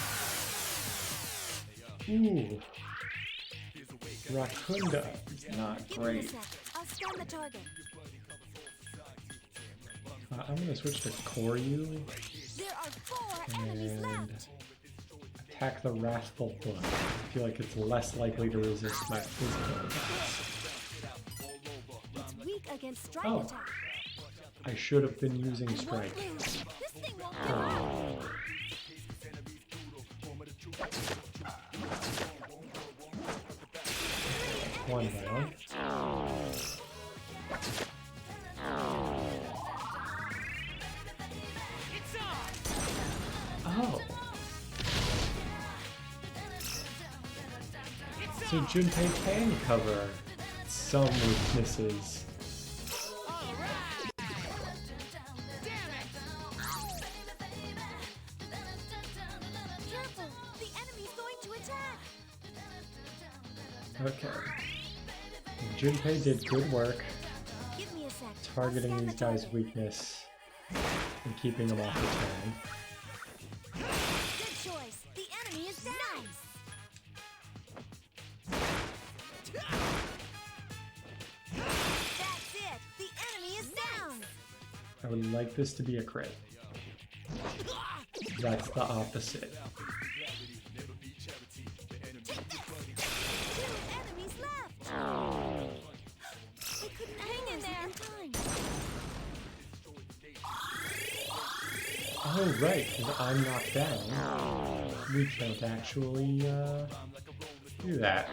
Ooh. Rakunda is not Give me a great. sec. I'll scan the target. I'm gonna switch to Koryu There are 4 enemies and left. attack the Wrathful Foot. I feel like it's less likely to resist my physical attacks. It's weak against strike Oh. attack. I should have been using Won't Strike. lose. This thing won't lose. One down. It's on! Oh, It's so on! Junpei can cover some weaknesses. Alright! Damn it! Careful. The enemy's going to attack. Okay. Junpei did good work Give me a sec. I'll targeting scan the these guys' target. weakness and keeping them off the turn. Good choice. The enemy is down. That's it. The enemy is down. I would like this to be a crit. That's the opposite. Take this. 2 enemies left. They couldn't hang in there in time. Oh, right, because I'm knocked down. We can't actually do that.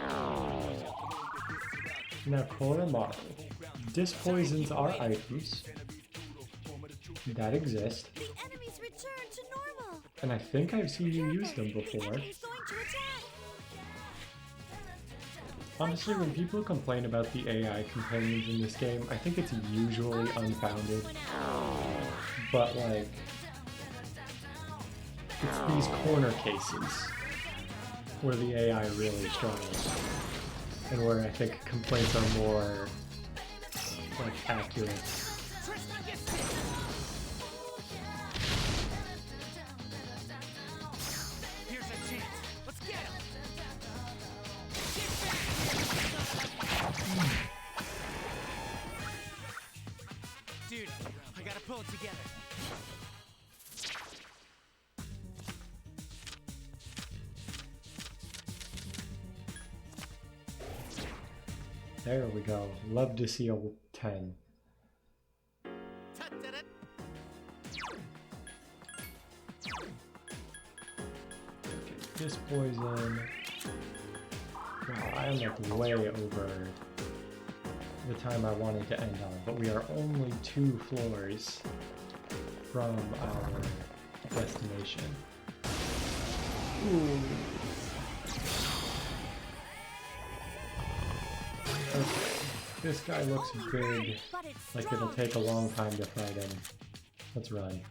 Now, Koromaru. Dispoisons are items that exist, The enemies return to normal. and I think I've seen you use them The before. enemy's going to attack. Honestly, when people complain about the AI companions in this game, I think it's usually unfounded. But, like, it's these corner cases where the AI really struggles, and where I think complaints are more, like, accurate. Tristan gets hit! Here's a chance. Let's get him! Get back! Dude, I gotta pull it together. There we go. Love to see a 10. Tut-tut-tut. Okay, this poison. Wow, I am like way over the time I wanted to end on, but we are only 2 floors from our destination. Ooh. Okay, this guy looks big, But it's like it'll strong. take a long time to fight him. Let's run.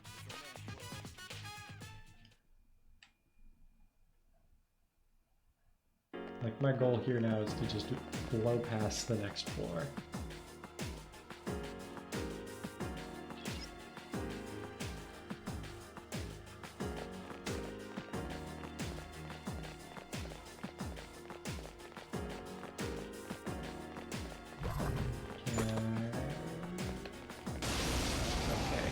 Like, my goal here now is to just blow past the next floor. Okay.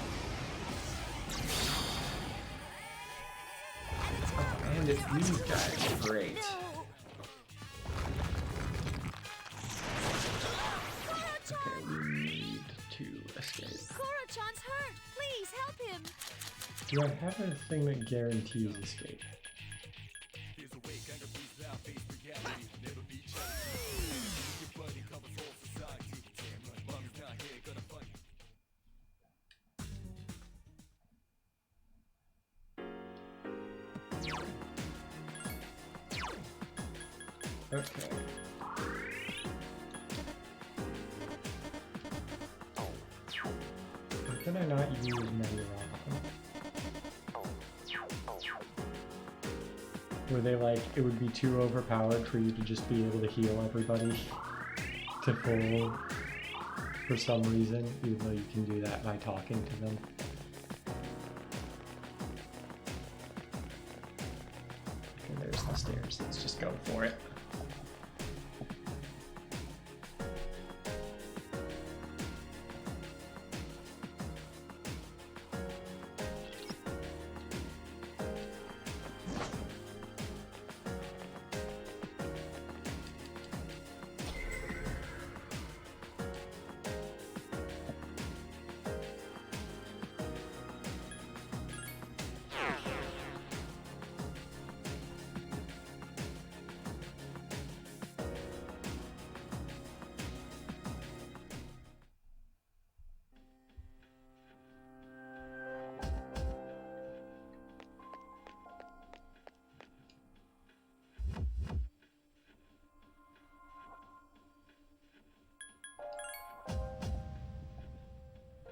And it's these guys. Great. No. Okay, we need to escape. Koro-chan's hurt. Please help him. Do I have a thing that guarantees escape? Okay. Why can I not use many Were they like, it would be too overpowered for you to just be able to heal everybody to full for some reason, even though you can do that by talking to them? Okay, there's the stairs. Let's just go for it.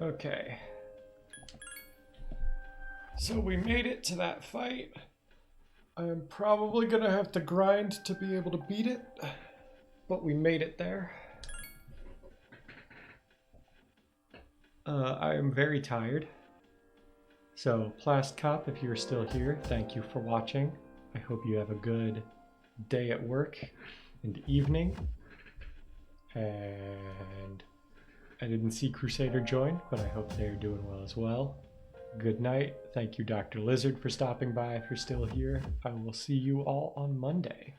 Okay. So we made it to that fight. I'm probably gonna have to grind to be able to beat it, but we made it there. I am very tired. So, Plast Cop, if you're still here, thank you for watching. I hope you have a good day at work and evening. And I didn't see Crusader join, but I hope they're doing well as well. Good night. Thank you, Dr. Lizard, for stopping by if you're still here. I will see you all on Monday.